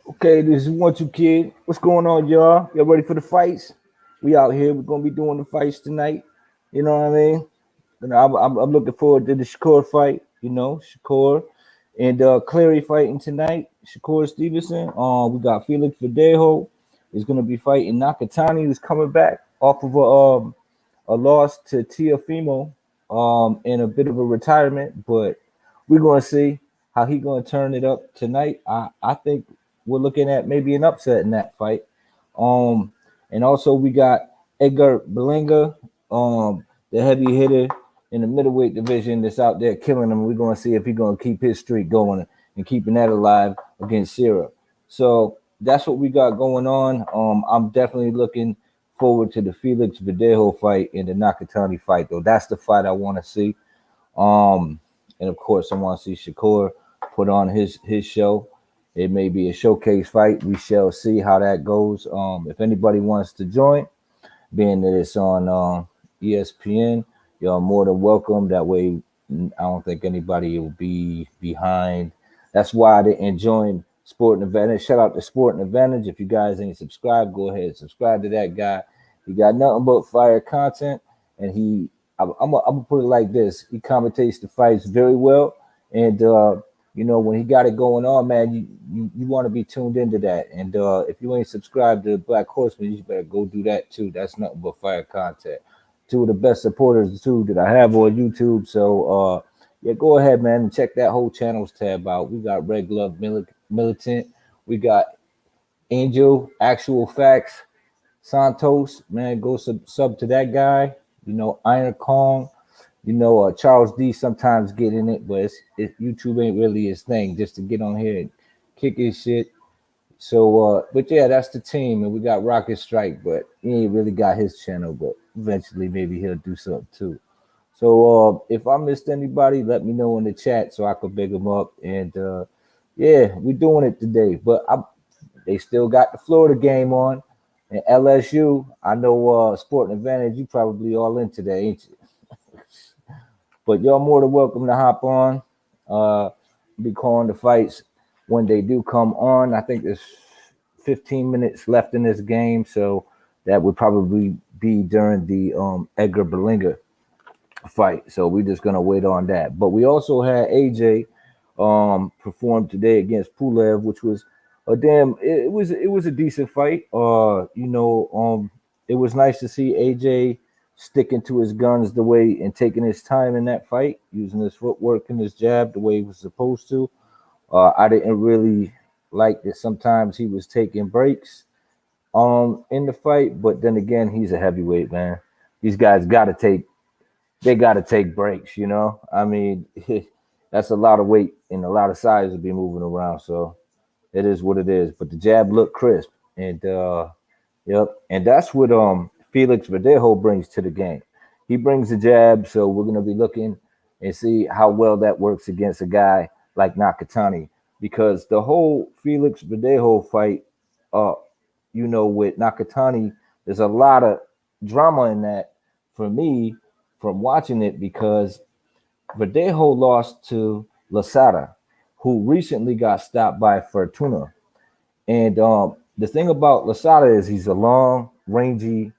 Okay, this is One Two Kid. What's going on, y'all? Y'all ready for the fights? We out here. We're gonna be doing the fights tonight. You know what I mean? I'm looking forward to the Shakur fight. You know, Shakur and CLARY fighting tonight. Shakur Stevenson. We got Felix Verdejo is gonna be fighting Nakatani, who's coming back off of a loss to Tiafimo, and a bit of a retirement, but we're gonna see how he gonna turn it up tonight. I think we're looking at maybe an upset in that fight. Um, and also we got Edgar Berlanga, the heavy hitter in the middleweight division that's out there killing him. We're gonna see if he's gonna keep his streak going and keeping that alive against Sierra. So that's what we got going on. I'm definitely looking forward to the Felix Verdejo fight and the Nakatani fight, though. That's the fight I want to see. Um, and of course, I want to see Shakur put on his show. It may be a showcase fight. We shall see how that goes. If anybody wants to join, being that it's on ESPN, you're more than welcome. That way, I don't think anybody will be behind. That's why I didn't join Sport and Advantage. Shout out to Sport and Advantage. If you guys ain't subscribed, go ahead and subscribe to that guy. He got nothing but fire content, and I'm gonna put it like this: he commentates the fights very well, and you know, when he got it going on, man, you want to be tuned into that. And if you ain't subscribed to Black Horseman, you better go do that too. That's nothing but fire content. Two of the best supporters too that I have on YouTube. So yeah, go ahead, man, and check that whole channels tab out. We got Red Glove Militant. We got Angel, Actual Facts, Santos, man, go sub to that guy. You know, Iron Kong. You know, Charles D sometimes get in it, but YouTube ain't really his thing. Just to get on here and kick his shit. So, but yeah, that's the team, and we got Rocket Strike, but he ain't really got his channel. But eventually, maybe he'll do something too. So, if I missed anybody, let me know in the chat so I could big them up. And yeah, we doing it today. But they still got the Florida game on. And LSU, I know Sport and Advantage, you probably all in today, ain't you? But y'all more than welcome to hop on. Be calling the fights when they do come on. I think there's 15 minutes left in this game, so that would probably be during the Edgar Berlanga fight. So we're just gonna wait on that. But we also had AJ perform today against Pulev, which was it was a decent fight. It was nice to see AJ sticking to his guns the way and taking his time in that fight, using his footwork and his jab the way he was supposed to. I didn't really like that sometimes he was taking breaks in the fight, but then again, he's a heavyweight, man. These guys gotta take breaks, you know. I mean, that's a lot of weight and a lot of size to be moving around, so it is what it is. But the jab looked crisp, and yep, and that's what Felix Verdejo brings to the game. He brings the jab, so we're gonna be looking and see how well that works against a guy like Nakatani, because the whole Felix Verdejo fight, uh, with Nakatani, there's a lot of drama in that for me from watching it because Verdejo lost to Lasada, who recently got stopped by Fortuna. And the thing about Lasada is he's a long, rangy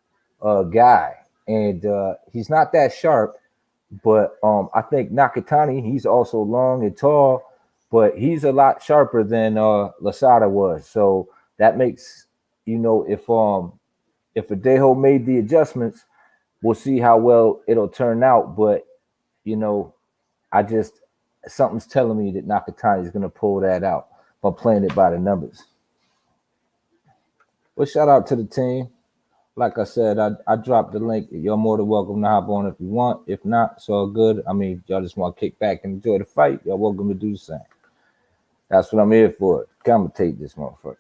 guy, and he's not that sharp. But I think Nakatani, he's also long and tall, but he's a lot sharper than Lasada was. So that makes if Verdejo made the adjustments, we'll see how well it'll turn out. But you know, I just something's telling me that Nakatani is going to pull that out by playing it by the numbers. Well, shout out to the team. Like I said, I dropped the link. You're more than welcome to hop on if you want. If not, it's all good. I mean, y'all just want to kick back and enjoy the fight. Y'all welcome to do the same. That's what I'm here for. Commentate this motherfucker.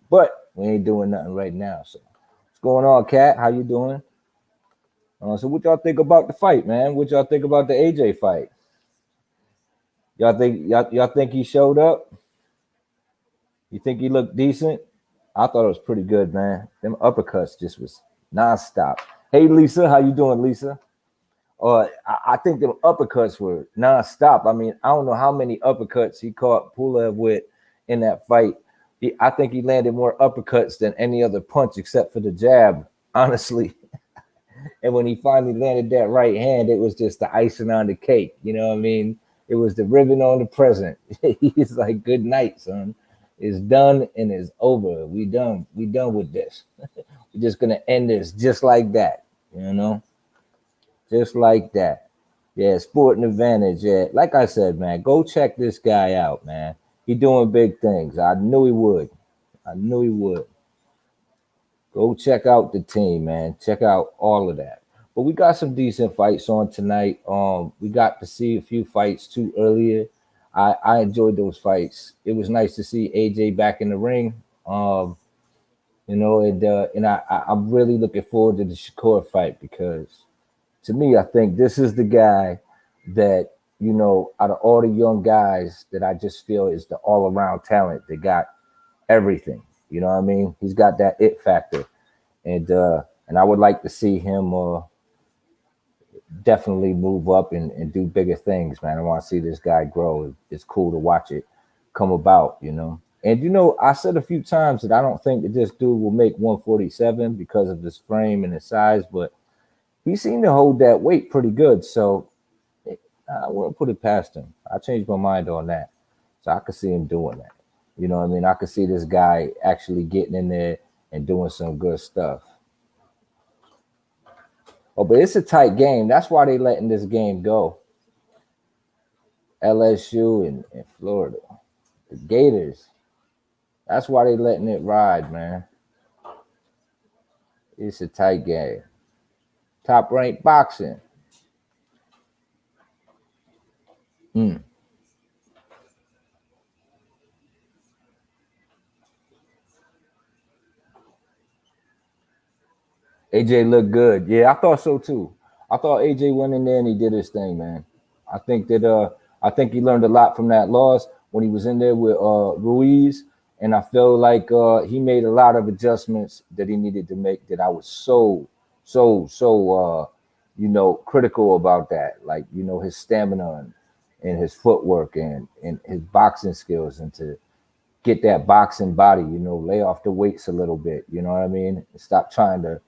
But we ain't doing nothing right now. So what's going on, Cat? How you doing? So what y'all think about the fight, man? What y'all think about the AJ fight? Y'all think he showed up? You think he looked decent? I thought it was pretty good, man. Them uppercuts just was nonstop. Hey, Lisa, how you doing, Lisa? I think them uppercuts were nonstop. I mean, I don't know how many uppercuts he caught Pulev with in that fight, I think he landed more uppercuts than any other punch except for the jab, honestly. And when he finally landed that right hand, it was just the icing on the cake. You know what I mean? It was the ribbon on the present. He's like, good night, son. It's done and it's over. We done. We done with this. We're just gonna end this just like that. You know? Just like that. Yeah, Sporting Advantage. Yeah. Like I said, man, go check this guy out, man. He doing big things. I knew he would. I knew he would. Go check out the team, man. Check out all of that. But we got some decent fights on tonight. We got to see a few fights too earlier. I enjoyed those fights. It was nice to see AJ back in the ring. I'm really looking forward to the SHAKUR fight because to me, I think this is the guy that, out of all the young guys that I just feel is the all around talent that got everything. You know what I mean? He's got that it factor. And I would like to see him definitely move up and do bigger things, man. I want to see this guy grow. It's cool to watch it come about, And I said a few times that I don't think that this dude will make 147 because of his frame and his size, but he seemed to hold that weight pretty good. So I wouldn't put it past him. I changed my mind on that. So I could see him doing that. You know what I mean? I could see this guy actually getting in there and doing some good stuff. Oh, but it's a tight game. That's why they letting this game go. LSU and Florida. The Gators. That's why they letting it ride, man. It's a tight game. Top ranked boxing. AJ looked good. Yeah, I thought so too. I thought AJ went in there and he did his thing, man. I think he learned a lot from that loss when he was in there with Ruiz, and I feel like he made a lot of adjustments that he needed to make that I was so critical about that. Like, his stamina and his footwork and his boxing skills, and to get that boxing body, lay off the weights a little bit, you know what I mean? Stop trying to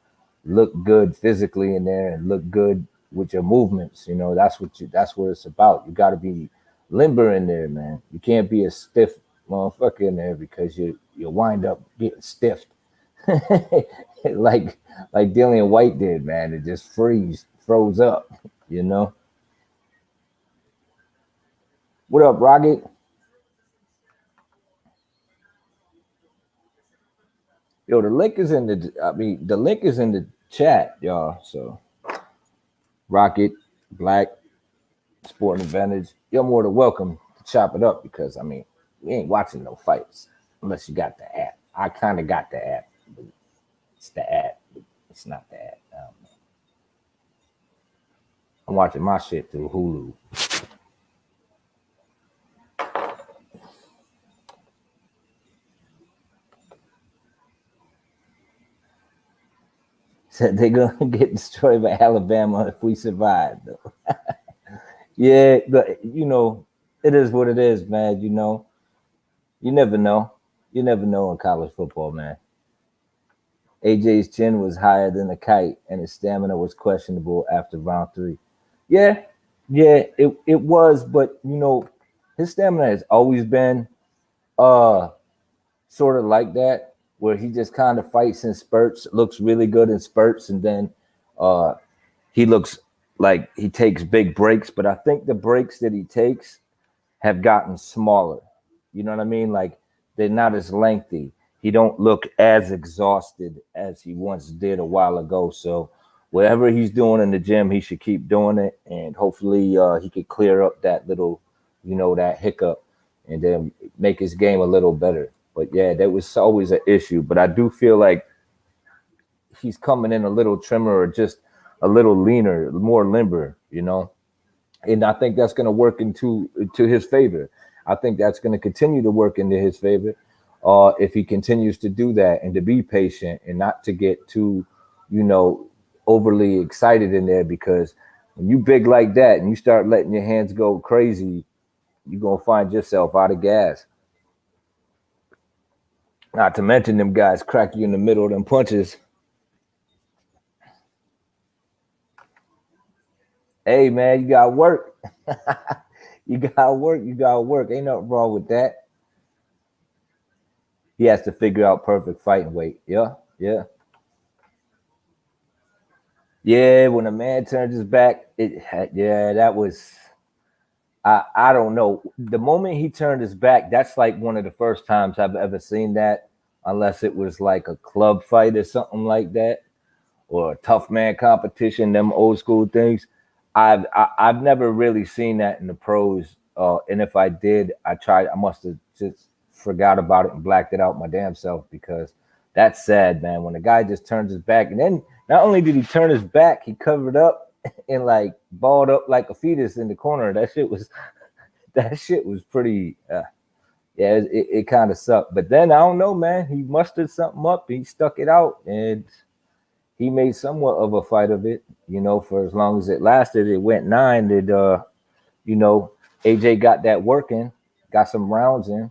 look good physically in there and look good with your movements. That's what it's about. You got to be limber in there, man. You can't be a stiff motherfucker in there because you wind up getting stiffed. like Dillian White did, man. It just froze up, What up, Rocket? Yo, the link is in the chat, y'all. So Rocket, Black, Sporting Advantage, you're more than welcome to chop it up because we ain't watching no fights unless you got the app. I kind of got the app. But it's the app. But it's not the app. I'm watching my shit through Hulu. Said they're gonna get destroyed by Alabama if we survive, though. Yeah, but it is what it is, man. You never know. You never know in college football, man. AJ's chin was higher than a kite, and his stamina was questionable after round 3. Yeah, it was, but his stamina has always been sort of like that, where he just kind of fights in spurts, looks really good in spurts, and then he looks like he takes big breaks. But I think the breaks that he takes have gotten smaller. You know what I mean? Like, they're not as lengthy. He don't look as exhausted as he once did a while ago. So whatever he's doing in the gym, he should keep doing it, and hopefully he could clear up that little, that hiccup, and then make his game a little better. But yeah, that was always an issue. But I do feel like he's coming in a little trimmer, or just a little leaner, more limber, and I think that's going to work to his favor. I think that's going to continue to work into his favor if he continues to do that, and to be patient and not to get too, overly excited in there, because when you big like that and you start letting your hands go crazy, you're going to find yourself out of gas. Not to mention them guys crack you in the middle of them punches. Hey man, you gotta work. You gotta work. You gotta work. Ain't nothing wrong with that. He has to figure out perfect fighting weight. Yeah, yeah, yeah. When a man turns his back, yeah, that was. I don't know. The moment he turned his back, that's like one of the first times I've ever seen that, unless it was like a club fight or something like that, or a tough man competition, them old school things. I've never really seen that in the pros. And if I did, I must have just forgot about it and blacked it out my damn self because that's sad, man. When a guy just turns his back, and then not only did he turn his back, he covered up and like balled up like a fetus in the corner. That shit was pretty. Yeah, it kind of sucked. But then I don't know, man. He mustered something up. He stuck it out, and he made somewhat of a fight of it. You know, for as long as it lasted, it went 9. Did you know, AJ got that working, got some rounds in.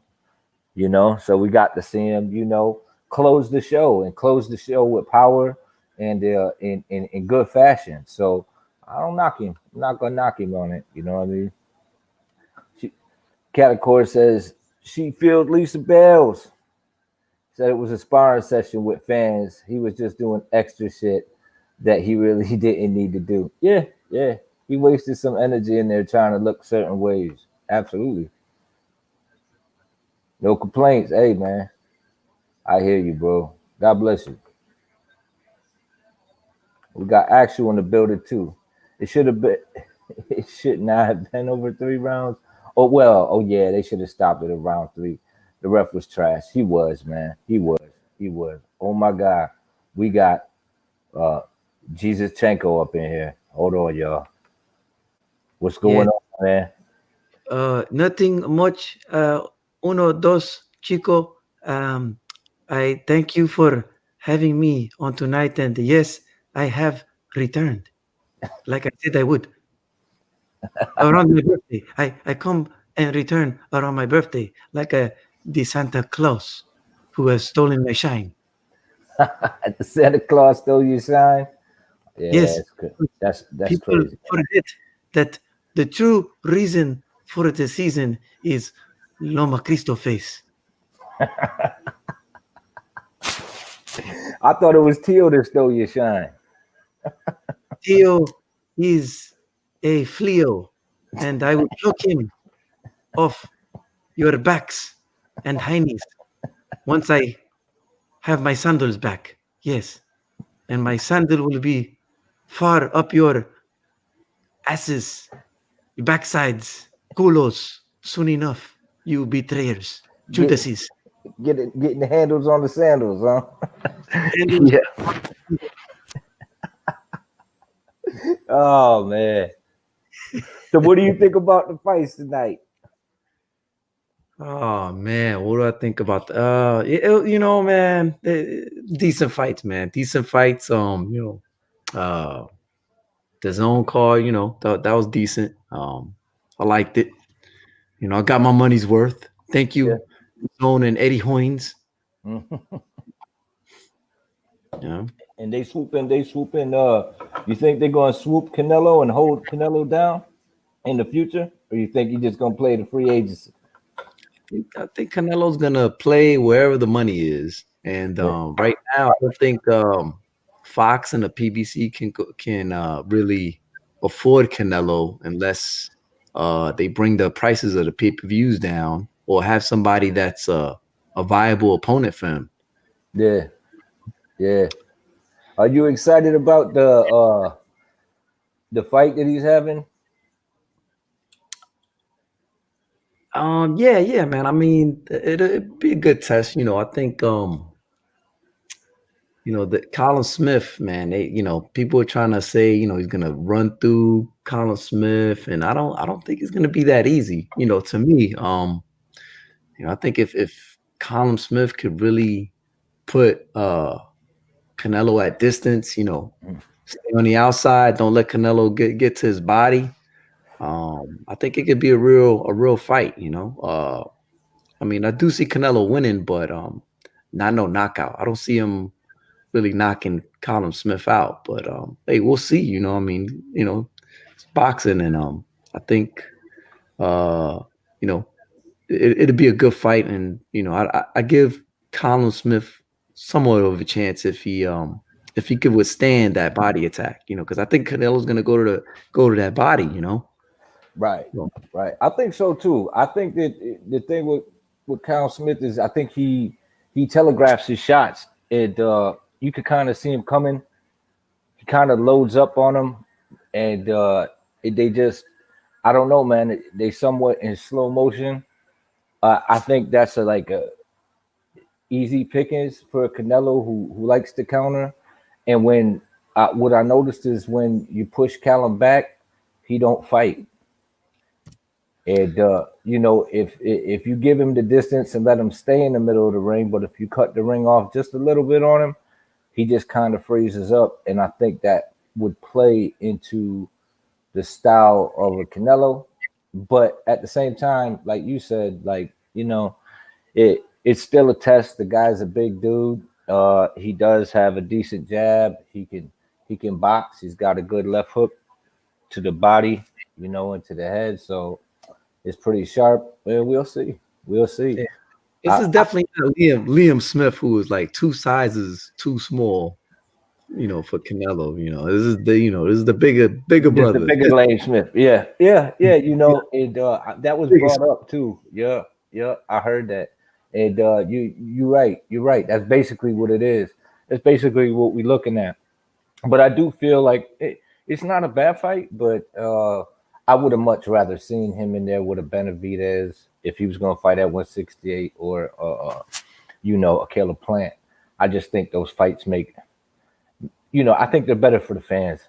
You know, so we got to see him. You know, close the show and close the show with power and in good fashion. So I don't knock him. I'm not gonna knock him on it. You know what I mean? Catecore says she filled Lisa Bells. Said it was a sparring session with fans. He was just doing extra shit that he really didn't need to do. Yeah, yeah. He wasted some energy in there trying to look certain ways. Absolutely. No complaints. Hey, man. I hear you, bro. God bless you. We got actual in the building, too. It should have been, it should not have been over 3 rounds. Oh, well, oh, yeah. They should have stopped it at round 3. The ref was trash. He was, man. He was. He was. Oh, my God. We got uh Jesus Chenko up in here. Hold on, y'all. What's Yeah, going on, man? nothing much. Uno, dos, chico. Um, I thank you for having me on tonight. And yes, I have returned, like I said I would, around my birthday. I come and return around my birthday, like the Santa Claus who has stolen my shine. Santa Claus stole your shine. Yeah, Yes, it's good. That's people crazy. forget that the true reason for the season is Loma Cristo face. I thought it was Teal that stole your shine. Theo is a fleo, and I will pluck him off your backs and hiney's once I have my sandals back. Yes, and my sandal will be far up your asses, backsides, culos, soon enough, you betrayers, Get Judases. getting the handles on the sandals, huh? Handles. Yeah. Oh man. So what do you think about the fights tonight? Oh man, what do I think about? You know, man, decent fights, man. Decent fights. The zone card, that was decent. I liked it. I got my money's worth. Thank Yeah. you, Zone and Eddie Hoynes. Mhm. Yeah. And they swooping. You think they're gonna swoop Canelo and hold Canelo down in the future? Or you think he's just gonna play the free agency? I think Canelo's gonna play wherever the money is, and Yeah. right now, I don't think Fox and the PBC can really afford Canelo unless they bring the prices of the pay-per-views down or have somebody that's a viable opponent for him. Yeah. Yeah. Are you excited about the fight that he's having? Yeah, man. I mean, it'd be a good test. I think the Colin Smith, man, people are trying to say, he's gonna run through Colin Smith, and I don't think it's gonna be that easy, to me. I think if Colin Smith could really put Canelo at distance, stay on the outside, don't let Canelo get to his body. I think it could be a real fight, I mean, I do see Canelo winning, but not no knockout. I don't see him really knocking Callum Smith out, but hey, we'll see. I mean, it's boxing, and I think you know, it'd be a good fight, and I give Callum Smith somewhat of a chance if he could withstand that body attack, because I think Canelo's gonna go to that body, Right, So, right. I think so too. I think that the thing with Kyle Smith is I think he telegraphs his shots. You could kind of see him coming. He kind of loads up on him, and they just I don't know, man. They somewhat in slow motion. I think that's like a easy pickings for Canelo who likes to counter. And when what I noticed is when you push Callum back, he don't fight. And if you give him the distance and let him stay in the middle of the ring, but if you cut the ring off just a little bit on him, he just kind of freezes up. And I think that would play into the style of a Canelo. But at the same time, like you said, it's still a test. The guy's a big dude. He does have a decent jab. He can box. He's got a good left hook to the body, into the head. So it's pretty sharp. Well, we'll see. We'll see. yeah. This is definitely not Liam Smith, who is like 2 sizes too small, for Canelo. This is the bigger brother. The bigger Lane Smith. Yeah. That was brought up too. Yeah. I heard that. And you're right. You're right. That's basically what it is. That's basically what we're looking at. But I do feel like it's not a bad fight, but I would have much rather seen him in there with a Benavidez if he was going to fight at 168 or a Caleb Plant. I just think those fights make, I think they're better for the fans,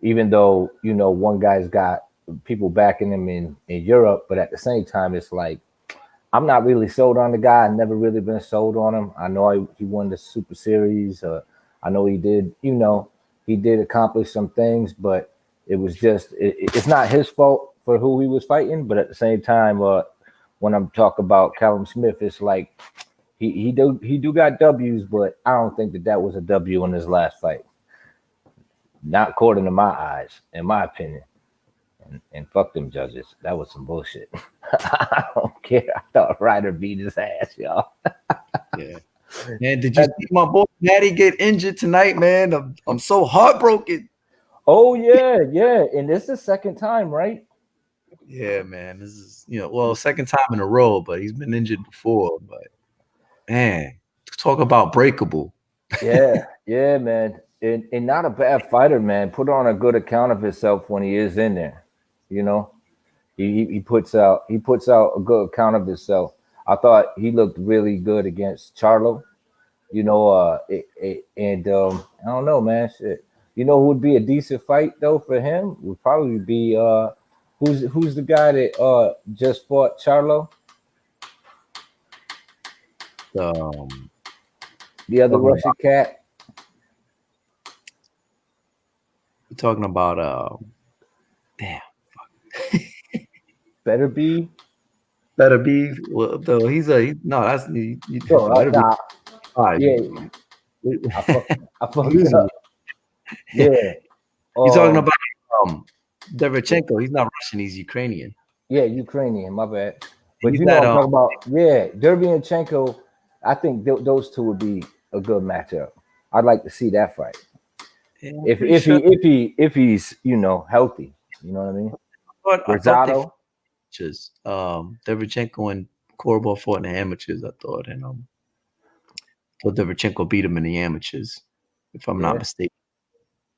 even though one guy's got people backing him in Europe, but at the same time, it's like I'm not really sold on the guy. I've never really been sold on him. I know he won the Super Series. I know he did. He did accomplish some things, but it was just it's not his fault for who he was fighting. But at the same time, when I'm talking about Callum Smith, it's like he do got W's, but I don't think that was a W in his last fight. Not according to my eyes, in my opinion. And fuck them judges. That was some bullshit. I don't care. I thought Ryder beat his ass, y'all. Yeah. Man, did you see my boy Natty get injured tonight, man? I'm so heartbroken. Oh yeah. And this is the second time, right? Yeah, man. This is second time in a row, but he's been injured before. But man, talk about breakable. Yeah, man. And not a bad fighter, man. Put on a good account of himself when he is in there. He puts out a good account of himself. I thought he looked really good against Charlo. I don't know, man. Shit. Who would be a decent fight though for him would probably be who's the guy that just fought Charlo? The other Russian cat. We're talking about damn. Better be. Well, though he's no. That's better nah. be. Yeah, I fucked up. Yeah, you're talking about Derevchenko. He's not Russian. He's Ukrainian. Yeah, Ukrainian. My bad. But I'm talking about. Yeah, Derevchenko. I think those two would be a good matchup. I'd like to see that fight. Yeah, if he's healthy, you know what I mean. Rosado. Derevchenko and Korobov fought in the amateurs, I thought, and so Derevchenko beat him in the amateurs, if I'm not mistaken.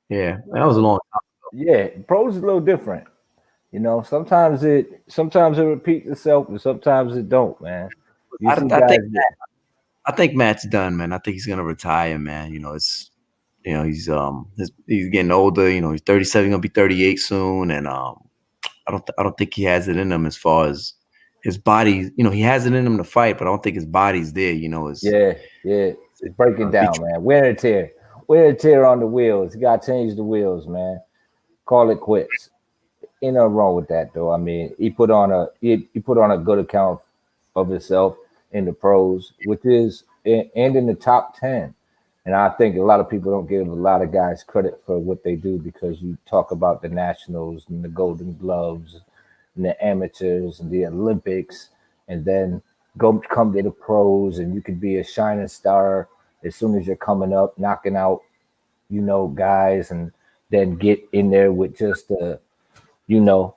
Yeah, that was a long time ago. Yeah, pros is a little different. Sometimes it repeats itself, and sometimes it don't, man. I think Matt's done, man. I think he's gonna retire, man. He's getting older. He's 37, gonna be 38 soon, and I don't think he has it in him as far as his body. He has it in him to fight, but I don't think his body's there. It's breaking down, man. Wear and tear on the wheels. You gotta change the wheels, man. Call it quits. Ain't nothing wrong with that, though. I mean, he put on a good account of himself in the pros, which is and in the top 10. And I think a lot of people don't give a lot of guys credit for what they do, because you talk about the nationals and the Golden Gloves and the amateurs and the Olympics, and then come to the pros, and you could be a shining star as soon as you're coming up, knocking out, guys, and then get in there with just you know,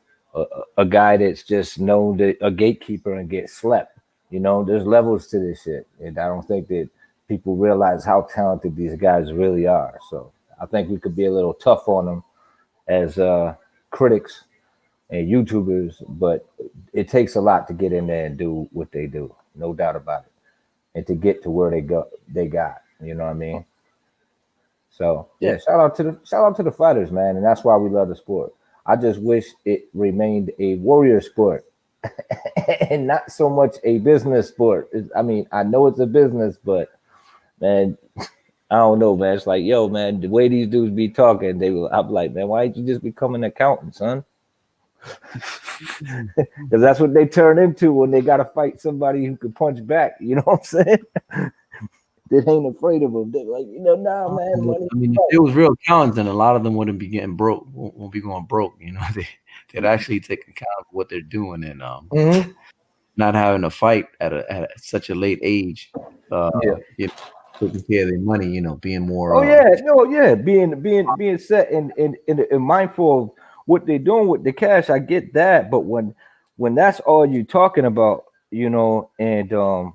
a guy that's just known to a gatekeeper and get slept. There's levels to this shit, and I don't think that people realize how talented these guys really are. So I think we could be a little tough on them as critics and YouTubers, but it takes a lot to get in there and do what they do, no doubt about it, and to get to where they got. You know what I mean? So yeah, shout out to the fighters, man, and that's why we love the sport. I just wish it remained a warrior sport and not so much a business sport. I mean, I know it's a business, but man, I don't know, man. It's like, yo, man, the way these dudes be talking, I'm like, man, why didn't you just become an accountant, son? Because that's what they turn into when they got to fight somebody who can punch back. You know what I'm saying? That ain't afraid of them. They're like, nah, man. Money. I mean, if it was real accountants, then a lot of them wouldn't be getting broke. Won't be going broke. They'd actually take account of what they're doing and not having to fight at such a late age. Taking care of their money. Being more. Being set and mindful of what they're doing with the cash. I get that, but when that's all you're talking about, and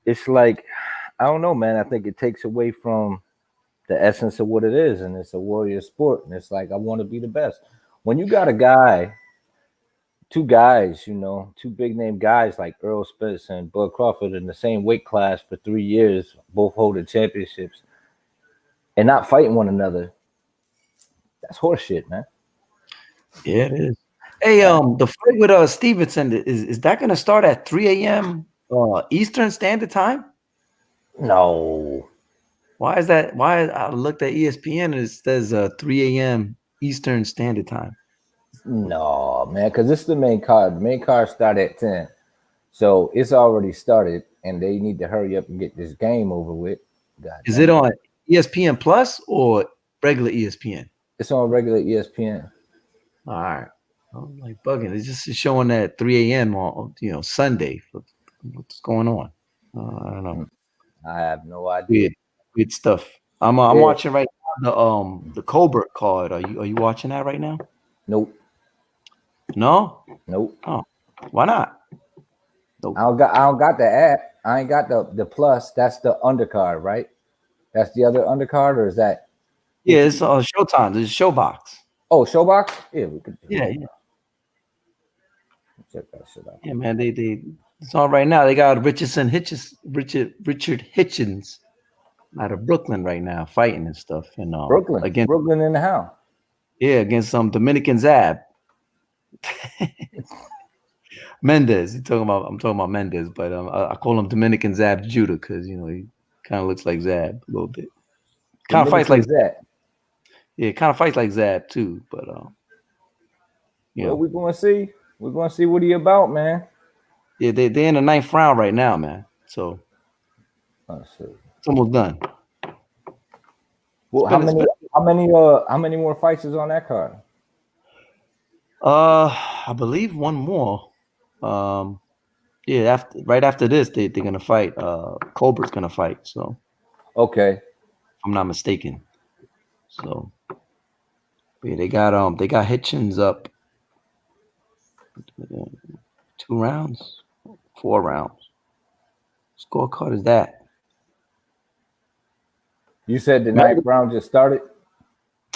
it's like, I don't know, man. I think it takes away from the essence of what it is, and it's a warrior sport. And it's like, I want to be the best. When you got two guys, two big name guys like Earl Spence and Bud Crawford in the same weight class for 3 years, both holding championships, and not fighting one another, that's horseshit, man. Yeah, it is. Hey, the fight with Stevenson, is that going to start at 3 a.m. Eastern Standard Time? No. Why is that? I looked at ESPN and it says 3 a.m. Eastern Standard Time. No, man, because it's the main card. The main card started at 10. So it's already started, and they need to hurry up and get this game over with. Is it on ESPN Plus or regular ESPN? It's on regular ESPN. All right. I'm like bugging. It's just showing at 3 a.m. on Sunday. What's going on? I don't know. I have no idea. Weird stuff. I'm watching right now the Cobra card. Are you watching that right now? Nope. No? Nope. Oh, why not? Nope. I don't got the app. I ain't got the plus. That's the undercard, right? That's the other undercard, or is that? Yeah, it's Showtime. There's Showbox. Oh, Showbox? Yeah, we could. Yeah. Check that shit out. Yeah, man. They it's on right now. They got Richard Hitchens out of Brooklyn right now, fighting and stuff. And Brooklyn in the house. Yeah, against some Dominican Zab. Mendez. I'm talking about Mendez, but I call him Dominican Zab Judah because he kind of looks like Zab a little bit. Kind of fights like Zab. Yeah, kind of fights like Zab too, but we're gonna see. We're gonna see what he about, man. Yeah, they're in the 9th round right now, man. So it's almost done. Well, how many more fights is on that card? I believe one more. Right after this, they're gonna fight. Cobra's gonna fight. So, okay, if I'm not mistaken. So, yeah, they got Hitchens up 2 rounds, 4 rounds. Scorecard is that? You said the 9th round just started?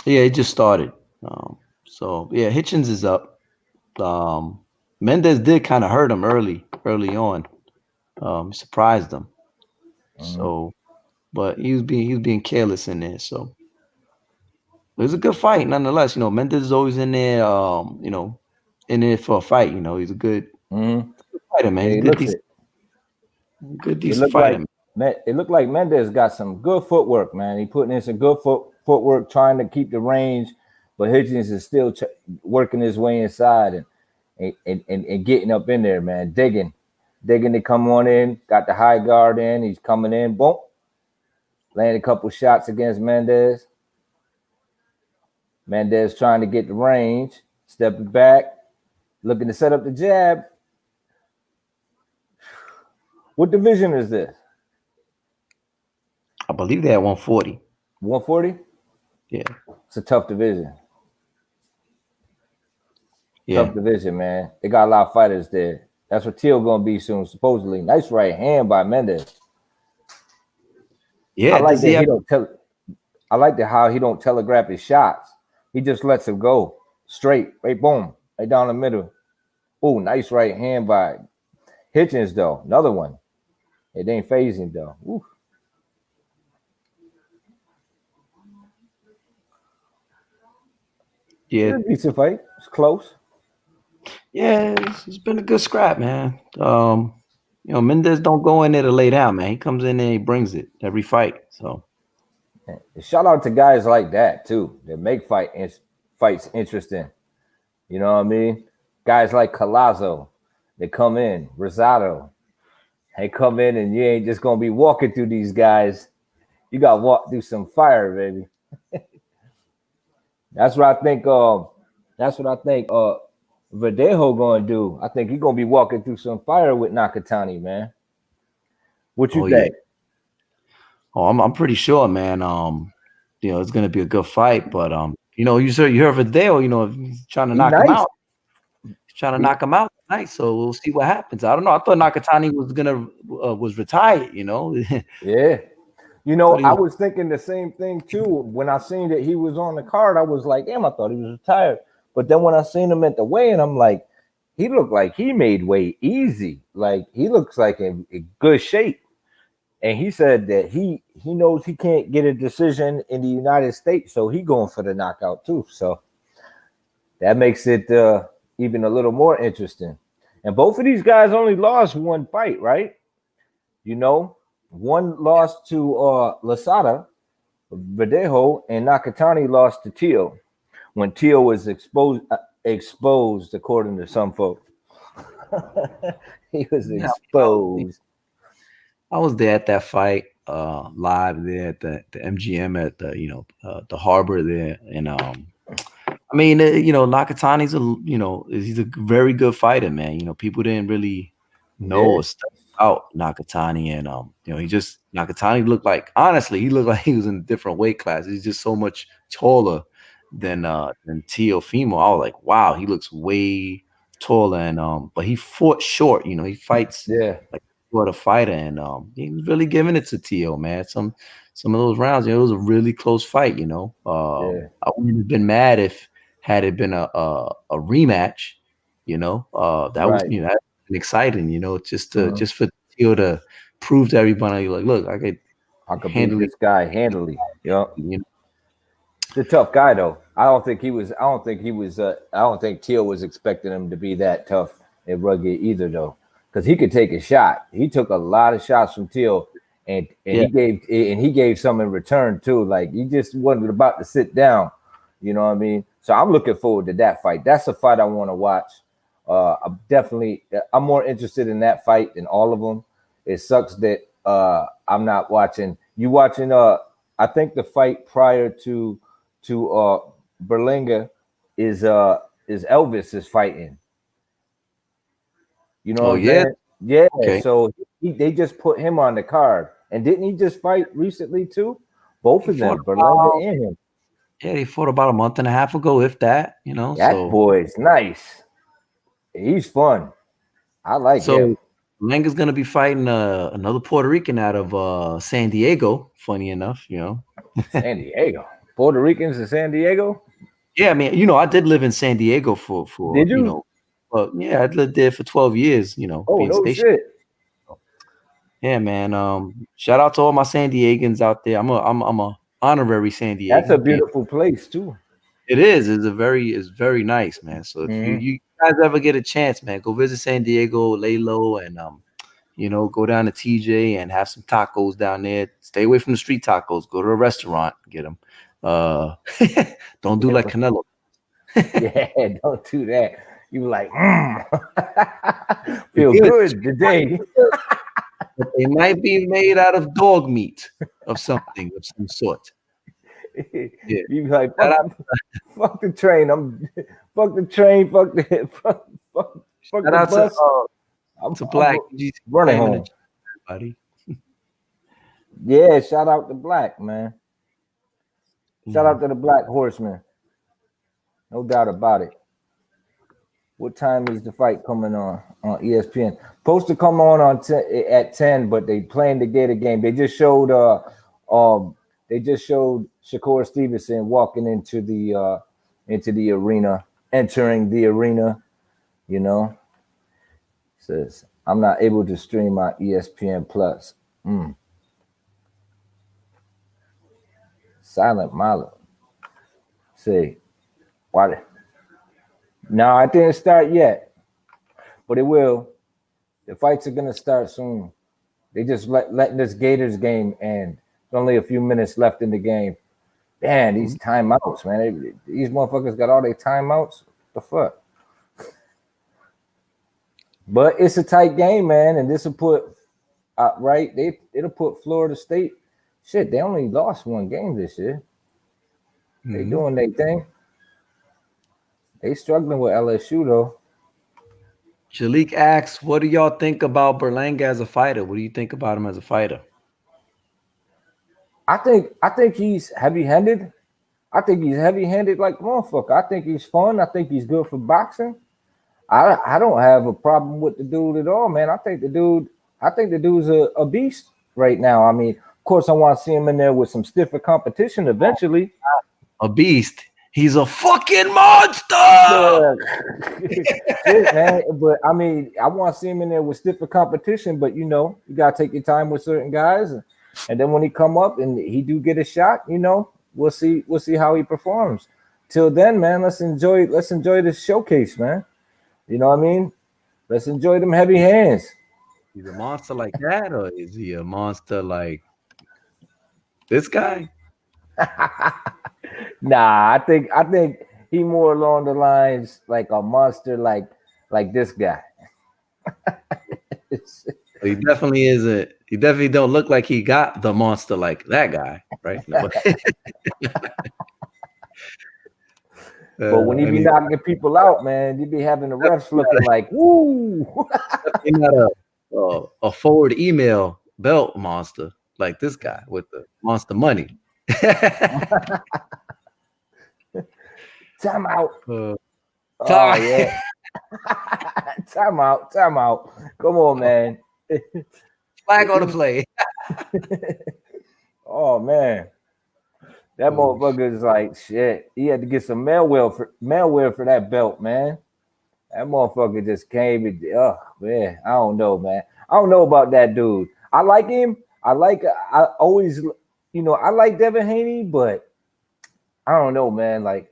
Yeah, it just started. So yeah, Hitchens is up. Mendez did kind of hurt him early on. Surprised him. So, but he was being careless in there. So it was a good fight, nonetheless. Mendez is always in there. In there for a fight. He's a good fighter, man. He's good, decent fighter. It looked like Mendez got some good footwork, man. He putting in some good footwork, trying to keep the range, but Hitchens is still working his way inside and getting up in there, man, digging digging to come on in, got the high guard in, he's coming in, boom. Landed a couple shots against Mendez. Mendez trying to get the range, stepping back, looking to set up the jab. What division is this? I believe they're at 140. 140? Yeah. It's a tough division. Yeah. Tough division, man. They got a lot of fighters there. That's what Teal gonna be soon, supposedly. Nice right hand by Mendez. Yeah. I like that he don't tell. I like that how he don't telegraph his shots. He just lets him go straight, right, boom, right down the middle. Oh, nice right hand by Hitchens, though. Another one. It ain't phasing though. Ooh. Yeah, it's a decent fight. It's close. Yeah, it's been a good scrap, man. Mendez don't go in there to lay down, man. He comes in there, he brings it every fight. So, shout out to guys like that too that make fights interesting. You know what I mean? Guys like Collazo, they come in. Rosado, they come in, and you ain't just gonna be walking through these guys. You got to walk through some fire, baby. That's what I think. Verdejo gonna do. I think he's gonna be walking through some fire with Nakatani, man. What you think? Yeah. Oh, I'm pretty sure, man. It's gonna be a good fight, but you heard Verdejo, he's trying to knock him out. He's trying to knock him out tonight, so we'll see what happens. I don't know. I thought Nakatani was retired, Yeah. I was thinking the same thing too. When I seen that he was on the card, I was like, damn, I thought he was retired. But then when I seen him at the weigh-in, I'm like, he looked like he made weight easy. Like he looks like in good shape. And he said that he knows he can't get a decision in the United States, so he going for the knockout too. So that makes it even a little more interesting. And both of these guys only lost one fight, right? One lost to Lasada, Verdejo, and Nakatani lost to Teal when Teal was exposed according to some folks. He was exposed. I was there at that fight, live there at the MGM at the harbor there, and Nakatani's he's a very good fighter, man. People didn't really know stuff about Nakatani, and Nakatani looked like he was in a different weight class. He's just so much taller than Teal Fimo. I was like, wow, he looks way taller, and but he fought short. He fights like a fighter, and he was really giving it to Teal, man. Some of those rounds, it was a really close fight. I wouldn't have been mad had it been a rematch. That was that's exciting. Just for Teal to prove to everybody, like, look, I could beat this guy handily. Yep. He's a tough guy, though. I don't think Teal was expecting him to be that tough and rugged either, though, because he could take a shot. He took a lot of shots from Teal, and he gave some in return too. Like he just wasn't about to sit down. You know what I mean? So I'm looking forward to that fight. That's a fight I want to watch. I'm more interested in that fight than all of them. It sucks that I'm not watching. You watching? I think the fight prior to Berlanga is Elvis is fighting. You know what I'm saying? Yeah. Okay. So they just put him on the card, and didn't he just fight recently too? Both of them, Berlanga and him. Yeah, he fought about a month and a half ago, if that. That boy's nice. He's fun. I like him. Berlanga's gonna be fighting another Puerto Rican out of San Diego. Funny enough, San Diego. Puerto Ricans in San Diego? Yeah, I mean, I did live in San Diego for did you? Yeah, I lived there for 12 years, Oh, no shit. Yeah, man. Shout out to all my San Diegans out there. I'm a honorary San Diego. That's a beautiful place too. It is. It's very nice, man. So if you guys ever get a chance, man, go visit San Diego, lay low, and go down to TJ and have some tacos down there. Stay away from the street tacos. Go to a restaurant, get them. Don't do like Canelo. Yeah, don't do that. You were like, feel good today. But they might be made out of dog meat of something of some sort. Yeah. You be like, fuck the train. Fuck the train. Fuck Shout the out bus. to Black. I'm running home. Buddy. Yeah, shout out to Black, man. Shout out to the Black Horseman. No doubt about it. What time is the fight coming on ESPN? Supposed to come on at 10, but they playing the Gator game. They just showed SHAKUR Stevenson walking into the arena, entering the arena. You know, says I'm not able to stream my ESPN Plus. Silent Milo. Say, why? No, I didn't start yet, but it will. The fights are gonna start soon. They just letting this Gators game end. There's only a few minutes left in the game. Damn, these timeouts, man. These motherfuckers got all their timeouts. What the fuck? But it's a tight game, man, and this will put it'll put Florida State. Shit, they only lost one game this year. They doing their thing. They struggling with LSU though. Shalik asks, what do y'all think about Berlanga as a fighter? What do you think about him as a fighter? I think he's heavy-handed. I think he's heavy-handed like a motherfucker. I think he's fun. I think he's good for boxing. I don't have a problem with the dude at all, man. I think the dude's a beast right now. I mean, of course, I want to see him in there with some stiffer competition eventually. A beast. He's a fucking monster. Shit, man. But I mean, I want to see him in there with stiffer competition. But you know, you gotta take your time with certain guys, and then when he come up and he do get a shot, you know, we'll see how he performs. Till then, man, let's enjoy this showcase, man. You know what I mean? Let's enjoy them heavy hands. He's a monster like that, or is he a monster like this guy? Nah, I think he more along the lines like a monster like this guy. He definitely is he definitely don't look like he got the monster like that guy, right? No. But when he be knocking people out, man, you be having the refs looking like, woo. Not a forward email belt monster like this guy with the monster money. Time out. Oh yeah. Time out. Come on, man. Flag on the play. Oh man. That motherfucker is like shit. He had to get some malware for that belt, man. That motherfucker just came and man, I don't know, man. I don't know about that dude. I like him. I always, you know, I like Devin Haney, but I don't know, man. Like,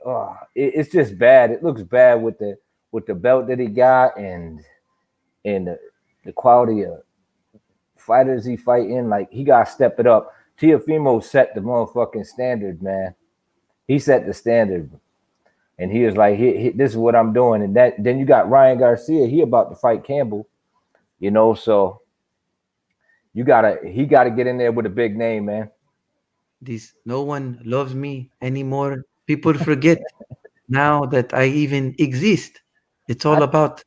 it's just bad. It looks bad with the belt that he got and the quality of fighters he fighting. Like, he got to step it up. Teofimo set the motherfucking standard, man. He set the standard. And he was like, this is what I'm doing. And then you got Ryan Garcia. He about to fight Campbell, you know, so he gotta get in there with a big name, man. No one loves me anymore. People forget now that I even exist. It's all about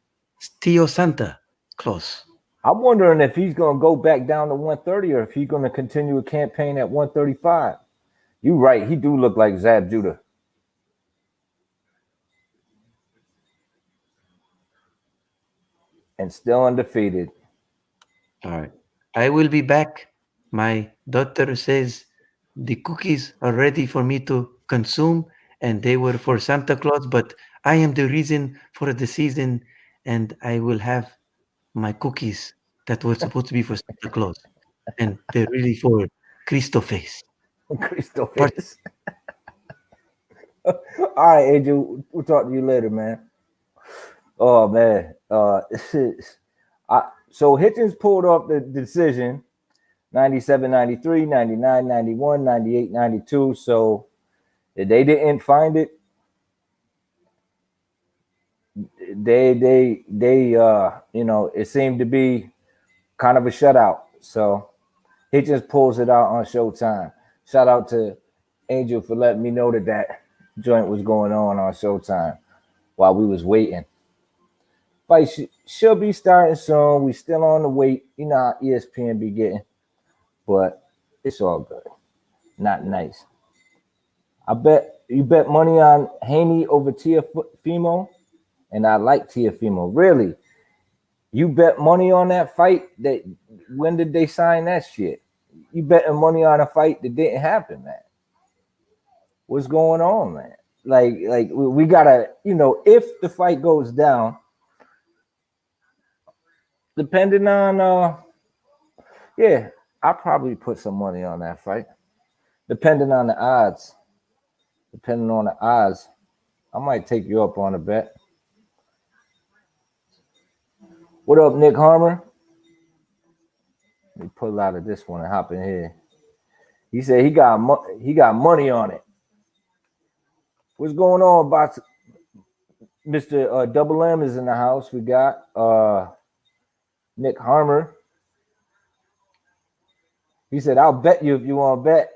Tio Santa Claus. I'm wondering if he's gonna go back down to 130 or if he's gonna continue a campaign at 135. You right, he do look like Zab Judah. And still undefeated. All right. I will be back. My daughter says the cookies are ready for me to consume, and they were for Santa Claus, but I am the reason for the season, and I will have my cookies that were supposed to be for Santa Claus, and they're really for Cristo Face. Cristo Face. All right, Angel. We'll talk to you later, man. Oh man. So Hitchens pulled off the decision 97, 93, 99, 91, 98, 92. So they didn't find it. you know, it seemed to be kind of a shutout. So he just pulls it out on Showtime. Shout out to Angel for letting me know that joint was going on Showtime while we was waiting. Fight should be starting soon. We still on the wait. You know how ESPN be getting, but it's all good. Not nice. I bet you bet money on Haney over Tiafimo, and I like Tiafimo. Really, you bet money on that fight? That when did they sign that shit? You betting money on a fight that didn't happen, man. What's going on, man? Like we gotta, you know, if the fight goes down, depending on yeah, I'll probably put some money on that fight. Depending on the odds. Depending on the odds, I might take you up on a bet. What up, Nick Harmer? Let me pull out of this one and hop in here. He said he got money on it. What's going on, about Mr. Double M is in the house. We got Nick Harmer. He said, "I'll bet you if you want to bet."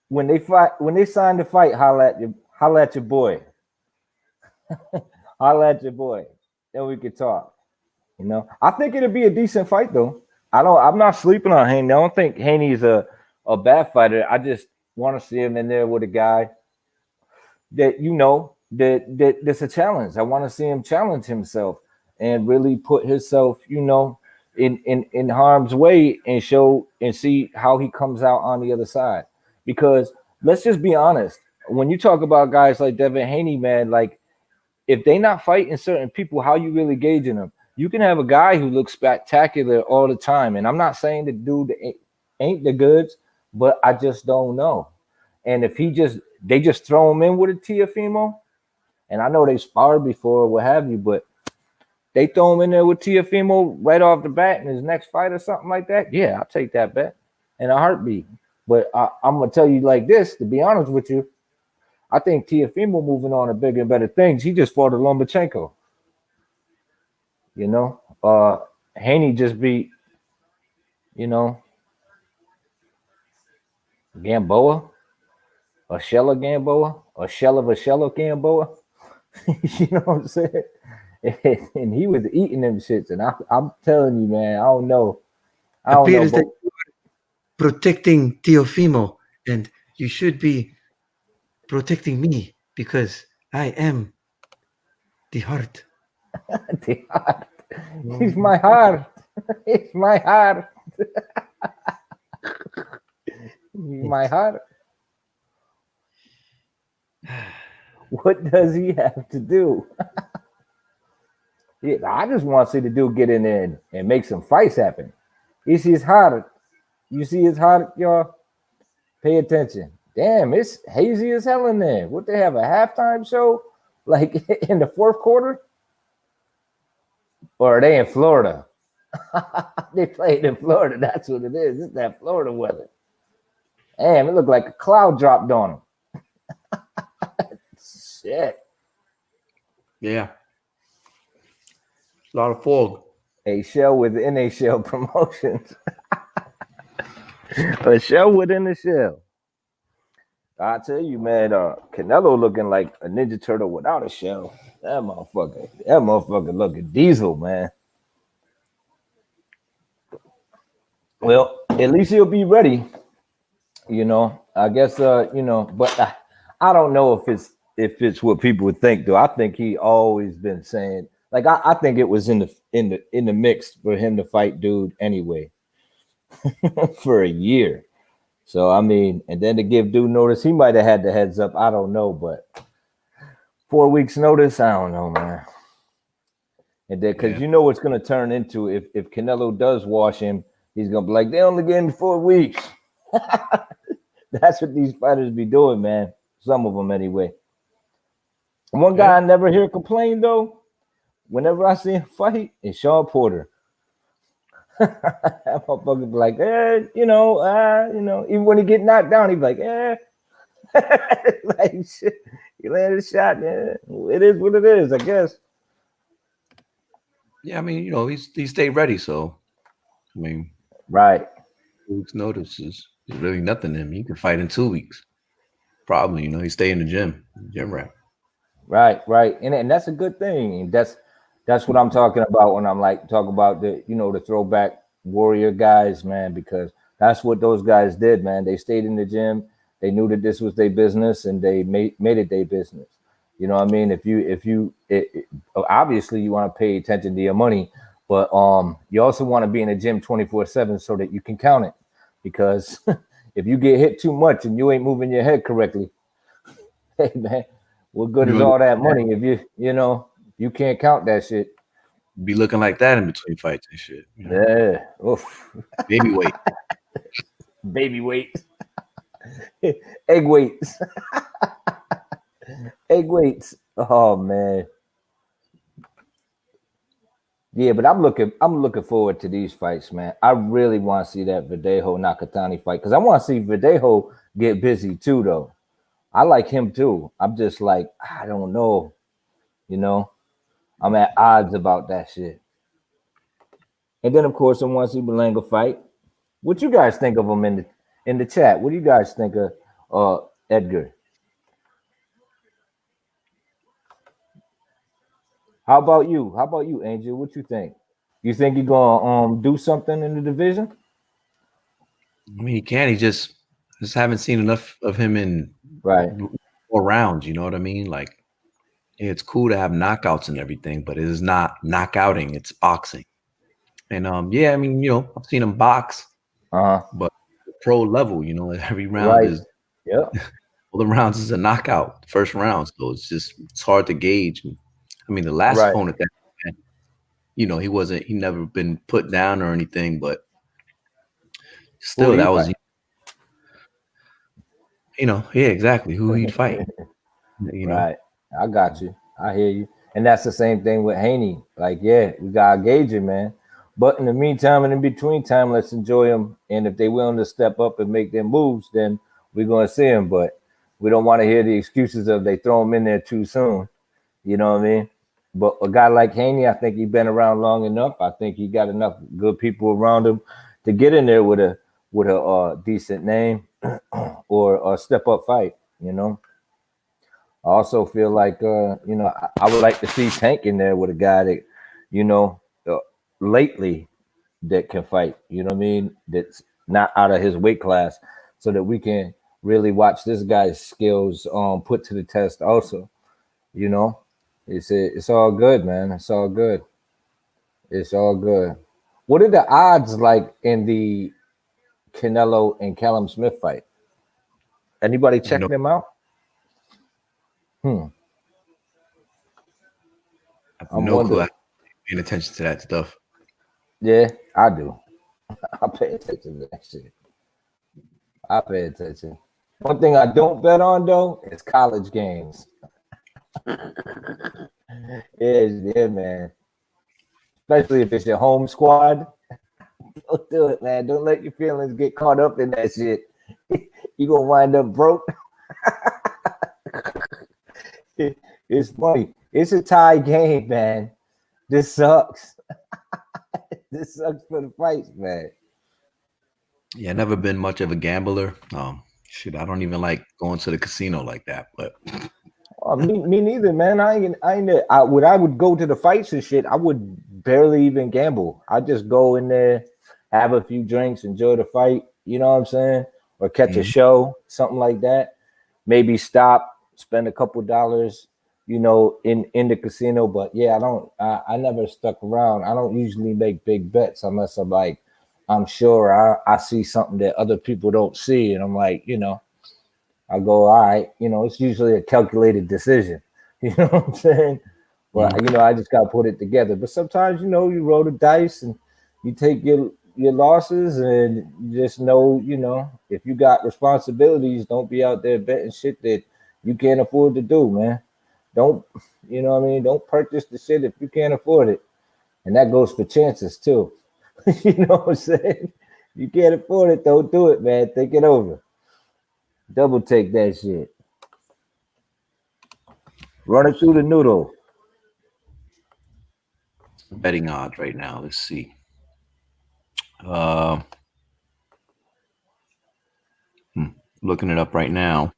When they sign the fight, holla at your boy. Holla at your boy. Then we could talk. You know, I think it'll be a decent fight though. I'm not sleeping on Haney. I don't think Haney's a bad fighter. I just want to see him in there with a guy that, you know, that's a challenge. I want to see him challenge himself and really put himself, you know, in harm's way and show and see how he comes out on the other side. Because let's just be honest, when you talk about guys like Devin Haney, man, like if they not fighting certain people, how you really gauging them? You can have a guy who looks spectacular all the time, and I'm not saying the dude ain't the goods, but I just don't know. And if they just throw him in with a Tiafimo, and I know they sparred before or what have you, but they throw him in there with Tiafimo right off the bat in his next fight or something like that, yeah, I'll take that bet in a heartbeat. But I'm going to tell you like this, to be honest with you, I think Tiafimo moving on to bigger and better things. He just fought a Lomachenko. You know, Haney just beat, you know, Gamboa, a shell of Gamboa, a shell of Gamboa. You know what I'm saying? And he was eating them shits. And I'm telling you, man, I don't know. Appears that you are protecting Teofimo, and you should be protecting me because I am the heart. The heart. He's my heart. It's my heart. He's my heart. What does he have to do? Yeah, I just want to see the dude get in there and make some fights happen. It's his heart. You see his heart, y'all? Pay attention. Damn, it's hazy as hell in there. What, they have a halftime show like in the fourth quarter? Or are they in Florida? They played in Florida. That's what it is. It's that Florida weather. Damn, it looked like a cloud dropped on them. Shit. Yeah. A lot of fog. A shell within a shell promotions. A shell within a shell. I tell you, man, Canelo looking like a Ninja Turtle without a shell. That motherfucker looking diesel, man. Well, at least he'll be ready. You know, I guess you know, but I don't know if it's what people would think though. I think he always been saying, like, I think it was in the mix for him to fight dude anyway for a year. So I mean, and then to give dude notice, he might have had the heads up. I don't know, but 4 weeks notice, I don't know, man. And then because you know what's gonna turn into if Canelo does wash him, he's gonna be like, they only gave him 4 weeks. That's what these fighters be doing, man. Some of them anyway. One guy I never hear complain though, whenever I see him fight, is Sean Porter. That motherfucker be like, you know, even when he get knocked down, he be like, Like shit, he landed a shot, man. It is what it is, I guess. Yeah, I mean, he stayed ready, so I mean, Right. 2 weeks notice is really nothing to him. He can fight in 2 weeks. Probably, he stay in the gym rat. Right. And that's a good thing. And that's what I'm talking about when I'm like talking about the throwback warrior guys, man, because that's what those guys did, man. They stayed in the gym. They knew that this was their business and they made it their business. You know what I mean? Obviously you want to pay attention to your money, but you also want to be in the gym 24/7 so that you can count it. Because if you get hit too much and you ain't moving your head correctly, hey man, what good is all that money if you can't count that shit? Be looking like that in between fights and shit. Yeah. Oof. Baby weight. Baby weight. Egg weights. Egg weights. Oh man. Yeah, but I'm looking forward to these fights, man. I really want to see that Verdejo Nakatani fight because I want to see Verdejo get busy too, though. I like him too. I'm just like, I don't know. I'm at odds about that shit. And then of course I want to see Berlanga fight. What you guys think of him in the chat? What do you guys think of Edgar? How about you, Angel? What you think? You think he gonna do something in the division? I mean, he can. He just haven't seen enough of him in Right. more rounds. You know what I mean? Like, it's cool to have knockouts and everything, but it is not knockouting. It's boxing. And yeah, I mean, I've seen him box, but pro level, every round is all the rounds is a knockout. First round, so it's hard to gauge. I mean, the last opponent that he never been put down or anything, but still that was yeah, exactly who he'd fight. Right. I got you. I hear you. And that's the same thing with Haney. Like, yeah, we gotta gauge it, man. But in the meantime and in between time, let's enjoy them. And if they're willing to step up and make their moves, then we're gonna see them. But we don't want to hear the excuses of they throw them in there too soon. You know what I mean? But a guy like Haney, I think he's been around long enough. I think he got enough good people around him to get in there with a decent name or a step up fight. I also feel like I would like to see Tank in there with a guy that lately that can fight. You know what I mean? That's not out of his weight class, so that we can really watch this guy's skills put to the test. Also, it's all good, man. It's all good. It's all good. What are the odds like in the Canelo and Callum Smith fight? Anybody check them out? I have no clue. I'm paying attention to that stuff. Yeah, I do. I pay attention to that shit. I pay attention. One thing I don't bet on though is college games. Yeah, man. Especially if it's your home squad. Don't do it, man. Don't let your feelings get caught up in that shit. You gonna wind up broke. It's funny. It's a tie game, man. This sucks. This sucks for the fights, man. Yeah, never been much of a gambler. Shit, I don't even like going to the casino like that. But me neither, man. I would go to the fights and shit. I would barely even gamble. I just go in there, have a few drinks, enjoy the fight. You know what I'm saying? Or catch a show, something like that. Maybe stop, spend a couple dollars, in the casino. But yeah, I never stuck around. I don't usually make big bets unless I'm sure I see something that other people don't see, and I'm like, I go, all right, it's usually a calculated decision. You know what I'm saying? But I just gotta put it together. But sometimes, you roll the dice and you take your losses, and you just know, if you got responsibilities, don't be out there betting shit that you can't afford to do, man. Don't, don't purchase the shit if you can't afford it. And that goes for chances too. You know what I'm saying? You can't afford it, don't do it, man. Think it over. Double take that shit. Run it through the noodle. Betting odds right now. Let's see. Looking it up right now.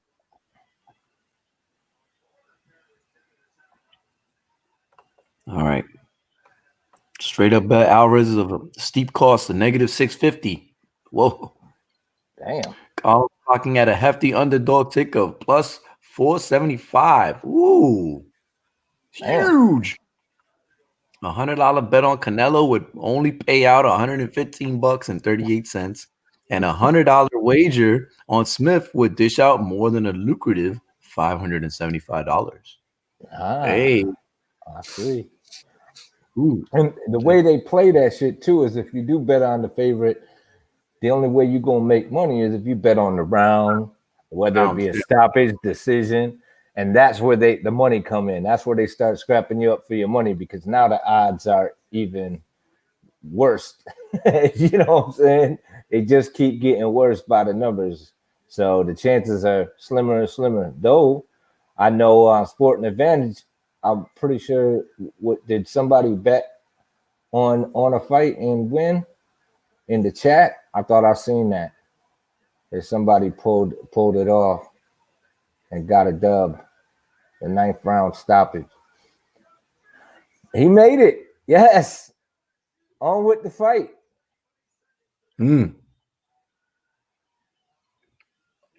All right. Straight up bet Alvarez is of a steep cost, a negative 650. Whoa. Damn. Colin clocking at a hefty underdog tick of plus 475. Ooh. Huge. $100 bet on Canelo would only pay out $115.38. And $100 wager on Smith would dish out more than a lucrative $575. Hey. I see. Ooh. And the way they play that shit too is if you do bet on the favorite, the only way you're gonna make money is if you bet on the round, whether it be a stoppage, decision, and that's where the money come in. That's where they start scrapping you up for your money because now the odds are even worse. You know what I'm saying? They just keep getting worse by the numbers. So the chances are slimmer and slimmer. Though I know Sporting Advantage, I'm pretty sure did somebody bet on a fight and win in the chat? I thought I seen that. If somebody pulled it off and got a dub. The 9th round stoppage. He made it. Yes. On with the fight.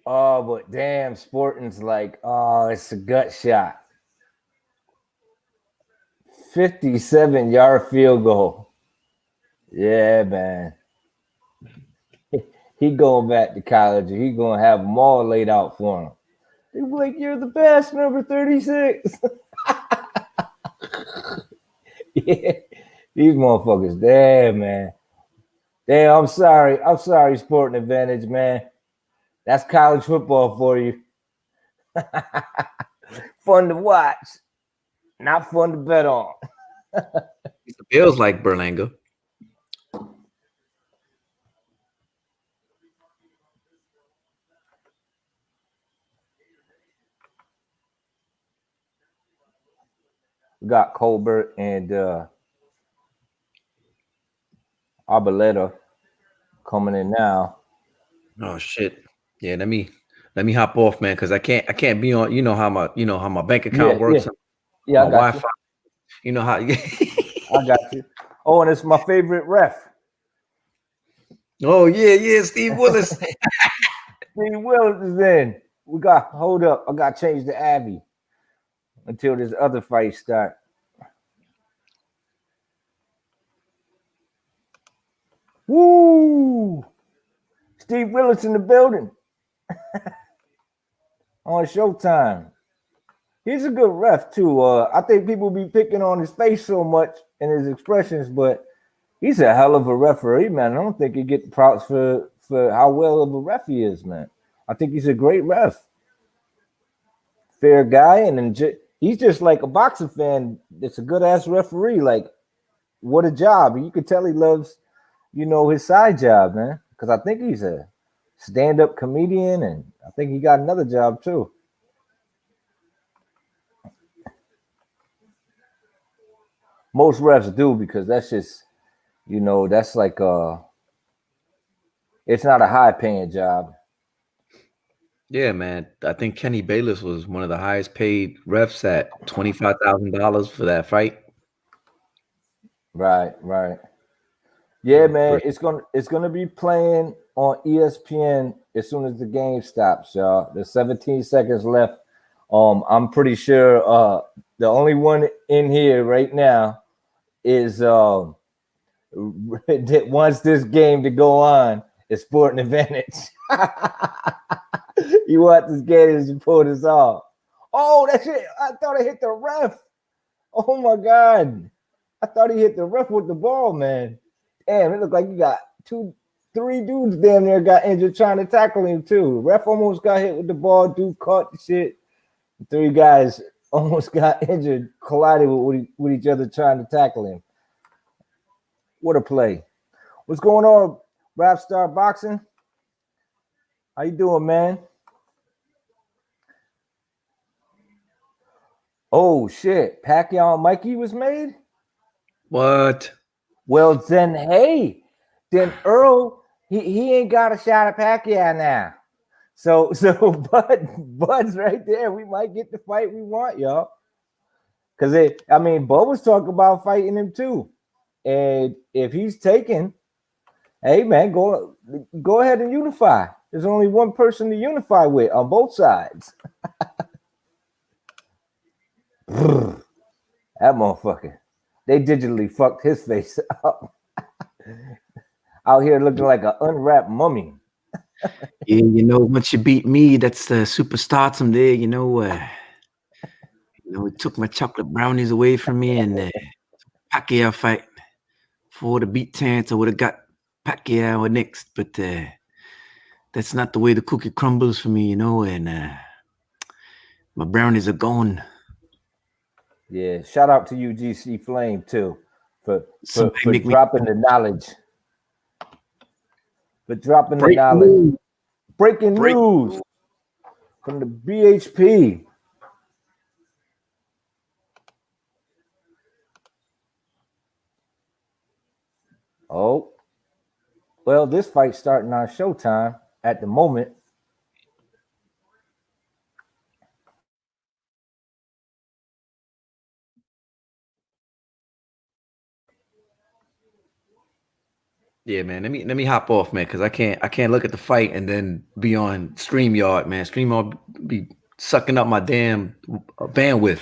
Oh, but damn, Sporting's like, oh, it's a gut shot. 57-yard field goal. Yeah, man. He going back to college. He going to have them all laid out for him. They be like, you're the best, number 36. Yeah, these motherfuckers, damn, man. Damn, I'm sorry. Sporting Advantage, man. That's college football for you. Fun to watch, not fun to bet on. It feels like Berlanga. We got Colbert and Arboleda coming in now. Oh shit! Yeah, let me hop off, man, because I can't be on. You know how my bank account works. Yeah, my I got Wi-Fi. You know how. I got you. Oh, and it's my favorite ref. Oh yeah, Steve Willis. Steve Willis is in. Hold up. I got to change the Abby until this other fight start. Woo! Steve Willis in the building. On Showtime. He's a good ref too. I think people be picking on his face so much and his expressions, but he's a hell of a referee, man. I don't think he get the props for how well of a ref he is, man. I think he's a great ref. Fair guy, and then he's just like a boxing fan. It's a good ass referee. Like, what a job! You could tell he loves, his side job, man. Because I think he's a stand-up comedian, and I think he got another job too. Most refs do, because that's just, that's like it's not a high-paying job. Yeah, man. I think Kenny Bayless was one of the highest paid refs at $25,000 for that fight. Right. Yeah, man. It's gonna be playing on ESPN as soon as the game stops, y'all. There's 17 seconds left. I'm pretty sure the only one in here right now is that wants this game to go on is Sporting Advantage. You want this game to pull this off. Oh, that's it. I thought I hit the ref. Oh my God. I thought he hit the ref with the ball, man. Damn, it looked like you got 2-3 dudes damn near got injured trying to tackle him too. Ref almost got hit with the ball. Dude caught the shit. 3 guys almost got injured, collided with each other trying to tackle him. What a play. What's going on, Rap Star Boxing? How you doing, man? Oh shit! Pacquiao and Mikey was made. What? Well, then, hey, then Earl, he ain't got a shot at Pacquiao now. So Bud's right there. We might get the fight we want, y'all. Because Bud was talking about fighting him too. And if he's taken, hey man, go ahead and unify. There's only one person to unify with on both sides. That motherfucker. They digitally fucked his face up. Out here looking like an unwrapped mummy. Yeah, once you beat me, that's the superstardom there. It took my chocolate brownies away from me, and Pacquiao fight. For the beat Terrence, I would have got Pacquiao next, but that's not the way the cookie crumbles for me, and my brownies are gone. Yeah, shout out to UGC Flame too for dropping the knowledge. For dropping the knowledge. Breaking news from the BHP. Oh, well, this fight's starting on Showtime at the moment. Yeah, man. Let me hop off, man, because I can't look at the fight and then be on StreamYard, man. StreamYard be sucking up my damn bandwidth.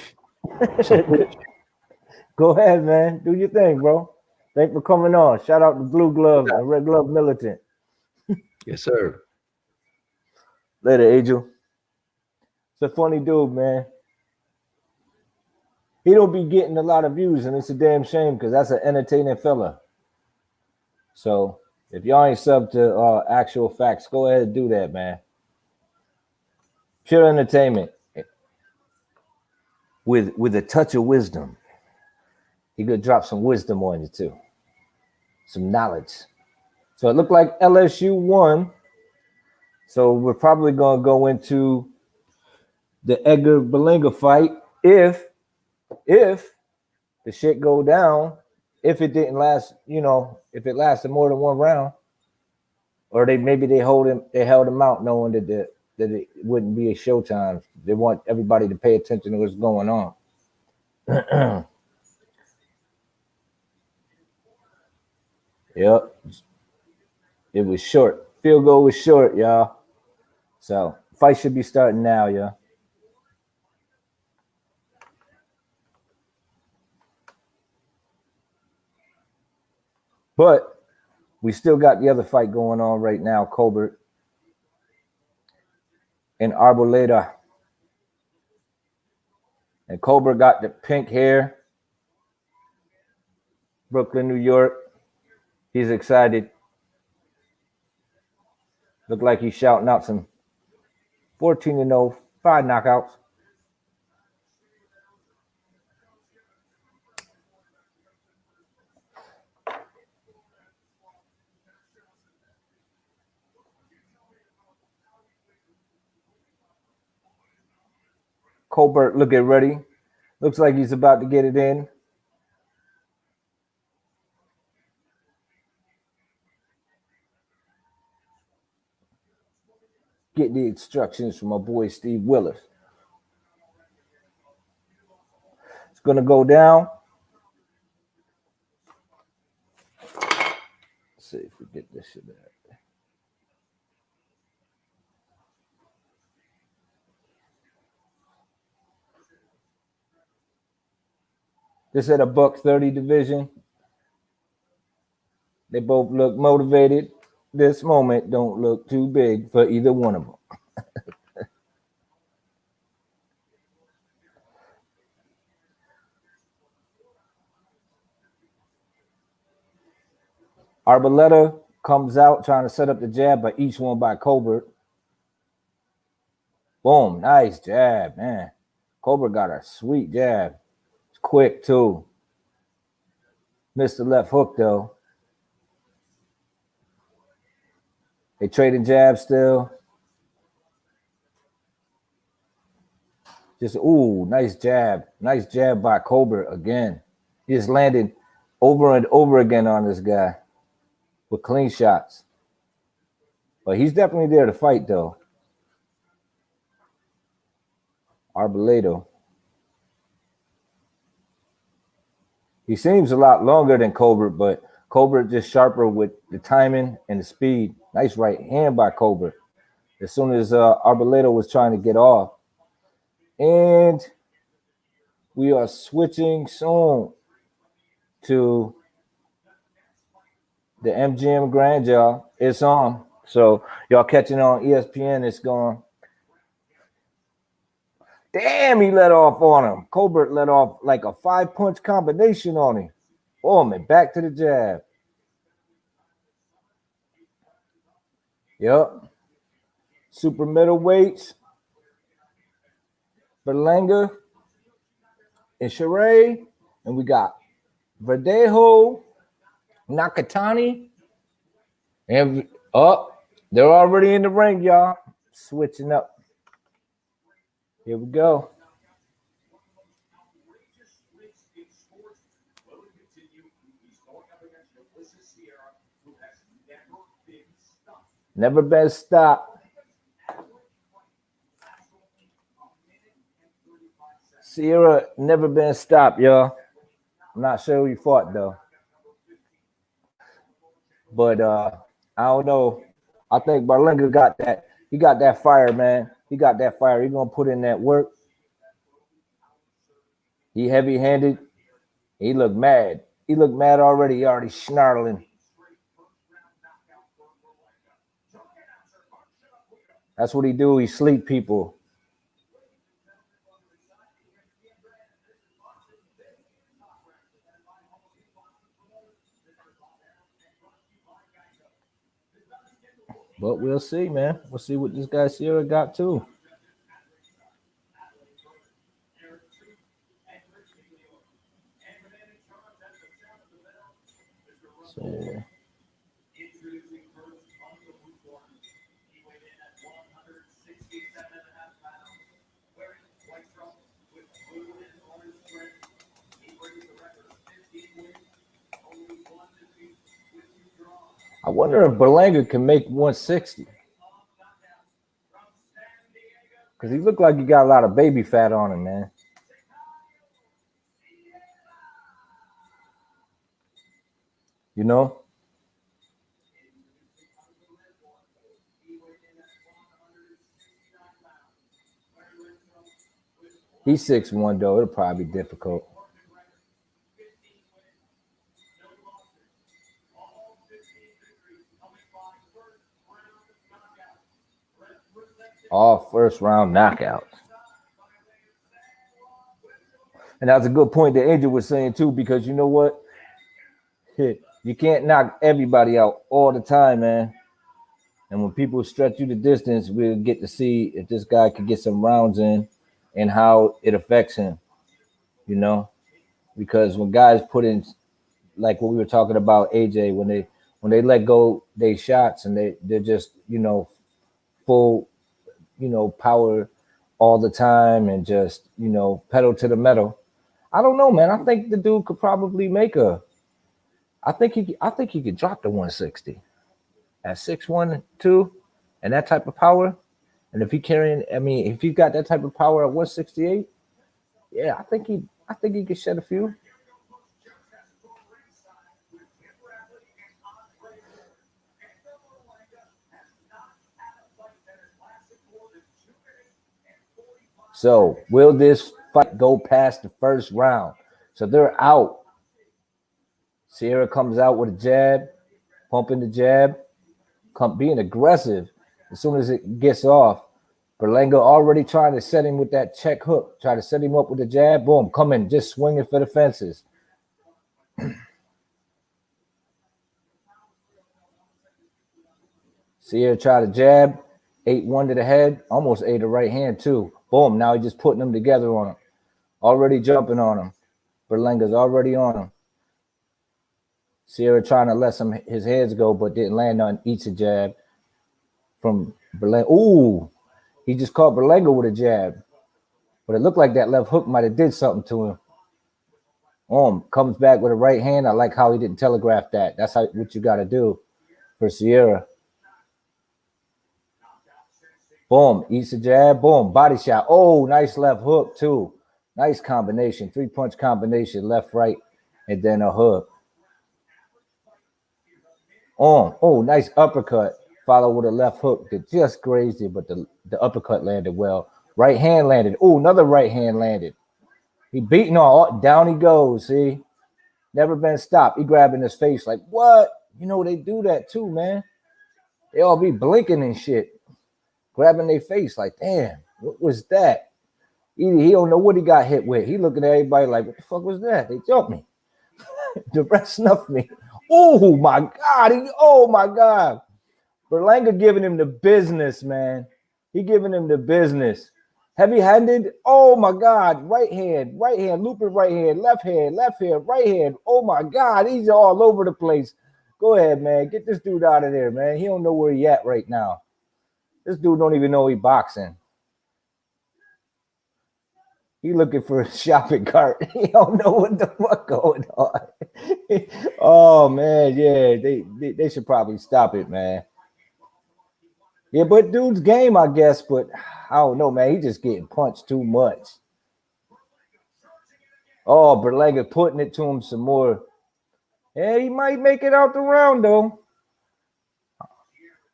Go ahead, man. Do your thing, bro. Thanks for coming on. Shout out to Blue Glove and Red Glove Militant. Yes, sir. Later, Angel. It's a funny dude, man. He don't be getting a lot of views, and it's a damn shame because that's an entertaining fella. So if y'all ain't sub to Actual Facts, go ahead and do that, man. Pure entertainment with a touch of wisdom. He could drop some wisdom on you too, some knowledge. So it looked like LSU won. So we're probably gonna go into the Edgar Berlanga fight if the shit go down. If it didn't last, if it lasted more than one round, or they held him out knowing that it wouldn't be a Showtime. They want everybody to pay attention to what's going on. Yep. It was short. Field goal was short, y'all. So fight should be starting now, y'all. But we still got the other fight going on right now, Colbert and Arboleda. And Colbert got the pink hair. Brooklyn, New York. He's excited. Look like he's shouting out some 14-0, 5 knockouts. Colbert looking ready. Looks like he's about to get it in. Get the instructions from my boy Steve Willis. It's going to go down. Let's see if we get this shit out. This at a $130 division. They both look motivated. This moment don't look too big for either one of them. Arboleda comes out trying to set up the jab, but each one by Colbert. Boom, nice jab, man. Colbert got a sweet jab. It's quick too. Missed the left hook though. They trading jabs still. Just, ooh, nice jab. Nice jab by Colbert again. He just landed over and over again on this guy with clean shots. But he's definitely there to fight, though. Arbolado. He seems a lot longer than Colbert, but Colbert just sharper with the timing and the speed. Nice right hand by Colbert. As soon as Arbolado was trying to get off. And we are switching soon to the MGM Grand, y'all. It's on. So y'all catching on ESPN, it's going. Damn, he let off on him. Colbert let off like a 5-punch combination on him. Boom, and back to the jab. Yep. Super middleweights. Berlanga and Sheree. And we got Verdejo, Nakatani. And they're already in the ring, y'all. Switching up. Here we go. Never been stopped. Sierra never been stopped, y'all. I'm not sure who he fought, though. But I don't know. I think Berlanga got that. He got that fire, man. He got that fire. He's going to put in that work. He heavy-handed. He looked mad. He looked mad already. He already snarling. That's what he do. He sleep people. But we'll see, man. We'll see what this guy Sierra got too. So I wonder if Berlanga can make 160. Because he looked like he got a lot of baby fat on him, man. You know? He's 6'1", though. It'll probably be difficult. All first round knockouts. And that's a good point that Angel was saying too, because you know what? You can't knock everybody out all the time, man. And when people stretch you the distance, we'll get to see if this guy can get some rounds in and how it affects him, you know? Because when guys put in, like what we were talking about, AJ, when they let go they shots and they're just, you know, full, you know, power all the time and just, you know, pedal to the metal. I don't know, man. I think the dude could probably make I think he could drop the 160 at 6'1", 2, and that type of power. And if if he's got that type of power at 168, yeah, I think he could shed a few. So will this fight go past the first round? So they're out. Sierra comes out with a jab, pumping the jab, being aggressive. As soon as it gets off, Berlanga already trying to set him with that check hook, try to set him up with the jab. Boom, coming, just swinging for the fences. Sierra tried to jab, 8-1 to the head, almost ate a right hand too. Boom, now he's just putting them together on him. Already jumping on him. Berlanga's already on him. Sierra trying to let his heads go, but didn't land on each jab from Berlanga. Ooh, he just caught Berlanga with a jab. But it looked like that left hook might have did something to him. Comes back with a right hand. I like how he didn't telegraph that. That's what you got to do for Sierra. Boom, eats a jab. Boom, body shot. Oh, nice left hook too. Nice combination. 3-punch combination, left, right, and then a hook. Oh, nice uppercut. Followed with a left hook that just grazed it, but the uppercut landed well. Right hand landed. Oh, another right hand landed. He beating all. Down he goes, see? Never been stopped. He grabbing his face like, what? You know, they do that too, man. They all be blinking and shit. Grabbing their face like, damn, what was that? He don't know what he got hit with. He looking at everybody like, what the fuck was that? They jumped me. The ref snuffed me. Oh, my God. Oh, my God. Berlanga giving him the business, man. He giving him the business. Heavy-handed. Oh, my God. Right hand, looping right hand, left hand, right hand. Oh, my God. He's all over the place. Go ahead, man. Get this dude out of there, man. He don't know where he at right now. This dude don't even know he boxing. He looking for a shopping cart. He don't know what the fuck going on. Oh, man. Yeah, they should probably stop it, man. Yeah, but dude's game, I guess, but I don't know, man. He just getting punched too much. Oh, Berlanga putting it to him some more. Yeah, he might make it out the round, though.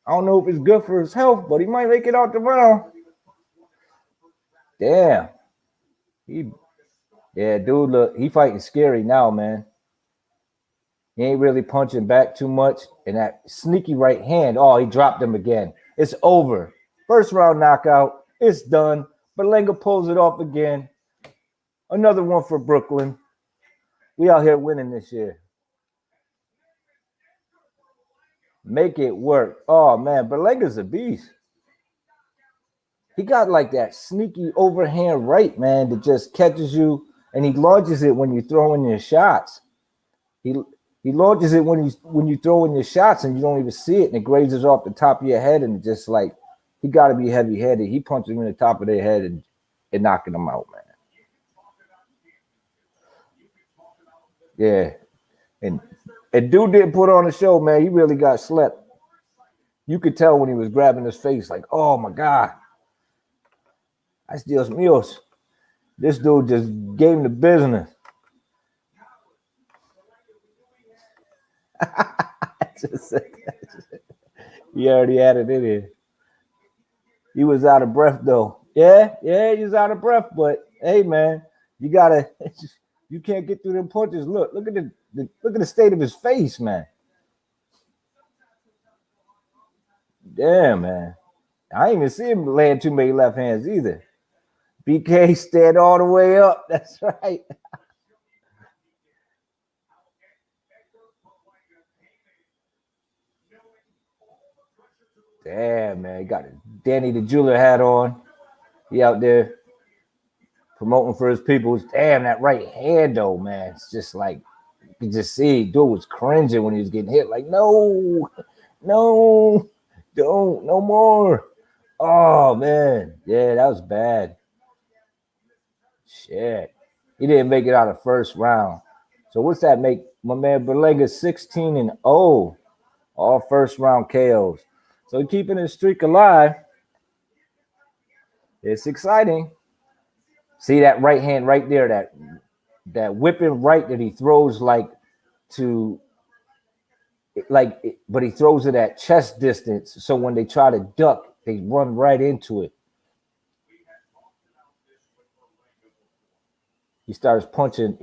I don't know if it's good for his health, but he might make it out the round. Damn. Dude, look, he fighting scary now, man. He ain't really punching back too much. And that sneaky right hand, oh, he dropped him again. It's over. First round knockout. It's done. Berlanga pulls it off again. Another one for Brooklyn. We out here winning this year. Make it work. Oh, man, Berlanga's a beast. He got like that sneaky overhand right, man, that just catches you, and he launches it when you throw in your shots. He launches it when you throw in your shots, and you don't even see it, and it grazes off the top of your head, and just like, he got to be heavy-headed. He punches him in the top of their head and knocking them out, man. Yeah. And dude didn't put on a show, man. He really got slept. You could tell when he was grabbing his face, like, oh, my God. That's Dios míos. This dude just gave him the business. He already had it in here. He was out of breath, though. Yeah, he was out of breath, but hey, man, you can't get through them punches. Look at the state of his face, man. Damn, man. I ain't even see him land too many left hands either. BK stand all the way up. That's right. Damn, man. He got a Danny the Jeweler hat on. He out there promoting for his people. Damn, that right hand, though, man. It's just like, you can just see dude was cringing when he was getting hit. Like, no, don't, no more. Oh, man. Yeah, that was bad. Shit. He didn't make it out of first round. So what's that make my man Berlanga 16-0? All first round KOs. So keeping his streak alive. It's exciting. See that right hand right there, that whipping right that he throws but he throws it at chest distance. So when they try to duck, they run right into it. He starts punching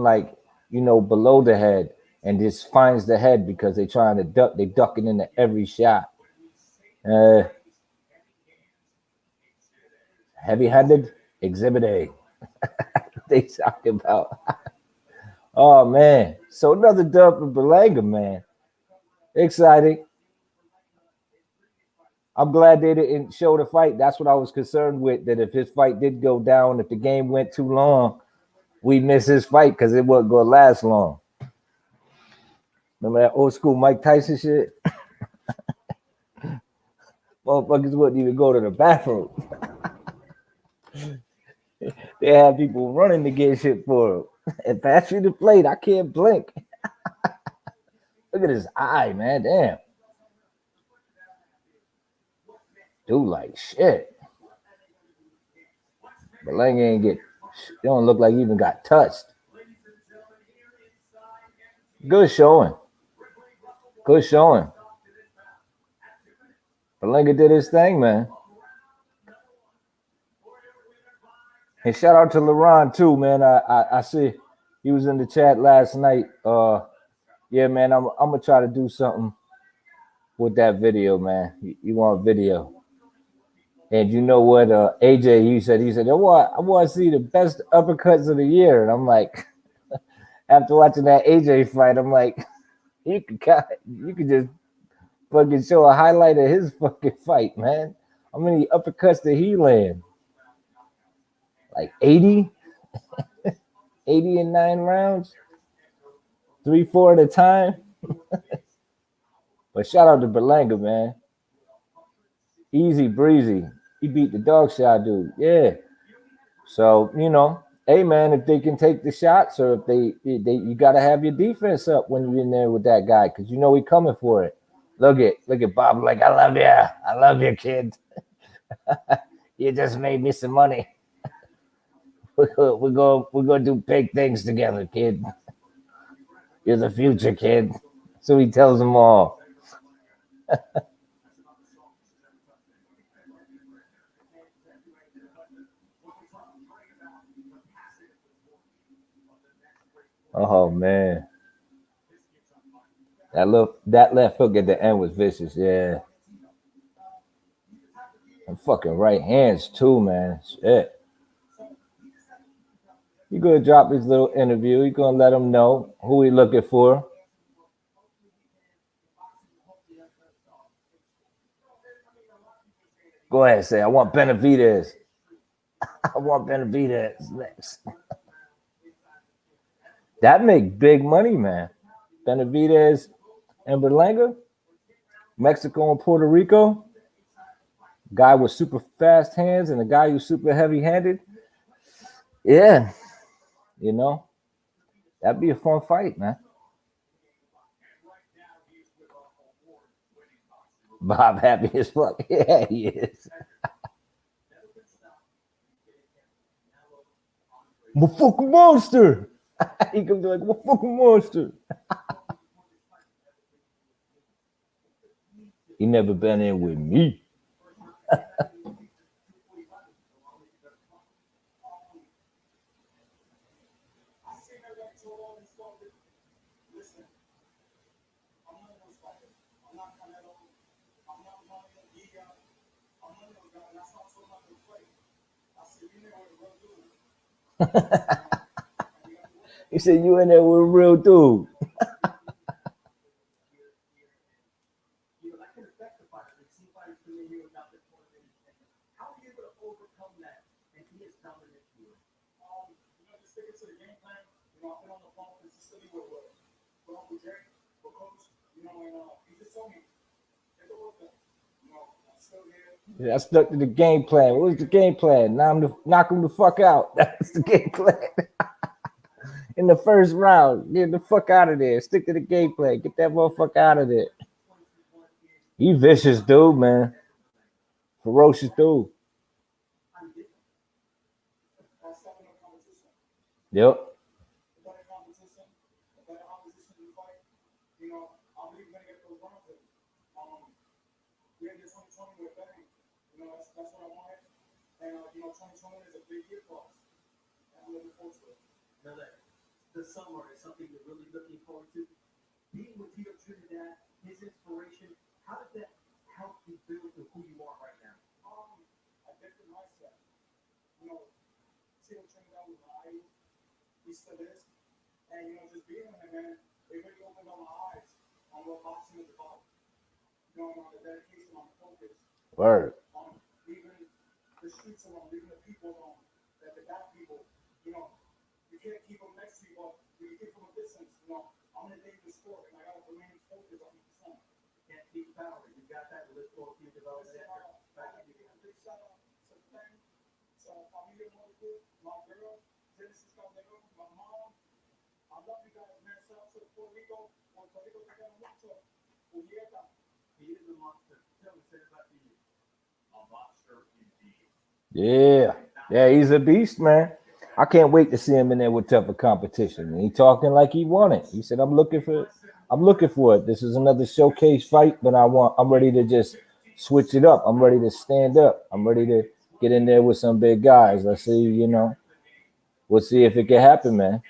like, below the head and just finds the head because they're trying to duck. They ducking into every shot. Heavy-handed, Exhibit A. They talking about. Oh, man. So another dub for Berlanga, man. Exciting. I'm glad they didn't show the fight. That's what I was concerned with, that if his fight did go down, if the game went too long, we'd miss his fight because it wasn't going to last long. Remember that old school Mike Tyson shit? Motherfuckers wouldn't even go to the bathroom. They have people running to get shit for him. And pass me the plate. I can't blink. Look at his eye, man. Damn. Dude, like shit. Berlanga ain't get. It don't look like he even got touched. Good showing. Good showing. Berlanga did his thing, man. And shout out to LeRon too, man. I see he was in the chat last night. Yeah, man, I'm gonna try to do something with that video, man. You want video? And you know what? AJ, he said, I want to see the best uppercuts of the year. And I'm like, after watching that AJ fight, I'm like, you could just fucking show a highlight of his fucking fight, man. How many uppercuts did he land? Like 80? 80 in 9 rounds? 3-4 at a time? But shout out to Berlanga, man. Easy breezy. He beat the dog shot dude. Yeah. So, you know, hey, man, if they can take the shots or if they you got to have your defense up when you're in there with that guy because you know he coming for it. Look at Bob like, I love you, kid. You just made me some money. We're gonna do big things together, kid. You're the future, kid. So he tells them all. Oh man. That left hook at the end was vicious, yeah. And fucking right hands too, man. Shit. He gonna drop his little interview. He gonna let him know who he looking for. Go ahead, say I want Benavidez. I want Benavidez next. That make big money, man. Benavidez and Berlanga, Mexico and Puerto Rico. Guy with super fast hands and a guy who's super heavy-handed. Yeah, you know, that'd be a fun fight, man. Bob happy as fuck. Yeah, he is. I'm a fucking monster. He comes like, I'm a fucking monster. He never been in with me. He said, you in there with a real dude. Yeah, I stuck to the game plan. What was the game plan? Now I'm to knock him the fuck out. That's the game plan. In the first round, get the fuck out of there. Stick to the game plan. Get that motherfucker out of there. He vicious dude, man. Ferocious dude. Yep. The summer is something you're really looking forward to. Being with Tito Trinidad, his inspiration, how did that help you build to who you are right now? A different mindset. You know, Tito Trinidad was my idol. He still is. And, you know, just being with him, man, it really opened up my eyes on what boxing is about. You know, on the dedication, on the focus. Word. On leaving the streets alone, leaving the people alone, that the bad people, you know, you can't keep them next to you, but you keep them a distance. You know, I'm in a dangerous sport, and I got to remain focused on each one. Can't keep power. You got that. Let's go to development. Big shout out to Ben, to Yeah, he's a beast, man. I can't wait to see him in there with tougher competition. And he talking like he won it. He said, I'm looking for it. This is another showcase fight, but I'm ready to just switch it up. I'm ready to stand up. I'm ready to get in there with some big guys. Let's see, we'll see if it can happen, man.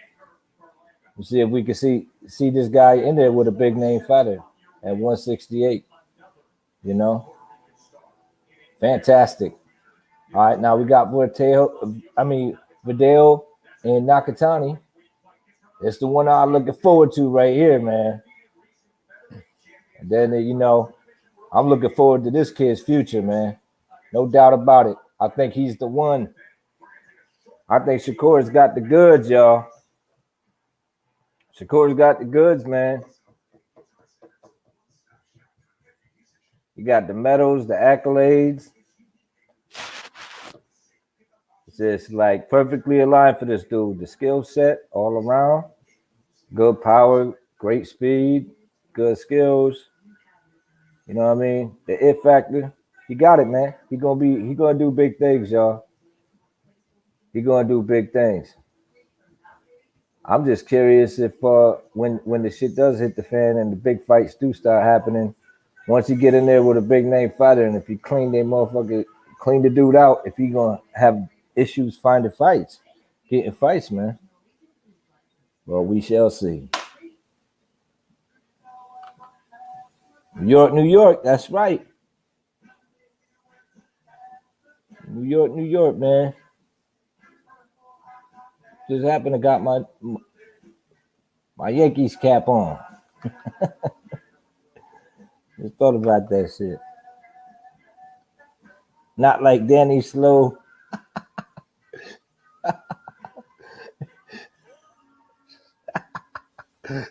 We'll see if we can see this guy in there with a big name fighter at 168. Fantastic. All right, now we got Verdejo and Nakatani. It's the one I'm looking forward to right here, man. And then, I'm looking forward to this kid's future, man. No doubt about it. I think he's the one. I think SHAKUR's got the goods, y'all. SHAKUR's got the goods, man. You got the medals, the accolades. It's just like perfectly aligned for this dude. The skill set all around. Good power, great speed, good skills. You know what I mean? The it factor. He got it, man. He gonna do big things, y'all. He gonna do big things. I'm just curious if when the shit does hit the fan and the big fights do start happening, once you get in there with a big name fighter, and if you clean the dude out, if he gonna have issues finding fights, getting fights, man. Well, we shall see. New York, that's right. New York, man. Just happened to got my Yankees cap on. Just thought about that shit. Not like Danny Slow.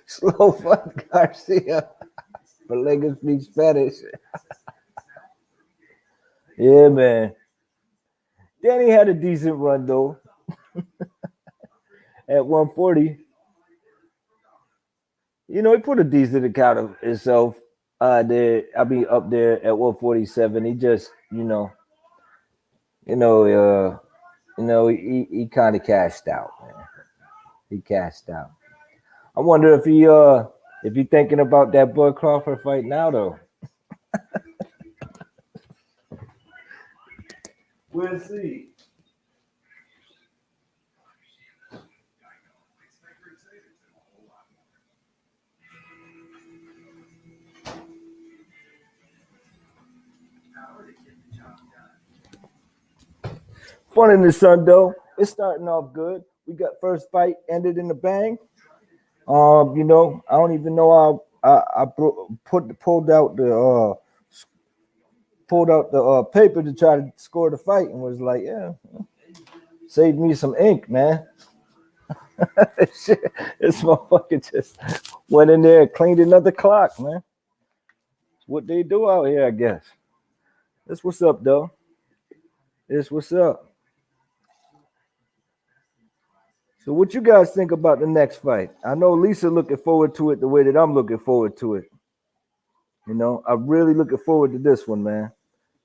Slow Fun Garcia. Berlanga speaks Spanish. Yeah, man. Danny had a decent run though. At 140. He put a decent account of himself up there at 147. He just, he kind of cashed out, man. He cashed out. I wonder if he thinking about that Bud Crawford fight now though. We'll see. Fun in the sun though. It's starting off good. We got first fight ended in a bang. I don't even know how I pulled out the paper to try to score the fight and was like, yeah, saved me some ink, man. This motherfucker just went in there and cleaned another clock, man. It's what they do out here, I guess. That's what's up, though. It's what's up. So what you guys think about the next fight? I know Lisa looking forward to it the way that I'm looking forward to it. I'm really looking forward to this one, man.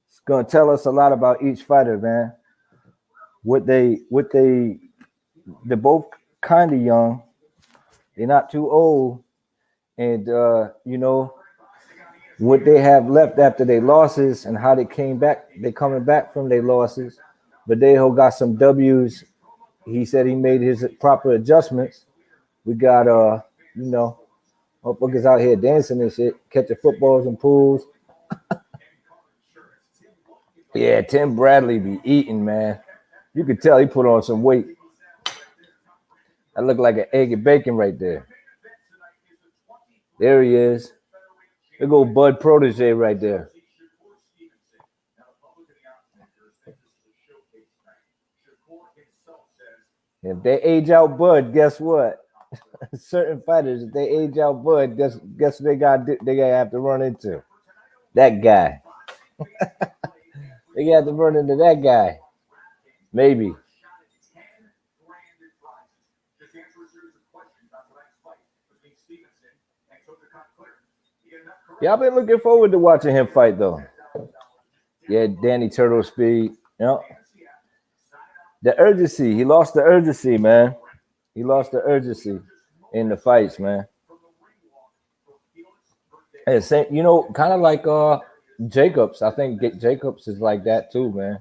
It's gonna tell us a lot about each fighter, man. They're both kind of young. They're not too old. And what they have left after their losses and how they came back. They're coming back from their losses. Verdejo got some W's. He said he made his proper adjustments. We got motherfuckers out here dancing and shit, catching footballs and pools. Yeah, Tim Bradley be eating, man. You could tell he put on some weight. That looked like an egg and bacon right there. There he is. There go Bud Protege right there. If they age out Bud, guess what? Certain fighters, if they age out Bud, guess what they gotta have to run into? That guy. They got to run into that guy. Maybe. Yeah, I've been looking forward to watching him fight though. Yeah, Danny Turtle speed. Yeah. The urgency. He lost the urgency, man. He lost the urgency in the fights, man. And same, you know, kind of like Jacobs. I think Jacobs is like that too, man.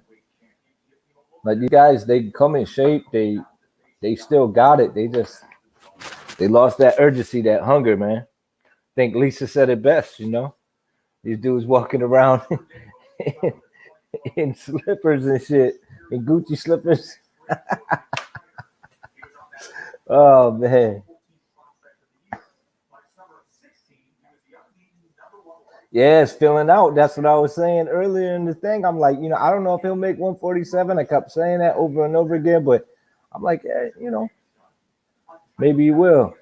Like these guys, they come in shape. They still got it. They lost that urgency, that hunger, man. I think Lisa said it best, you know. These dudes walking around in slippers and shit, in Gucci slippers. Oh man. Yeah, it's filling out. That's what I was saying earlier in the thing. I'm like, you know, I don't know if he'll make 147. I kept saying that over and over again, but I'm like, yeah, you know, maybe he will.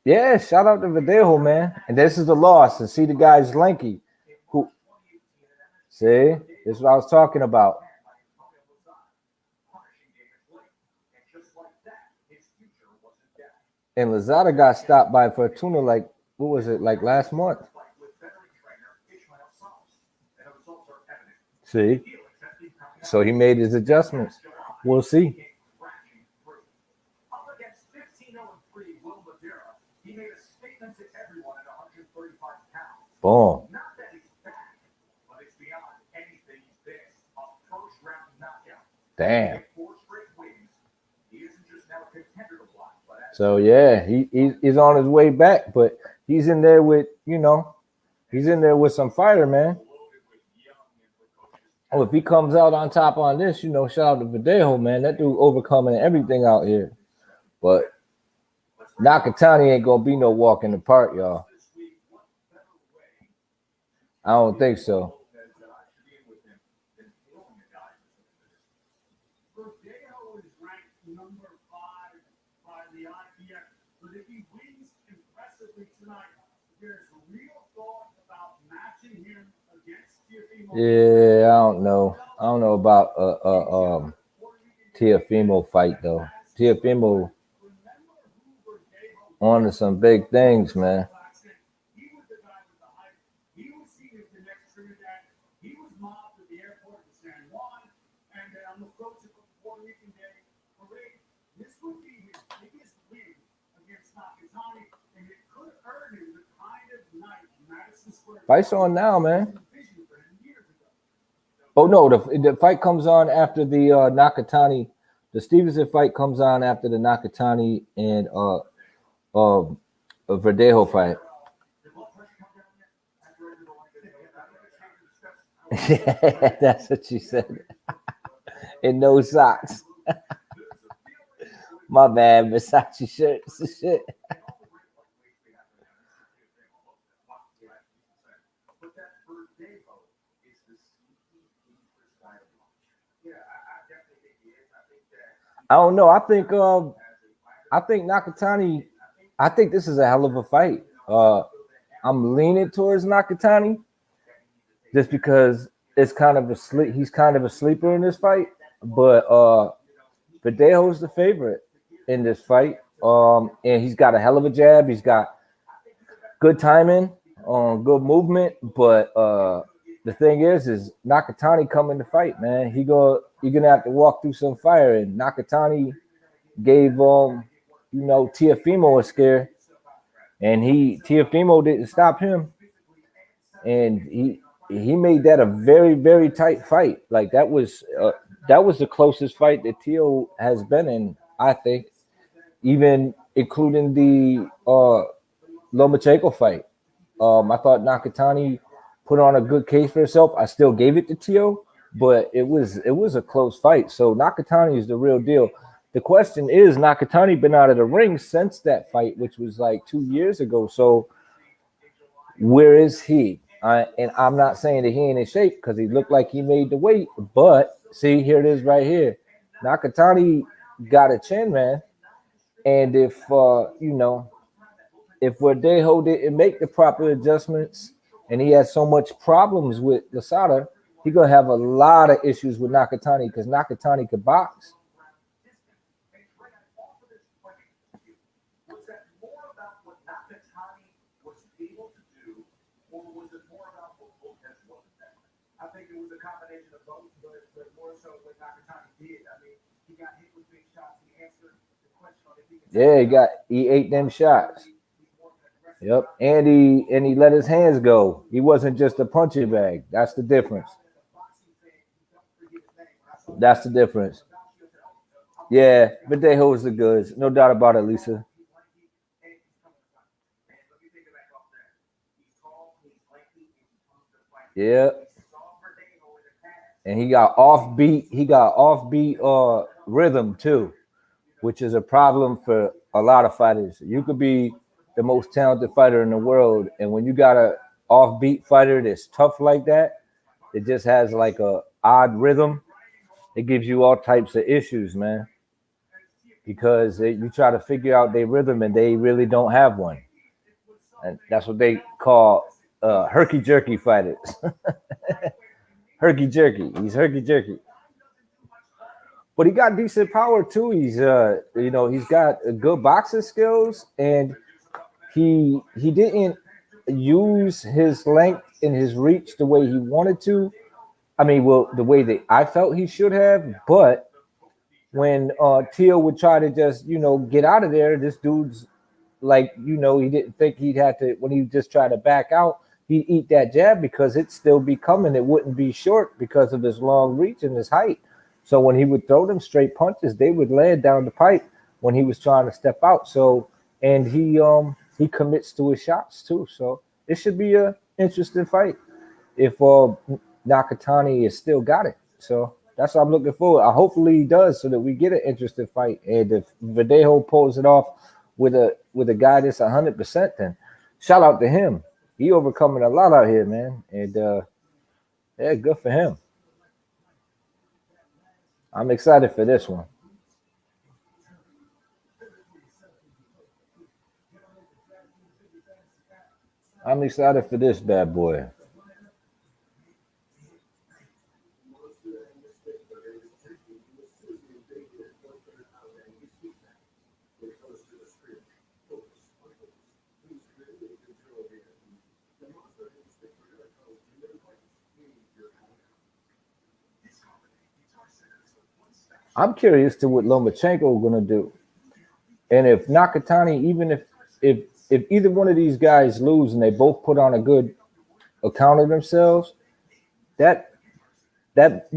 Yeah, shout out to Verdejo, man. And this is the loss. And see the guy's lanky. Who? See, this is what I was talking about. And Lazada got stopped by Fortuna like, what was it, like last month? See? So he made his adjustments. We'll see. Boom. Damn. So yeah, he's on his way back, but he's in there with, you know, he's in there with some fire, man. Oh, if he comes out on top on this, you know, shout out to Verdejo, man. That dude overcoming everything out here. But Nakatani ain't gonna be no walk in the park, y'all. I don't think so. Verdejo is ranked number 5 by the IPF, but if he wins impressively tonight, there's real thought about matching him against Teofimo. Yeah, I don't know. I don't know about Teofimo fight though. Teofimo on to some big things, man. Fight's on now, man. Oh no, the fight comes on after the Nakatani. The Stevenson fight comes on after the Nakatani and Verdejo fight. Yeah, that's what she said. And no socks. My bad, Versace shirts and shit. I don't know. I think Nakatani. I think this is a hell of a fight. I'm leaning towards Nakatani just because it's kind of he's kind of a sleeper in this fight. But Verdejo's the favorite in this fight. And he's got a hell of a jab. He's got good timing, good movement. But the thing is Nakatani coming to fight, man. You're gonna have to walk through some fire. And Nakatani gave Teofimo a scare, and Teofimo didn't stop him, and he made that a very, very tight fight. Like that was the closest fight that Teo has been in, I think, even including the Lomachenko fight. I thought Nakatani put on a good case for herself. I still gave it to Teo, but it was a close fight. So Nakatani is the real deal. The question is, Nakatani been out of the ring since that fight, which was like 2 years ago. So where is he? And I'm not saying that he ain't in shape because he looked like he made the weight. But see, here it is right here. Nakatani got a chin, man. And if if Verdejo didn't make the proper adjustments and he had so much problems with Lasada, He's gonna have a lot of issues with Nakatani because Nakatani could box. Was that more about what Nakatani was able to do, or was it more about what Lopez wasn't that? I think it was a combination of both, but more so what Nakatani did. I mean, he got hit with big shots. He answered the question on if he could. Yeah, he ate them shots. Yep, and he let his hands go. He wasn't just a punching bag. That's the difference. That's the difference. Yeah, Verdejo is the goods. No doubt about it, Lisa. Yeah. And he got offbeat rhythm too, which is a problem for a lot of fighters. You could be the most talented fighter in the world, and when you got a offbeat fighter that's tough like that, it just has like a odd rhythm. It gives you all types of issues, man, because you try to figure out their rhythm and they really don't have one, and that's what they call herky-jerky fighters. Herky-jerky. He's herky-jerky. But he got decent power too. He's he's got good boxing skills, and he didn't use his length and his reach the way he wanted to. I mean, well, the way that I felt he should have. But when Teo would try to just, get out of there, this dude's like, he didn't think he'd have to, when he just tried to back out, he'd eat that jab because it'd still be coming. It wouldn't be short because of his long reach and his height. So when he would throw them straight punches, they would land down the pipe when he was trying to step out. So, and he commits to his shots too. So it should be an interesting fight if Nakatani has still got it. So that's what I'm looking forward. Hopefully he does, so that we get an interesting fight. And if Verdejo pulls it off with a guy that's 100%, then shout out to him. He overcoming a lot out here, man. And yeah, good for him. I'm excited for this one. I'm excited for this bad boy. I'm curious to what Lomachenko is going to do. And if Nakatani, even if either one of these guys lose and they both put on a good account of themselves, that that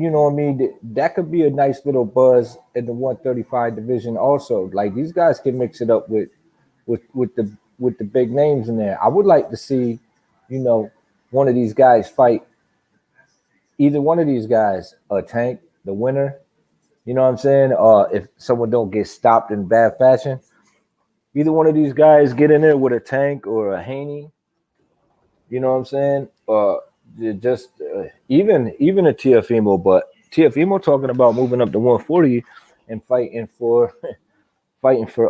could be a nice little buzz in the 135 division also. Like, these guys can mix it up with the big names in there. I would like to see, one of these guys fight either one of these guys, a Tank, the winner. You know what I'm saying? If someone don't get stopped in bad fashion, either one of these guys get in there with a Tank or a Haney. You know what I'm saying? Just even a Teofimo, but Teofimo talking about moving up to 140 and fighting for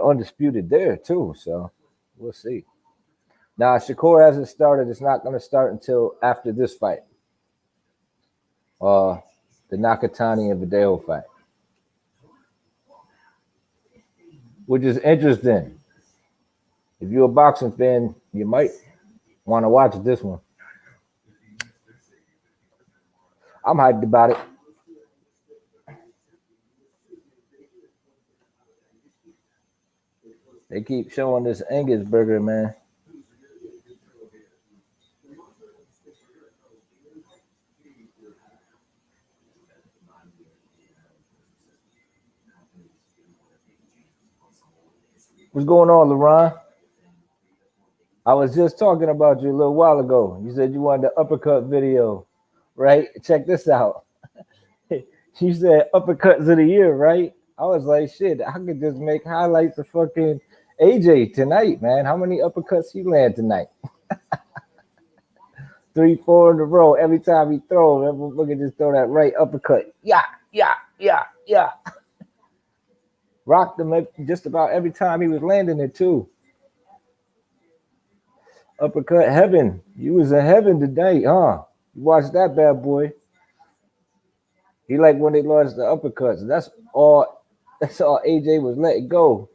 undisputed there too. So we'll see. Now SHAKUR hasn't started. It's not going to start until after this fight. The Nakatani and Verdejo fight, which is interesting. If you're a boxing fan, you might want to watch this one. I'm hyped about it. They keep showing this Angus burger, man. What's going on, LeRon? I was just talking about you a little while ago. You said you wanted the uppercut video, right? Check this out. You said uppercuts of the year, right? I was like, shit, I could just make highlights of fucking AJ tonight, man. How many uppercuts he land tonight? 3, 4 in a row. Every time he throws, everyone just throw that right uppercut. Yeah. Rocked him just about every time he was landing it too. Uppercut heaven. You was in heaven today, huh? You watched that bad boy. He like when they launched the uppercuts. That's all. That's all AJ was letting go,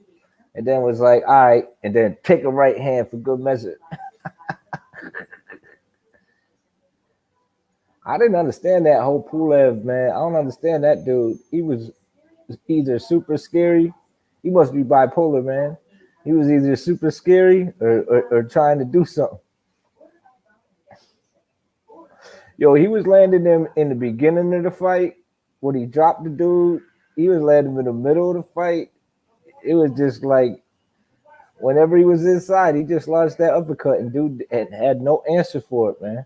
and then was like, all right, and then take a right hand for good measure. I didn't understand that whole Pulev, man. I don't understand that dude. He was either super scary. He must be bipolar, man. He was either super scary or trying to do something. Yo, he was landing them in the beginning of the fight. When he dropped the dude, he was landing in the middle of the fight. It was just like whenever he was inside, he just launched that uppercut and dude had no answer for it, man.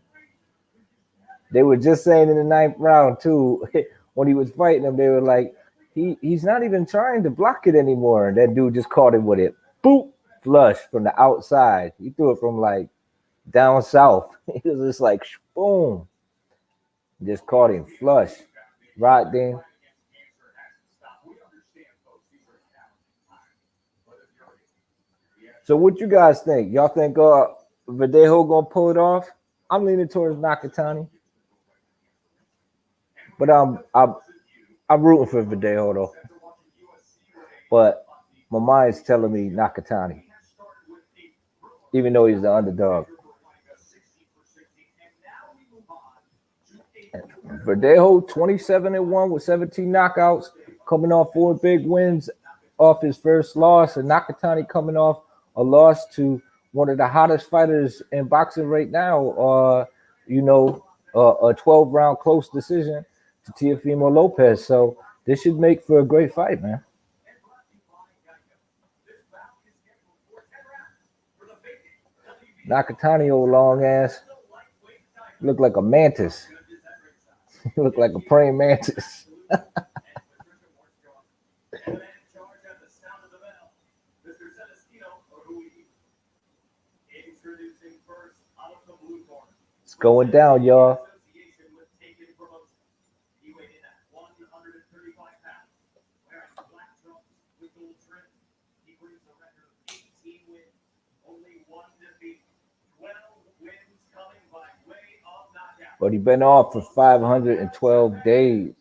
They were just saying in the 9th round too, when he was fighting him, they were like, he's not even trying to block it anymore. And that dude just caught him with it. Boop, flush from the outside. He threw it from like down south. It was just like boom. Just caught him flush. Right then. So what you guys think? Y'all think Verdejo gonna pull it off? I'm leaning towards Nakatani. But I'm rooting for Verdejo though. But my mind's telling me Nakatani. Even though he's the underdog. Verdejo 27-1 with 17 knockouts, coming off 4 big wins off his first loss, and Nakatani coming off a loss to one of the hottest fighters in boxing right now. A 12-round close decision to Teofimo Lopez. So this should make for a great fight, man. Nakatani, old long ass, look like a mantis. Look like a praying mantis. It's going down, y'all. But he's been off for 512 days.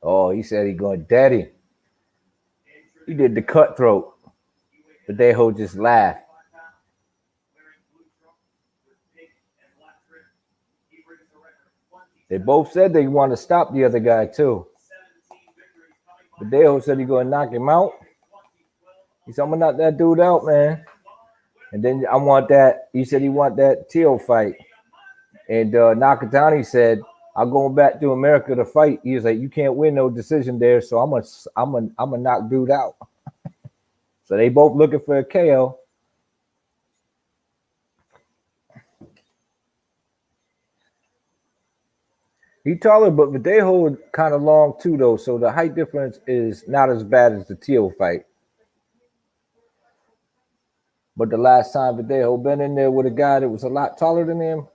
Oh, he said he going daddy. He did the cutthroat. Verdejo just laughed. They both said they want to stop the other guy too. Verdejo said he's going to knock him out. He said, I'm going to knock that dude out, man. And then I want that. He said he want that Teo fight. And Nakatani said, I'm going back to America to fight. He was like, you can't win no decision there, so I'm gonna knock dude out. So they both looking for a KO. He taller, but Verdejo kind of long too, though. So the height difference is not as bad as the Teo fight. But the last time Verdejo been in there with a guy that was a lot taller than him,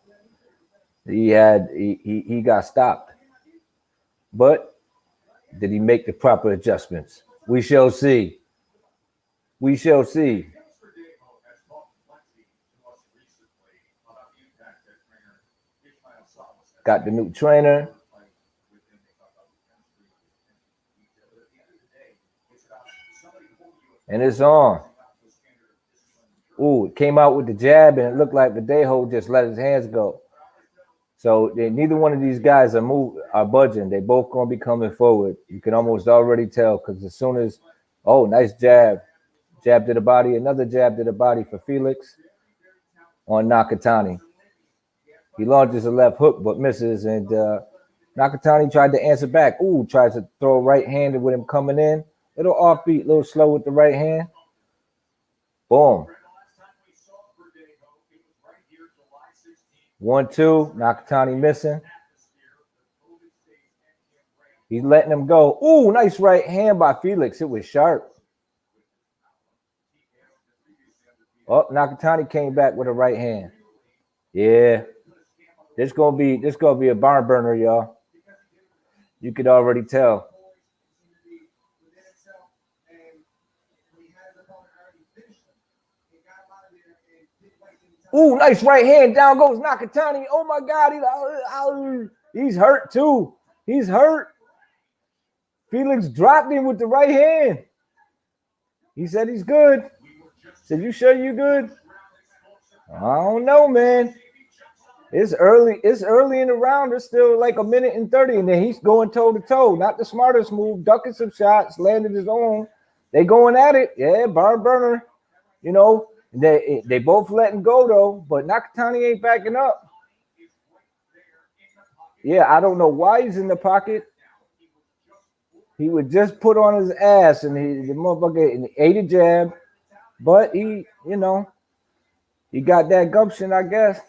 he got stopped. But did he make the proper adjustments? We shall see. We shall see. Got the new trainer. And it's on. Ooh, it came out with the jab, and it looked like Verdejo just let his hands go. So neither one of these guys are budging. They both gonna be coming forward. You can almost already tell because as soon as, nice jab to the body, another jab to the body for Felix on Nakatani. He launches a left hook but misses, and Nakatani tried to answer back. Ooh, tries to throw right-handed with him coming in. Little offbeat, little slow with the right hand. Boom. 1-2, Nakatani missing. He's letting him go. Ooh, nice right hand by Felix. It was sharp. Oh, Nakatani came back with a right hand. Yeah. This gonna be a barn burner, y'all. You could already tell. Ooh, nice right hand. Down goes Nakatani. Oh my God, he's hurt too. He's hurt. Felix dropped him with the right hand. He said he's good. Said, you sure you good? I don't know, man. It's early. It's early in the round. It's still like a minute and 30, and then he's going toe to toe. Not the smartest move. Ducking some shots, landed his own. They going at it. Yeah, barn burner. You know, they both letting go though, but Nakatani ain't backing up. Yeah, I don't know why he's in the pocket. He would just put on his ass, and the motherfucker ate a jab, but he, you know, he got that gumption, I guess.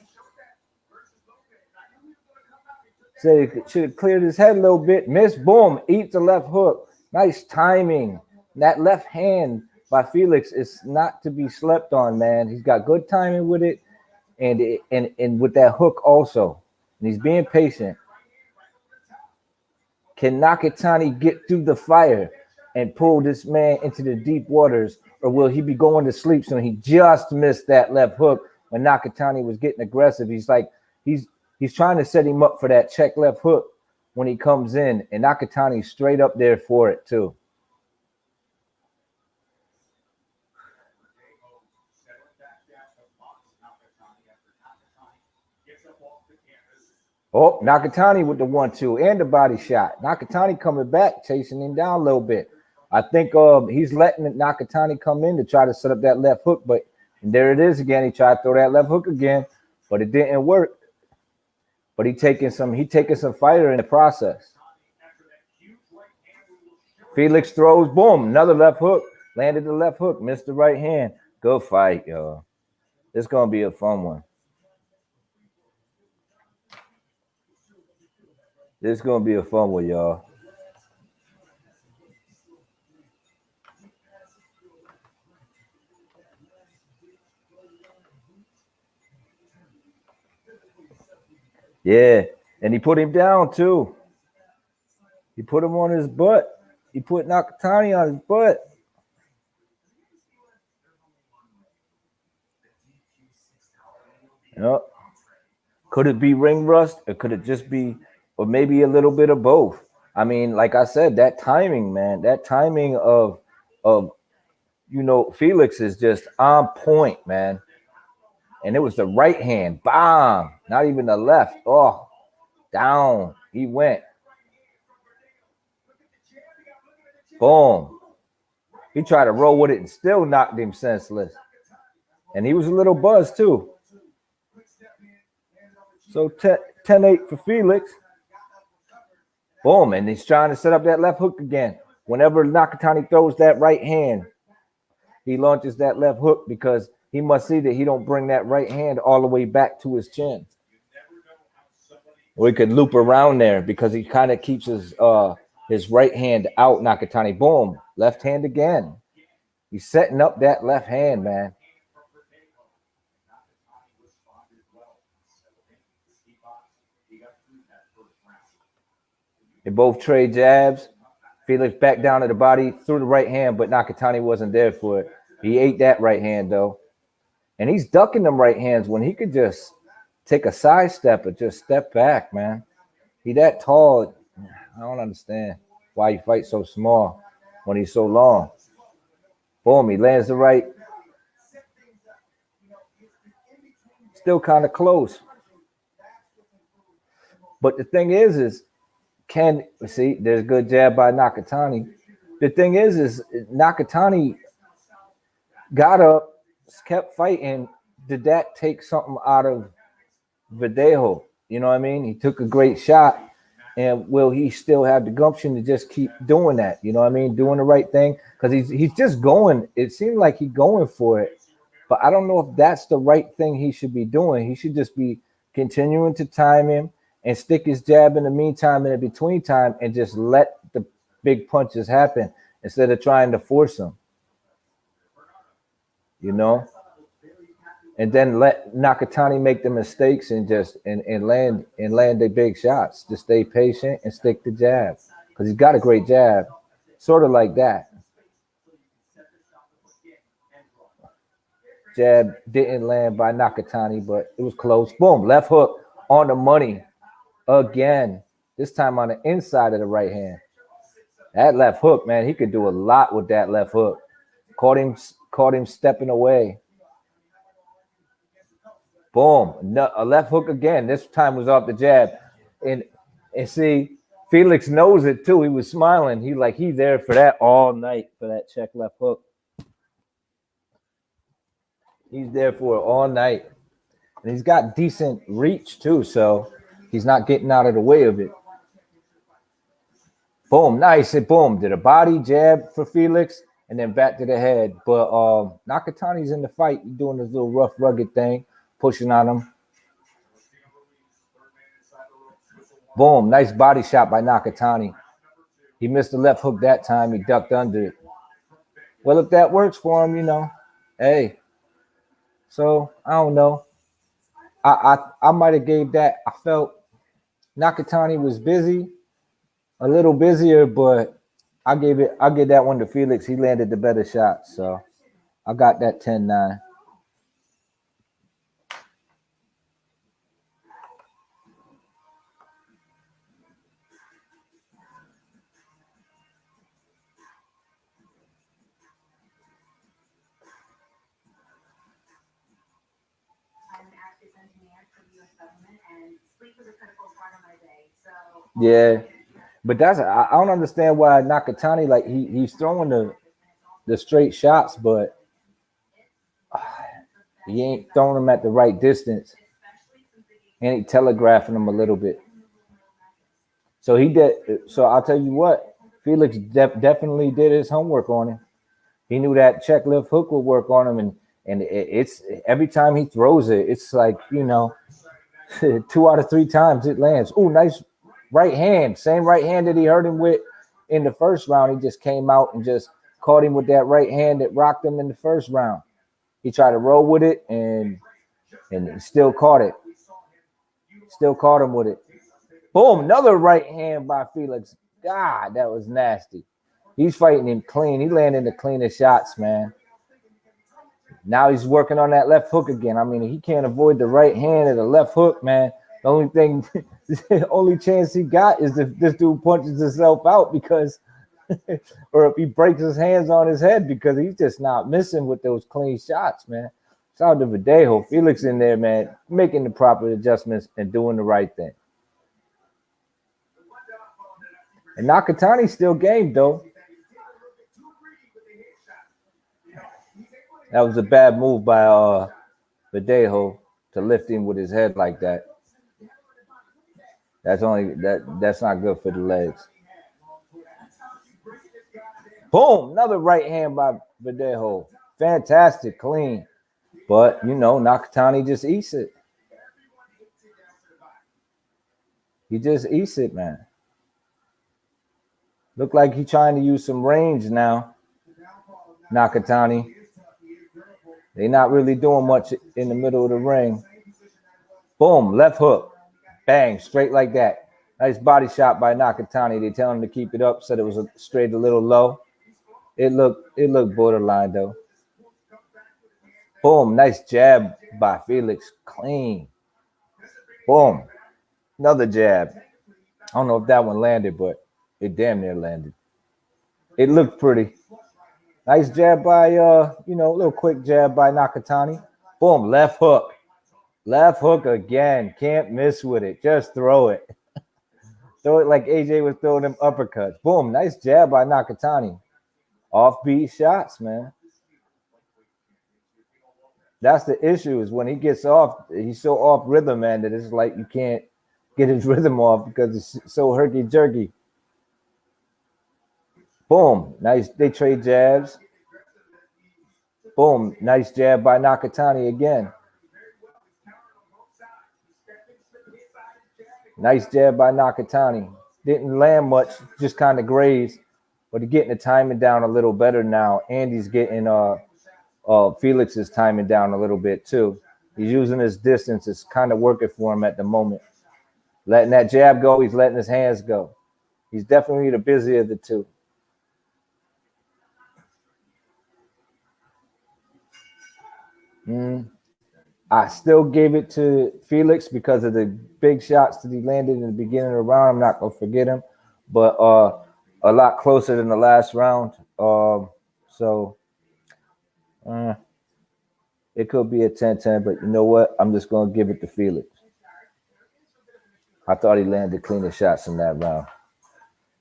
So he should have cleared his head a little bit. Miss, boom, eats the left hook. Nice timing. That left hand by Felix is not to be slept on, man. He's got good timing with it, and with that hook also. And he's being patient. Can Nakatani get through the fire and pull this man into the deep waters, or will he be going to sleep soon? He just missed that left hook when Nakatani was getting aggressive. He's like, he's trying to set him up for that check left hook when he comes in, and Nakatani's straight up there for it too. Oh, Nakatani with the 1-2 and the body shot. Nakatani coming back, chasing him down a little bit. I think he's letting Nakatani come in to try to set up that left hook, but and there it is again. He tried to throw that left hook again, but it didn't work. But he taking some fighter in the process. Felix throws, boom, another left hook. Landed the left hook, missed the right hand. Good fight, y'all. It's gonna be a fun one. This is gonna be a fun one, y'all. Yeah, and he put him down too. He put him on his butt. He put Nakatani on his butt. Yep. Could it be ring rust, or could it just be, or maybe a little bit of both? I mean, like I said, that timing, man, that timing of Felix is just on point, man. And it was the right hand, bomb, not even the left. Oh, down he went. Boom. He tried to roll with it and still knocked him senseless. And he was a little buzzed too. So 10-8 for Felix. Boom, and he's trying to set up that left hook again. Whenever Nakatani throws that right hand, he launches that left hook because he must see that he don't bring that right hand all the way back to his chin. Or he could loop around there because he kind of keeps his right hand out, Nakatani. Boom, left hand again. He's setting up that left hand, man. They both trade jabs. Felix back down to the body, threw the right hand, but Nakatani wasn't there for it. He ate that right hand, though. And he's ducking them right hands when he could just take a side step or just step back, man. He that tall. I don't understand why he fights so small when he's so long. Boom, he lands the right. Still kind of close. But the thing is can see there's a good jab by Nakatani. The thing is Nakatani got up, kept fighting. Did that take something out of Verdejo? You know what I mean? He took a great shot, and will he still have the gumption to just keep doing that? You know what I mean? Doing the right thing, because he's just going. It seemed like he's going for it, but I don't know if that's the right thing he should be doing. He should just be continuing to time him and stick his jab in the meantime, in the between time, and just let the big punches happen instead of trying to force them. You know, and then let Nakatani make the mistakes and just and land the big shots. Just stay patient and stick the jab, because he's got a great jab, sort of like that. Jab didn't land by Nakatani, but it was close. Boom, left hook on the money again. This time on the inside of the right hand. That left hook, man, he could do a lot with that left hook. Caught him stepping away. Boom, a left hook again. This time was off the jab. And see, Felix knows it too. He was smiling. He's there for that all night, for that check left hook. He's there for it all night. And he's got decent reach too, so he's not getting out of the way of it. Boom, nice. And boom, did a body jab for Felix and then back to the head. But Nakatani's in the fight. He's doing this little rough, rugged thing, pushing on him. Boom, nice body shot by Nakatani. He missed the left hook that time. He ducked under it. Well, if that works for him, hey. So, I don't know. I might have gave that. I felt Nakatani was busy, a little busier, but I give that one to Felix. He landed the better shot. So, I got that 10-9. Yeah, but I don't understand why Nakatani, he's throwing the straight shots, but he ain't throwing them at the right distance, and he telegraphing them a little bit. So he did. So I'll tell you what, Felix definitely did his homework on him. He knew that check left hook would work on him, and it's every time he throws it, it's like 2 out of 3 times it lands. Ooh, nice. Right hand, same right hand that he hurt him with in the first round. He just came out and just caught him with that right hand that rocked him in the first round. He tried to roll with it and he still caught it. Still caught him with it. Boom, another right hand by Felix. God, that was nasty. He's fighting him clean. He landed the cleanest shots, man. Now he's working on that left hook again. I mean, he can't avoid the right hand or the left hook, man. The only chance he got is if this dude punches himself out because, or if he breaks his hands on his head because he's just not missing with those clean shots, man. Shout out to Verdejo. Felix in there, man, making the proper adjustments and doing the right thing. And Nakatani still game, though. That was a bad move by Verdejo to lift him with his head like that. That's not good for the legs. Boom, another right hand by Verdejo. Fantastic, clean. But Nakatani just eats it. He just eats it, man. Look like he's trying to use some range now. Nakatani. They're not really doing much in the middle of the ring. Boom, left hook. Bang, straight like that. Nice body shot by Nakatani. They tell him to keep it up. Said it was straight a little low. It looked borderline though. Boom, nice jab by Felix. Clean. Boom. Another jab. I don't know if that one landed, but it damn near landed. It looked pretty. Nice jab by a little quick jab by Nakatani. Boom, left hook. Left hook again. Can't miss with it. Just throw it. Throw it like AJ was throwing them uppercuts. Boom. Nice jab by Nakatani. Offbeat shots, man. That's the issue is when he gets off, he's so off rhythm, man, that it's like you can't get his rhythm off because it's so herky-jerky. Boom. Nice. They trade jabs. Boom. Nice jab by Nakatani again. Nice jab by Nakatani. Didn't land much, just kind of grazed, but he's getting the timing down a little better now. And he's getting Felix's timing down a little bit too. He's using his distance. It's kind of working for him at the moment. Letting that jab go. He's letting his hands go. He's definitely the busier of the two. I still gave it to Felix because of the big shots that he landed in the beginning of the round. I'm not gonna forget him, but a lot closer than the last round. So it could be a 10-10, but you know what? I'm just gonna give it to Felix. I thought he landed cleaner shots in that round.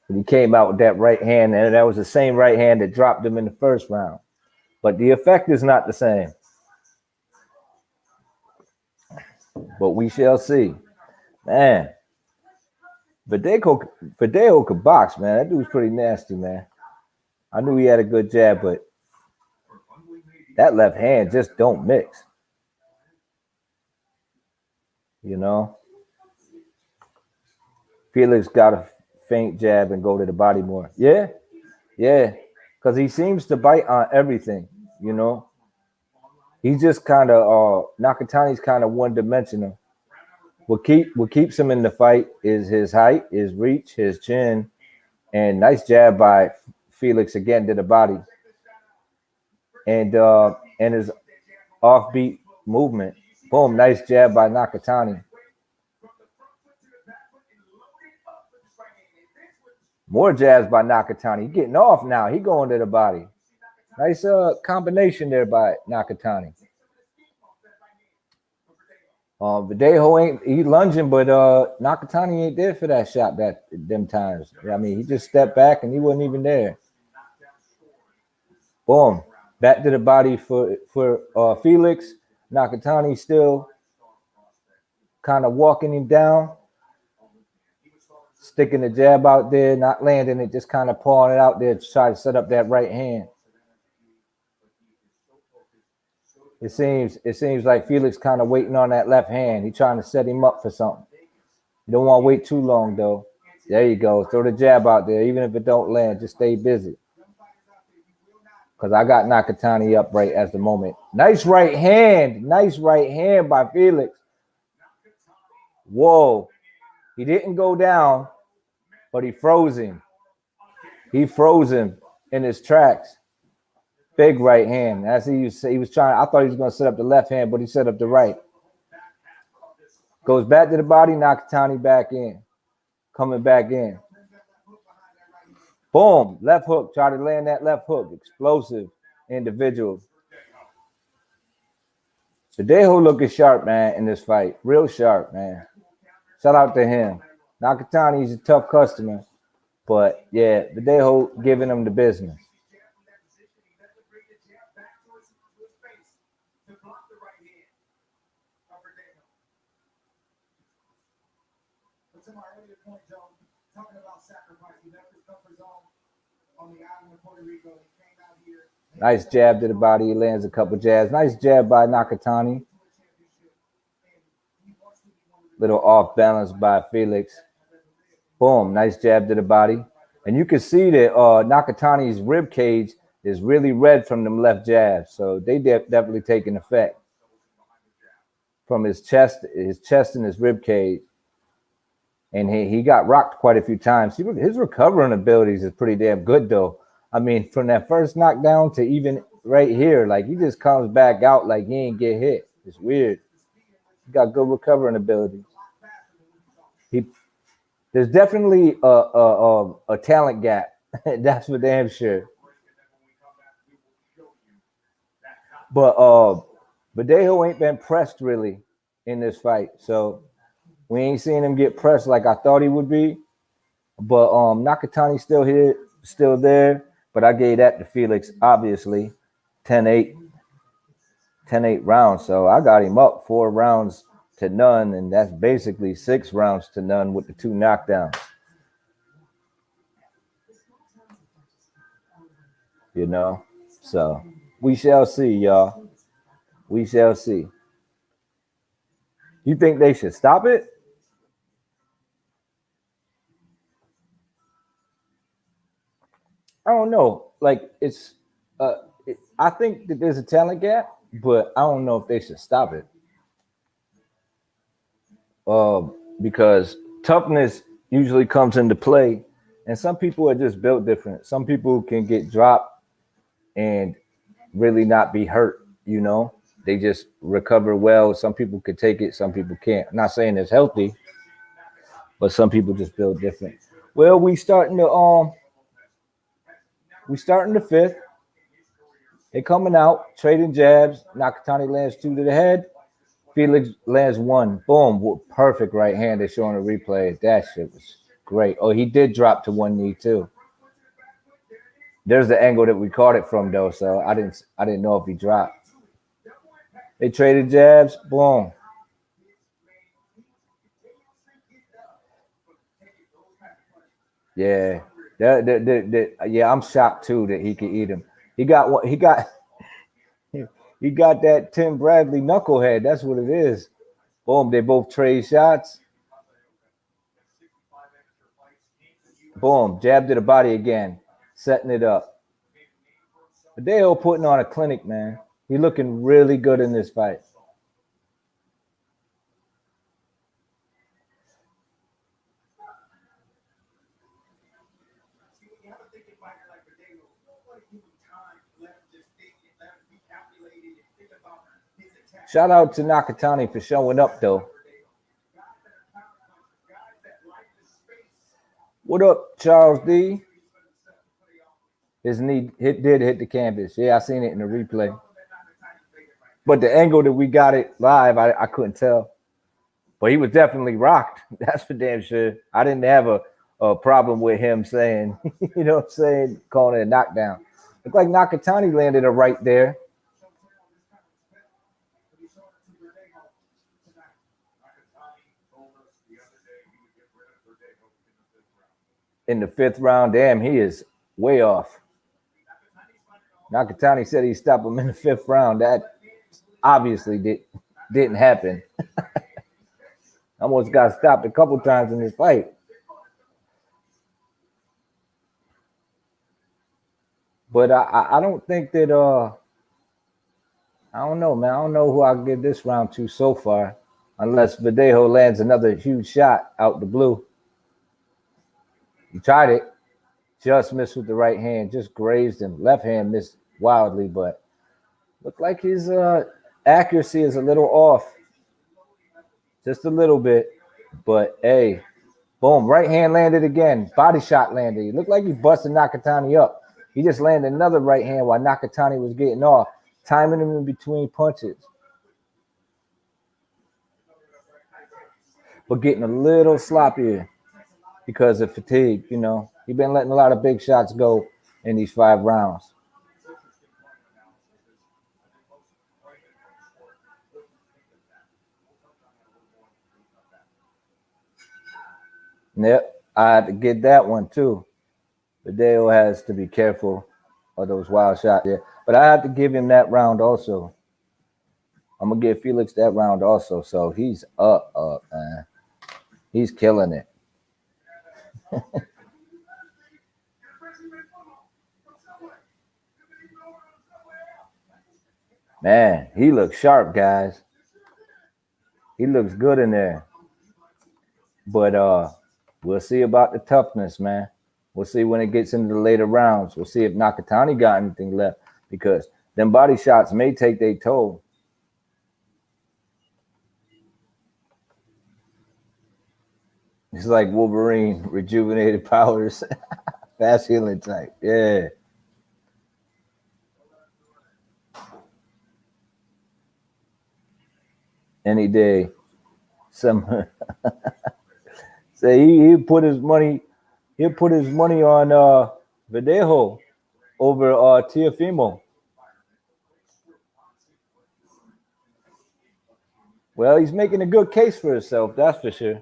But he came out with that right hand, and that was the same right hand that dropped him in the first round. But the effect is not the same. But we shall see. Man, Verdejo could box, man. That dude's pretty nasty, man. I knew he had a good jab, but that left hand just don't mix. You know? Felix got a feint jab and go to the body more. Yeah. Because he seems to bite on everything, you know? He's just kind of Nakatani's kind of one-dimensional. What keeps him in the fight is his height, his reach, his chin, and nice jab by Felix again to the body, and his offbeat movement. Boom, nice jab by Nakatani. More jabs by Nakatani. He getting off now. He going to the body. Nice combination there by Nakatani. Verdejo he lunging, but Nakatani ain't there for that shot them times. I mean, he just stepped back and he wasn't even there. Boom. Back to the body for Felix. Nakatani still kind of walking him down. Sticking the jab out there, not landing it, just kind of pulling it out there to try to set up that right hand. It seems like Felix kind of waiting on that left hand. He's trying to set him up for something. You don't want to wait too long, though. There you go. Throw the jab out there. Even if it don't land, just stay busy. Because I got Nakatani up right at the moment. Nice right hand. Nice right hand by Felix. Whoa. He didn't go down, but he froze him. He froze him in his tracks. Big right hand. As he was trying, I thought he was going to set up the left hand, but he set up the right. Goes back to the body, Nakatani back in. Coming back in. Boom. Left hook. Try to land that left hook. Explosive individual. Verdejo looking sharp, man, in this fight. Real sharp, man. Shout out to him. Nakatani's a tough customer. But, yeah, Verdejo giving him the business. Nice jab to the body. He lands a couple jabs. Nice jab by Nakatani. Little off balance by Felix. Boom. Nice jab to the body. And you can see that Nakatani's rib cage is really red from them left jabs. So they definitely taking effect from his chest and his rib cage. And he got rocked quite a few times. His recovering abilities is pretty damn good, though. I mean, from that first knockdown to even right here, like he just comes back out like he ain't get hit. It's weird. He got good recovering ability. There's definitely a talent gap. That's for damn sure. But Verdejo ain't been pressed really in this fight, so we ain't seen him get pressed like I thought he would be. But Nakatani's still here, still there. But I gave that to Felix, obviously. 10-8 rounds. So I got him up 4 rounds to none, and that's basically 6 rounds to none with the 2 knockdowns. You know? So we shall see, y'all. We shall see. You think they should stop it? I don't know. Like I think that there's a talent gap, but I don't know if they should stop it. Because toughness usually comes into play, and some people are just built different. Some people can get dropped and really not be hurt, you know. they just recover well. Some people could take it, some people can't. I'm not saying it's healthy, but some people just build different. Well, we starting the fifth. They coming out, trading jabs. Nakatani lands 2 to the head. Felix lands 1. Boom. Perfect right hand. They're showing a replay. That shit was great. Oh, he did drop to 1 knee too. There's the angle that we caught it from though, so I didn't know if he dropped. They traded jabs. Boom. Yeah. Yeah, I'm shocked too that he could eat him. He got what he got. He got that Tim Bradley knucklehead. That's what it is. Boom. They both trade shots. Boom. Jab to the body again. Setting it up. Verdejo putting on a clinic, man. He's looking really good in this fight. Shout out to Nakatani for showing up, though. What up, Charles D? His knee did hit the canvas. Yeah, I seen it in the replay. But the angle that we got it live, I couldn't tell. But he was definitely rocked. That's for damn sure. I didn't have a problem with him saying, you know what I'm saying, calling it a knockdown. Looked like Nakatani landed a right there. In the 5th round, damn, he is way off. Nakatani said he stopped him in the 5th round. That obviously didn't happen. Almost got stopped a couple times in this fight. But I don't think that I don't know, man. I don't know who I'll give this round to so far, unless Verdejo lands another huge shot out the blue. He tried it, just missed with the right hand, just grazed him. Left hand missed wildly, but looked like his accuracy is a little off. Just a little bit. But, hey, boom, right hand landed again. Body shot landed. He looked like he busted Nakatani up. He just landed another right hand while Nakatani was getting off, timing him in between punches. But getting a little sloppier because of fatigue, you know. He's been letting a lot of big shots go in these 5 rounds. Yep, I had to get that one too. Verdejo has to be careful of those wild shots there. But I have to give him that round also. I'm going to give Felix that round also. So he's up, man. He's killing it. Man, he looks sharp, guys. He looks good in there. But we'll see about the toughness, man. We'll see when it gets into the later rounds. We'll see if Nakatani got anything left, because them body shots may take their toll. It's like Wolverine, rejuvenated powers, fast healing type. Yeah. Any day. Some say he put his money. He'll put his money on Verdejo over Teofimo. Well, he's making a good case for himself, that's for sure.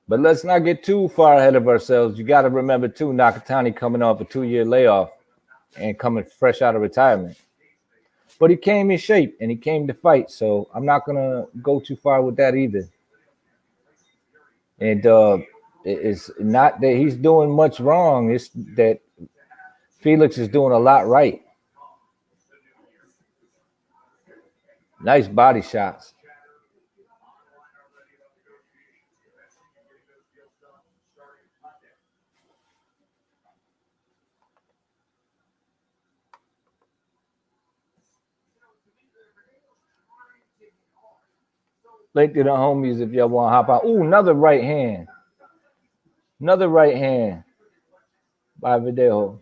But let's not get too far ahead of ourselves. You got to remember, too, Nakatani coming off a 2-year layoff and coming fresh out of retirement. But he came in shape and he came to fight, so I'm not going to go too far with that either. And it's not that he's doing much wrong. It's that Felix is doing a lot right. Nice body shots. Link to the homies if y'all want to hop out. Ooh, another right hand. Another right hand by Verdejo.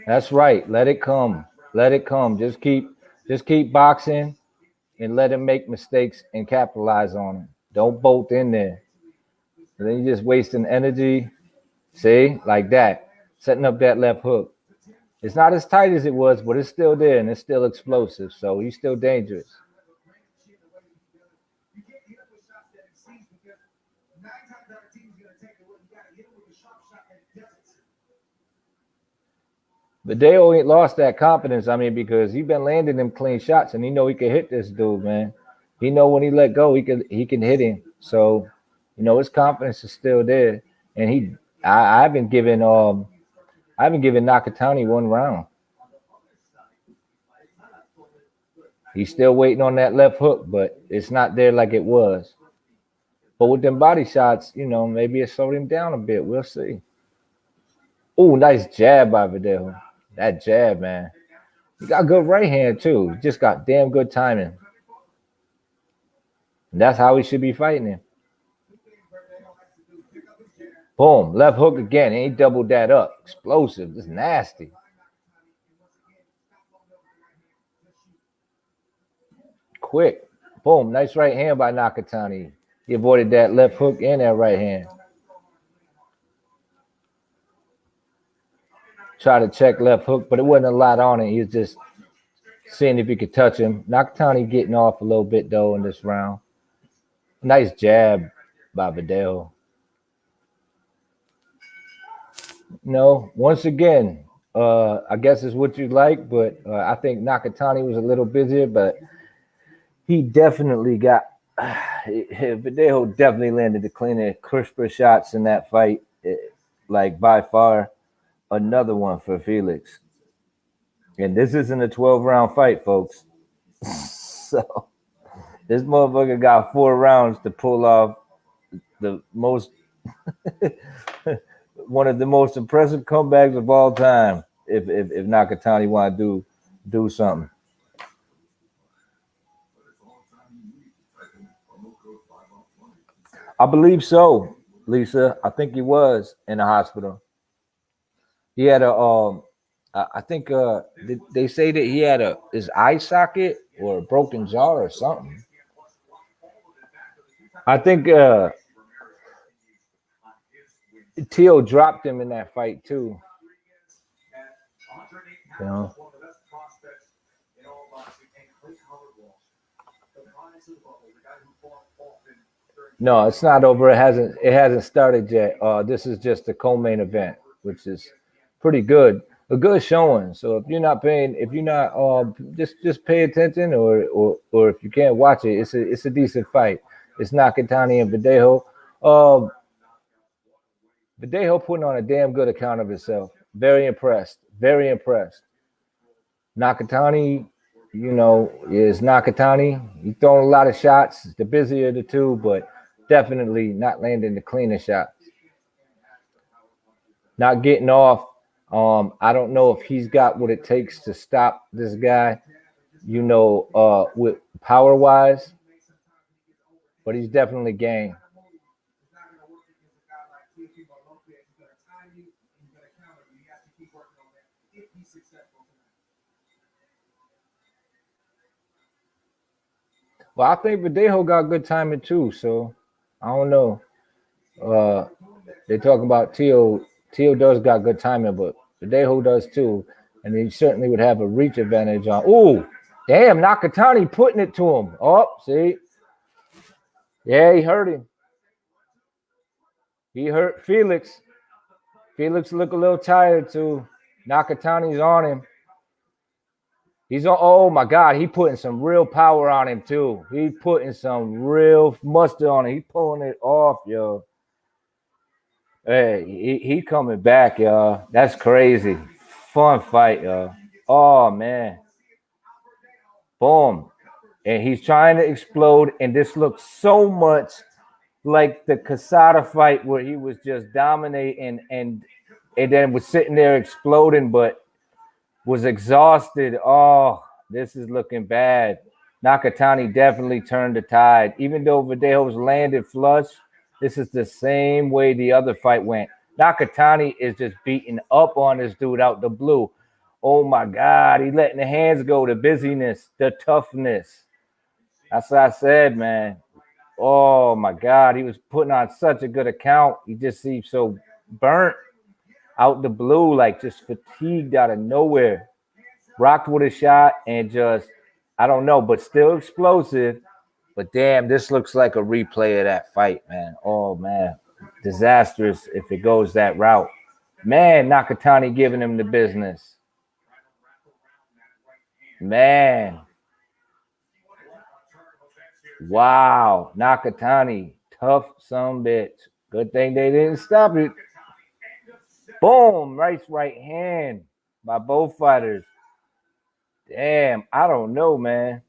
That's right. Let it come. Let it come. Just keep boxing and let him make mistakes and capitalize on them. Don't bolt in there. And then you're just wasting energy. See? Like that. Setting up that left hook. It's not as tight as it was, but it's still there and it's still explosive. So he's still dangerous. Verdejo ain't lost that confidence. I mean, because he been landing them clean shots, and he know he can hit this dude, man. He know when he let go, he can hit him. So, his confidence is still there. And I haven't given Nakatani one round. He's still waiting on that left hook, but it's not there like it was. But with them body shots, maybe it slowed him down a bit. We'll see. Oh, nice jab by Verdejo. That jab, man. He got good right hand, too. He just got damn good timing. And that's how he should be fighting him. Boom. Left hook again. And he doubled that up. Explosive. It's nasty. Quick. Boom. Nice right hand by Nakatani. He avoided that left hook and that right hand. Try to check left hook, but it wasn't a lot on it. He was just seeing if he could touch him. Nakatani getting off a little bit, though, in this round. Nice jab by Verdejo. Once again, I guess it's what you like, but I think Nakatani was a little busier, but he definitely got Verdejo definitely landed the cleaner, crisper shots in that fight, like by far. Another one for Felix. And this isn't a 12-round fight, folks. So this motherfucker got 4 rounds to pull off the most one of the most impressive comebacks of all time if Nakatani want to do something. I believe so, Lisa. I think he was in the hospital. He had I think they say that he had his eye socket or a broken jaw or something. I think Teo dropped him in that fight too. No, it's not over. It hasn't started yet. This is just the co-main event, which is pretty good, a good showing. So if you're not just pay attention, or if you can't watch it, it's a decent fight. It's Nakatani and Verdejo. Verdejo putting on a damn good account of himself. Very impressed. Very impressed. Nakatani, is Nakatani. He's throwing a lot of shots. The busier of the two, but definitely not landing the cleaner shots. Not getting off. I don't know if he's got what it takes to stop this guy, with power-wise, but he's definitely game. Well, I think Verdejo got good timing too, so I don't know. They're talking about Teo. Teo does got good timing, but Verdejo does too, and he certainly would have a reach advantage on. Ooh, damn, Nakatani putting it to him. Oh, see? Yeah, he hurt him. He hurt Felix. Felix look a little tired too. Nakatani's on him. He's on. Oh my God, he putting some real power on him too. He putting some real mustard on him. He pulling it off, yo. Hey, he coming back, y'all. That's crazy. Fun fight, y'all. Oh man. Boom. And he's trying to explode, and this looks so much like the Casada fight where he was just dominating and then was sitting there exploding, but was exhausted. Oh, This is looking bad. Nakatani definitely turned the tide. Even though Verdejo's landed flush, this is the same way the other fight went. Nakatani is just beating up on this dude out the blue. Oh my God, he's letting the hands go, the busyness, the toughness. That's what I said, man. Oh my God, he was putting on such a good account. He just seems so burnt out the blue, like just fatigued out of nowhere. Rocked with a shot and just, I don't know, but still explosive. But damn, this looks like a replay of that fight, man. Oh man, disastrous if it goes that route. Man, Nakatani giving him the business. Man. Wow, Nakatani, tough some bitch. Good thing they didn't stop it. Boom, right hand by both fighters. Damn, I don't know, man.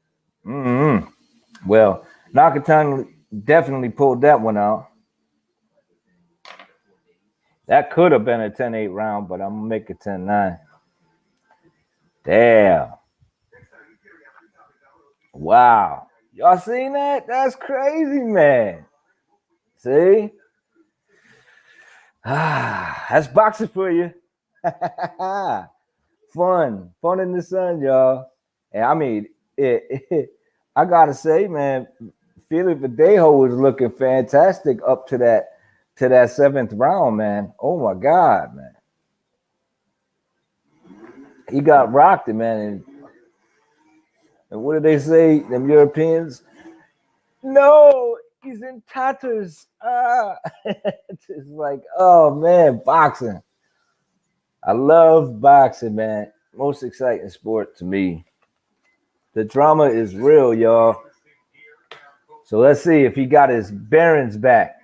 Well, Nakatani definitely pulled that one out. That could have been a 10-8 round, but I'm going to make it 10-9. Damn. Wow. Y'all seen that? That's crazy, man. See? That's boxing for you. Fun in the sun, y'all. And I mean, I gotta say, man, Felix Verdejo was looking fantastic up to that seventh round, man. Oh my God, man. He got rocked, man. And what did they say, them Europeans? No, he's in tatters. It's just like, oh man, boxing. I love boxing, man. Most exciting sport to me. The drama is real, y'all. So let's see if he got his bearings back,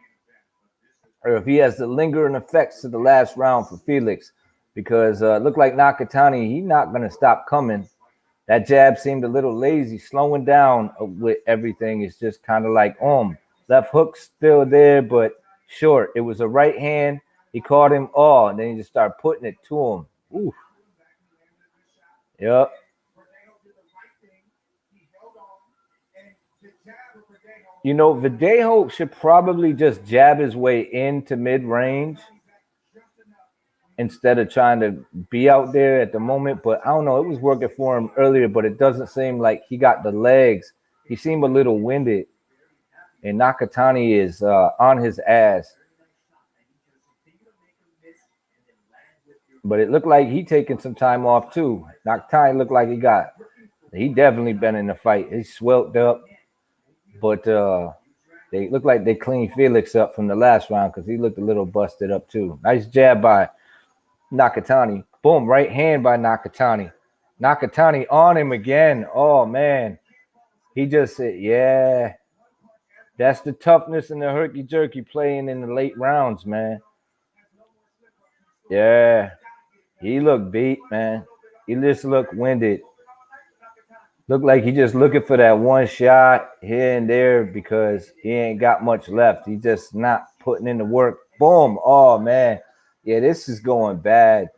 or if he has the lingering effects to the last round for Felix, because it looked like Nakatani, he's not going to stop coming. That jab seemed a little lazy, slowing down with everything. It's just kind of like, left hook still there, but short. It was a right hand. He caught him all, and then he just started putting it to him. Ooh. Yep. You know, Verdejo should probably just jab his way into mid-range instead of trying to be out there at the moment. But I don't know. It was working for him earlier, but it doesn't seem like he got the legs. He seemed a little winded. And Nakatani is on his ass. But it looked like he taking some time off, too. Nakatani looked like he definitely been in the fight. He swelled up. But they look like they cleaned Felix up from the last round because he looked a little busted up, too. Nice jab by Nakatani. Boom, right hand by Nakatani. Nakatani on him again. Oh, man. He just said, yeah. That's the toughness and the herky-jerky playing in the late rounds, man. Yeah. He looked beat, man. He just looked winded. Looked like he just looking for that one shot here and there because he ain't got much left. He just not putting in the work. Boom. Oh, man. Yeah, this is going bad.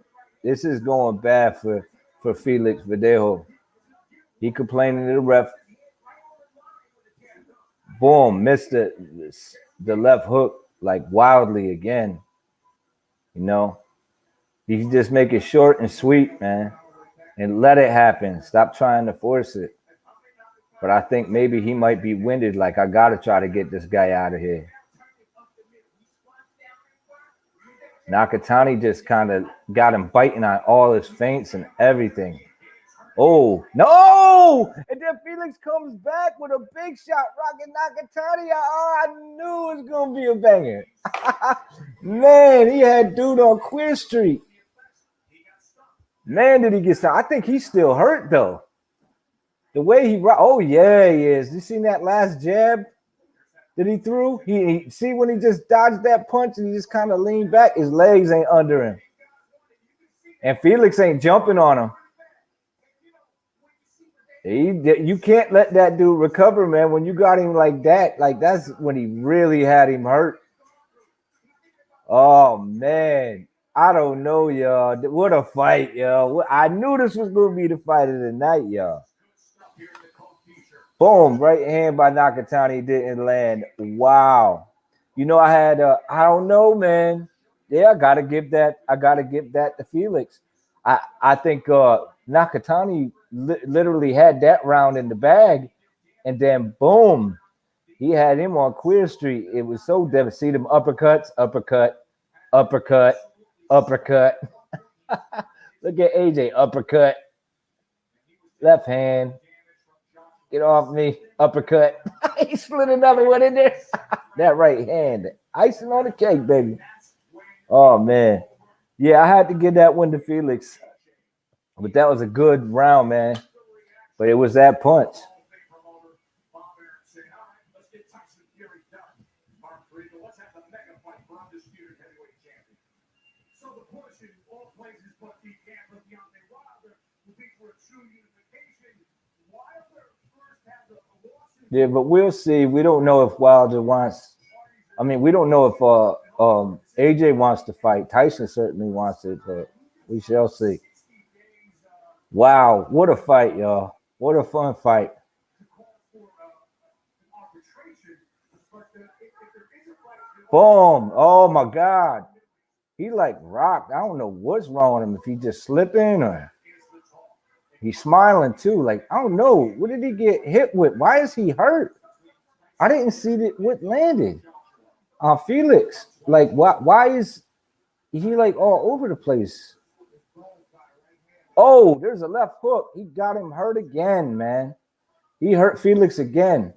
This is going bad for Felix Verdejo. He complaining to the ref. Boom. Missed the left hook like wildly again. You know, you can just make it short and sweet, man, and let it happen. Stop trying to force it. But I think maybe he might be winded. Like, I got to try to get this guy out of here. Nakatani just kind of got him biting on all his feints and everything. Oh, no! And then Felix comes back with a big shot, rocking Nakatani. Oh, I knew it was going to be a banger. Man, he had dude on Queer Street. Man, did he get stopped. I think he's still hurt, though. The way he rocked. Oh, yeah, he is. You seen that last jab that he threw? He see when he just dodged that punch and he just kind of leaned back, his legs ain't under him. And Felix ain't jumping on him. You can't let that dude recover, man. When you got him like that, like that's when he really had him hurt. Oh, man. I don't know, y'all. What a fight, y'all. I knew this was going to be the fight of the night, y'all. Boom, right hand by Nakatani didn't land. Wow. You know, I don't know, man. Yeah, I gotta give that to Felix. I think Nakatani literally had that round in the bag, and then boom, he had him on Queer Street. It was so devastating. See them uppercuts, uppercut, uppercut, uppercut. Look at AJ, uppercut, left hand, get off me, uppercut. He split another one in there. That right hand, icing on the cake, baby. Oh man, yeah, I had to give that one to Felix, but that was a good round, man. But it was that punch. Yeah, but we'll see. We don't know if Wilder wants. I mean, we don't know if AJ wants to fight. Tyson certainly wants it, but we shall see. Wow, what a fight, y'all! What a fun fight. Boom! Oh my God, he like rocked. I don't know what's wrong with him. If he just slipping or he's smiling too. Like I don't know. What did he get hit with? Why is he hurt? I didn't see that what landed. Felix, like why is he like all over the place? Oh, there's a left hook. He got him hurt again, man. He hurt Felix again.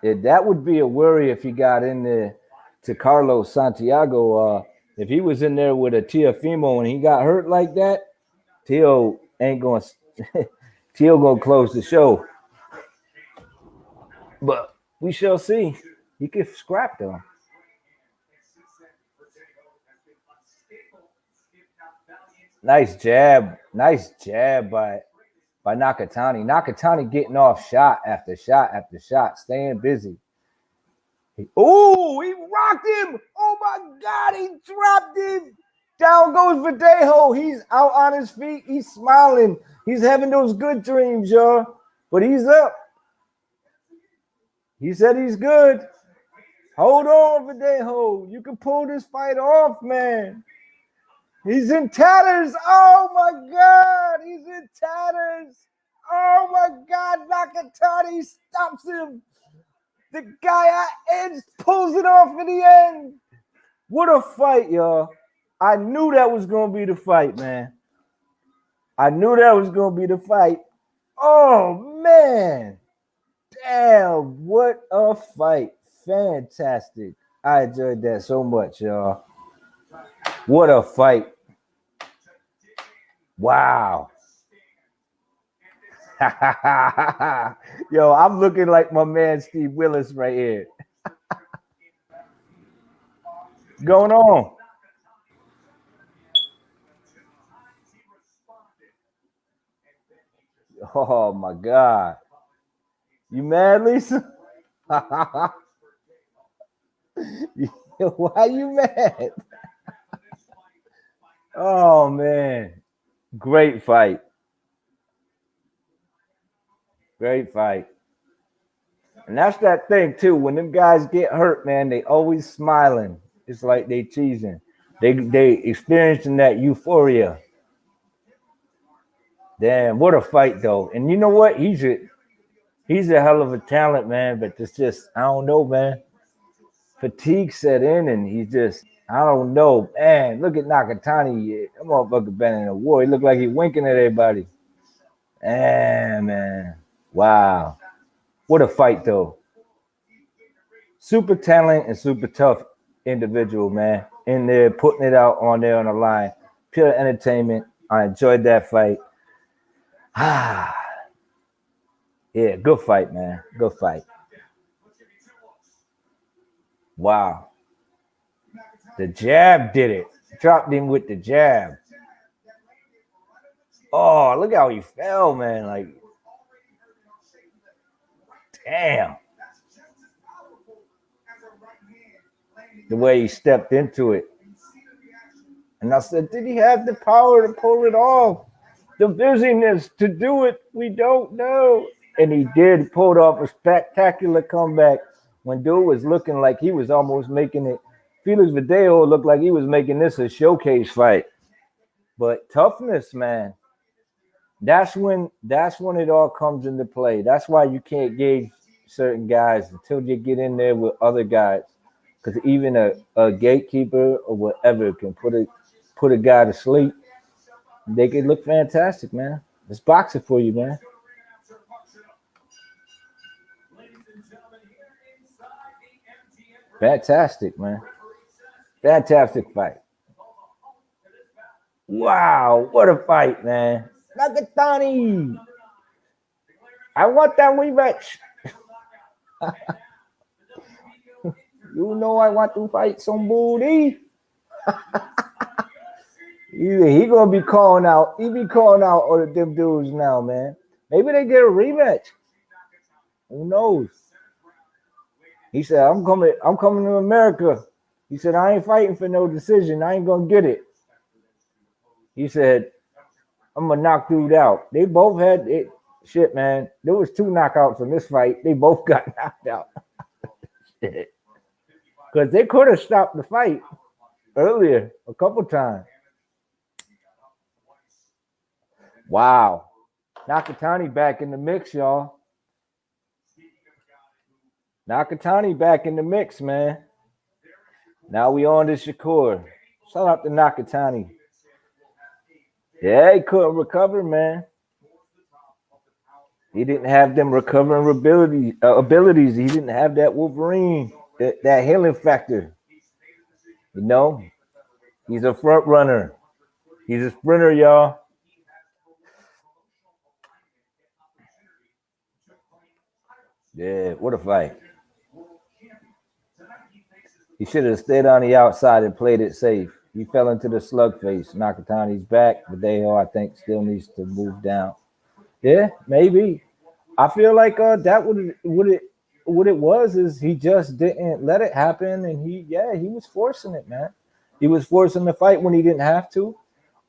Yeah, that would be a worry if he got in there to Carlos Santiago. If he was in there with a Teofimo and he got hurt like that, Teo ain't going to Teo gonna close the show. But we shall see. He could scrap though. Nice jab by Nakatani. Nakatani getting off shot after shot after shot, staying busy. Oh, he rocked him. Oh my God, he dropped him. Down goes Verdejo. He's out on his feet. He's smiling. He's having those good dreams, y'all. But he's up. He said he's good. Hold on, Verdejo. You can pull this fight off, man. He's in tatters. Oh my God. He's in tatters. Oh my God. Nakatani stops him. The guy at edge pulls it off in the end. What a fight, y'all. I knew that was going to be the fight, man. I knew that was going to be the fight. Oh, man. Damn, what a fight. Fantastic. I enjoyed that so much, y'all. What a fight. Wow. Yo, I'm looking like my man Steve Willis right here. Going on. Oh my God. You mad, Lisa? Why you mad? Oh man. Great fight. Great fight. And that's that thing too. When them guys get hurt, man, they always smiling. It's like they cheesing. They experiencing that euphoria. Damn, what a fight though. And you know what? He's a hell of a talent, man. But it's just, I don't know, man. Fatigue set in, and he's just, I don't know, man. Look at Nakatani. That motherfucker been in a war. He look like he winking at everybody. Man. Wow. What a fight, though. Super talent and super tough individual, man. In there, putting it out on there on the line. Pure entertainment. I enjoyed that fight. Yeah, good fight, man. Good fight. Wow. The jab did it. Dropped him with the jab. Oh, look how he fell, man. Like, damn. The way he stepped into it. And I said, did he have the power to pull it off? The busyness to do it, we don't know. And he did. Pulled off a spectacular comeback when dude was looking like he was almost making it. Felix Verdejo looked like he was making this a showcase fight. But toughness, man. That's when it all comes into play. That's why you can't gauge certain guys until you get in there with other guys. Because even a gatekeeper or whatever can put a guy to sleep. They could look fantastic, man. It's boxing for you, man. Fantastic, man. Fantastic fight. Wow, what a fight, man. Nakatani. I want that rematch. You know I want to fight some booty. He gonna be calling out. He be calling out all of them dudes now, man. Maybe they get a rematch. Who knows? He said, I'm coming to America. He said, I ain't fighting for no decision. I ain't gonna get it. He said, I'm gonna knock dude out. They both had it. Shit, man. There was 2 knockouts in this fight. They both got knocked out. Shit. Because they could have stopped the fight earlier a couple times. Wow. Nakatani back in the mix, y'all. Nakatani back in the mix, man. Now we on to SHAKUR. Shout out to Nakatani. Yeah, he couldn't recover, man. He didn't have them recovering abilities. He didn't have that Wolverine, that healing factor. You know, he's a front runner. He's a sprinter, y'all. Yeah, what a fight. He should have stayed on the outside and played it safe. He fell into the slug face. Nakatani's back. Verdejo, I think, still needs to move down. Yeah, maybe. I feel like that what it was is he just didn't let it happen, and he was forcing it, man. He was forcing the fight when he didn't have to.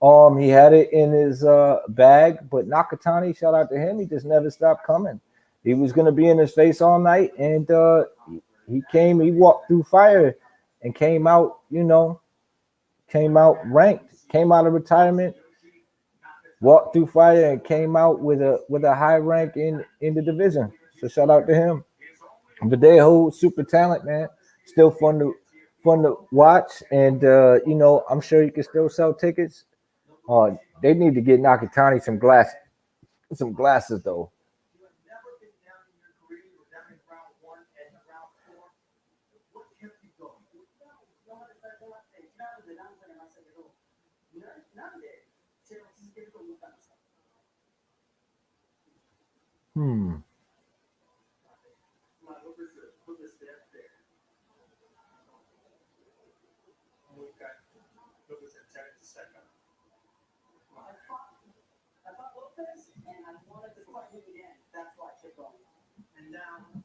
He had it in his bag, but Nakatani, shout out to him, he just never stopped coming. He was gonna be in his face all night, and he walked through fire and came out, ranked, came out of retirement, walked through fire and came out with a high rank in the division. So shout out to him. Verdejo, super talent, man. Still fun to watch, and I'm sure you can still sell tickets. They need to get Nakatani some glasses though.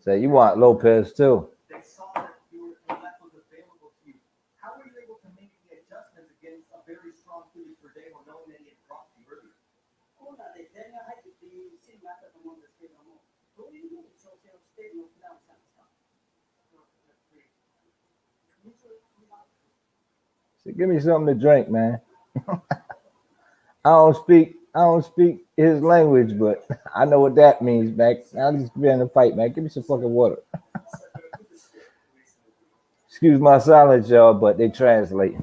So you want Lopez too? They saw that you were left was available to you. How were you able to make the adjustments against a very strong Felix Verdejo, knowing that he had dropped you earlier? So give me something to drink, man. I don't speak his language, but I know what that means, man. I'll just be in the fight, man. Give me some fucking water. Excuse my silence, y'all, but they translate.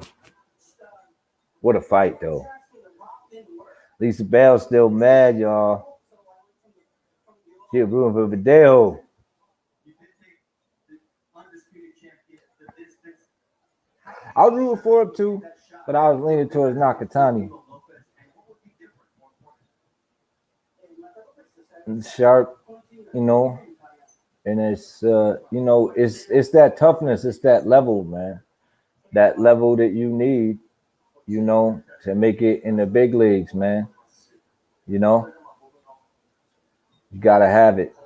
What a fight, though. Lisa Bell's still mad, y'all. She room for Verdejo. I was rooting for him too, but I was leaning towards Nakatani. It's sharp, and it's it's that toughness, it's that level, man. That level that you need, to make it in the big leagues, man. You gotta have it.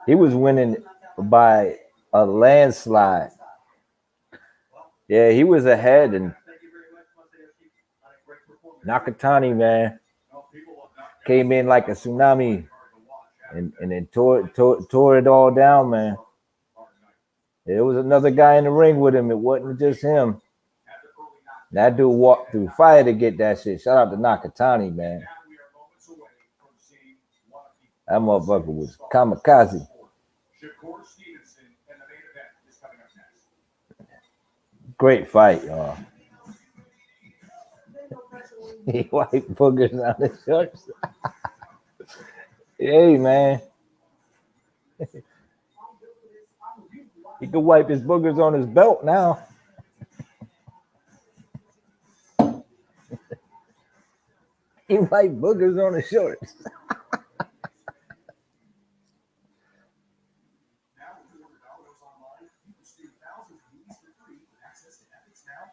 He was winning by a landslide. Yeah, he was ahead, and Nakatani, man, came in like a tsunami and then tore it all down, man. There was another guy in the ring with him. It wasn't just him. That dude walked through fire to get that shit. Shout out to Nakatani, man. That motherfucker was kamikaze. Great fight, y'all. He wiped boogers on his shorts. Hey, man. He can wipe his boogers on his belt now. He wiped boogers on his shorts.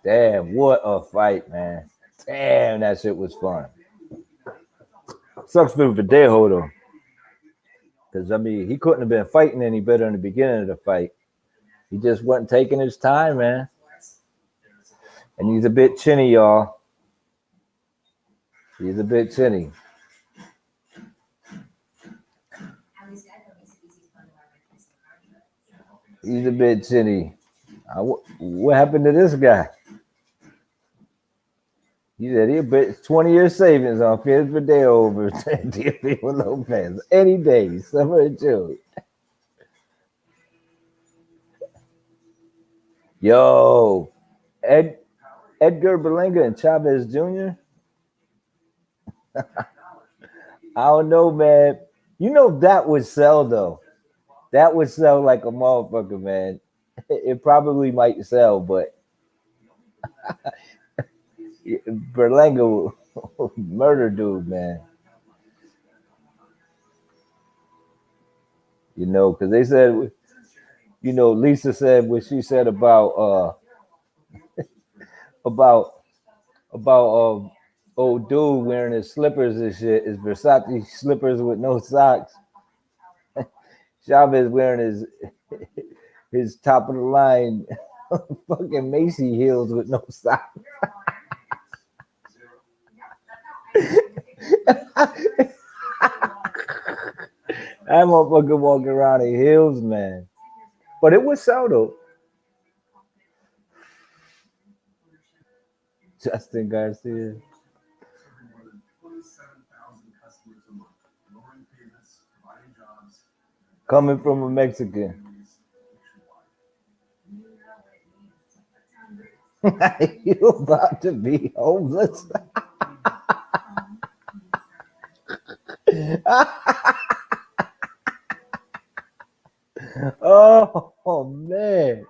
Damn, what a fight, man. Damn, that shit was fun. Sucks for Verdejo, though. Because, I mean, he couldn't have been fighting any better in the beginning of the fight. He just wasn't taking his time, man. And he's a bit chinny, y'all. He's a bit chinny. He's a bit chinny. What happened to this guy? He said he'll bet 20 years savings on Felix Verdejo over Teofimo Lopez any day, summer and June. Yo, Edgar, Berlanga, and Chavez Jr. I don't know, man. You know that would sell, though. That would sell like a motherfucker, man. It probably might sell, but Berlanga murder dude, man. You know, because they said, you know, Lisa said what she said about old dude wearing his slippers and shit, his Versace slippers with no socks. Chavez wearing his top of the line fucking Macy heels with no socks. That motherfucker walking around in heels, man. But it was so though. Justin Garcia. Coming from a Mexican. You about to be homeless? Oh man.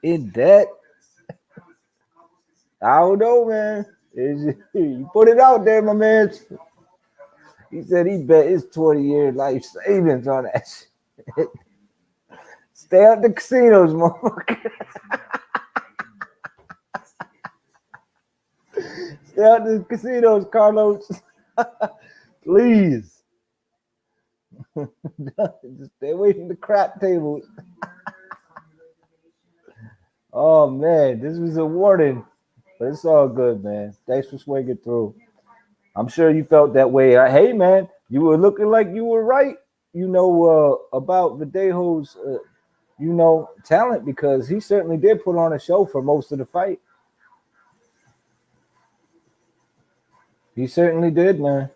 In debt? I don't know, man. You put it out there, my man. He said he bet his 20-year life savings on that shit. Stay out the casinos, motherfucker. Stay out the casinos, Carlos. Please. Just stay away from the crap tables. Oh, man. This was a warning. But it's all good, man. Thanks for swinging through. I'm sure you felt that way. Hey, man, you were looking like you were right, you know, about Verdejo's, you know, talent, because he certainly did put on a show for most of the fight. He certainly did, man.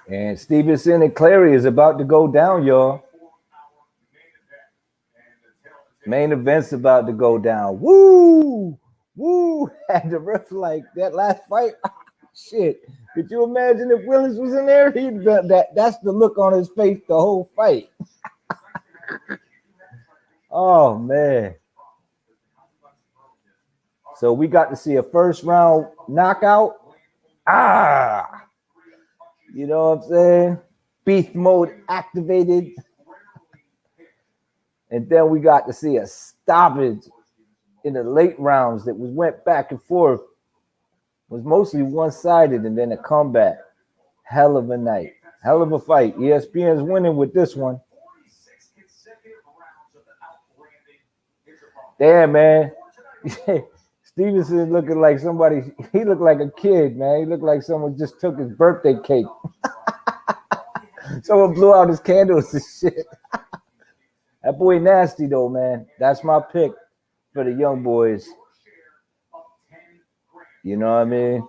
And Stevenson and Clary is about to go down, y'all. Main event's about to go down. Woo! Woo! Had the ref like that last fight. Shit. Could you imagine if Willis was in there? He'd got that. That's the look on his face the whole fight. Oh man. So we got to see a first round knockout. You know what I'm saying? Beast mode activated. And then we got to see a stoppage in the late rounds that went back and forth. It was mostly one-sided, and then a comeback. Hell of a night. Hell of a fight. ESPN's winning with this one. Damn, man. Stevenson looking like somebody. He looked like a kid, man. He looked like someone just took his birthday cake. Someone blew out his candles and shit. That boy nasty though, man. That's my pick for the young boys. You know what I mean?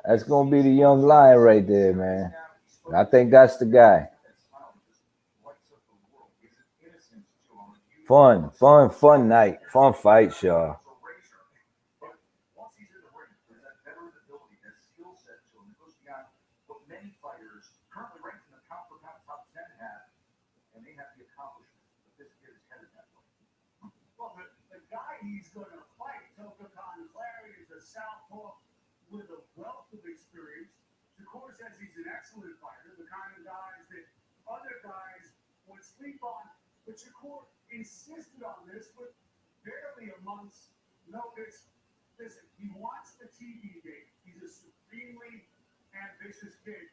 That's gonna be the young lion right there, man. I think that's the guy. Fun night. Fun fights, y'all. He's going to fight CLARY is a southpaw with a wealth of experience. SHAKUR says he's an excellent fighter, the kind of guys that other guys would sleep on. But SHAKUR insisted on this with barely a month's notice. Listen, he wants the TV date. He's a supremely ambitious kid.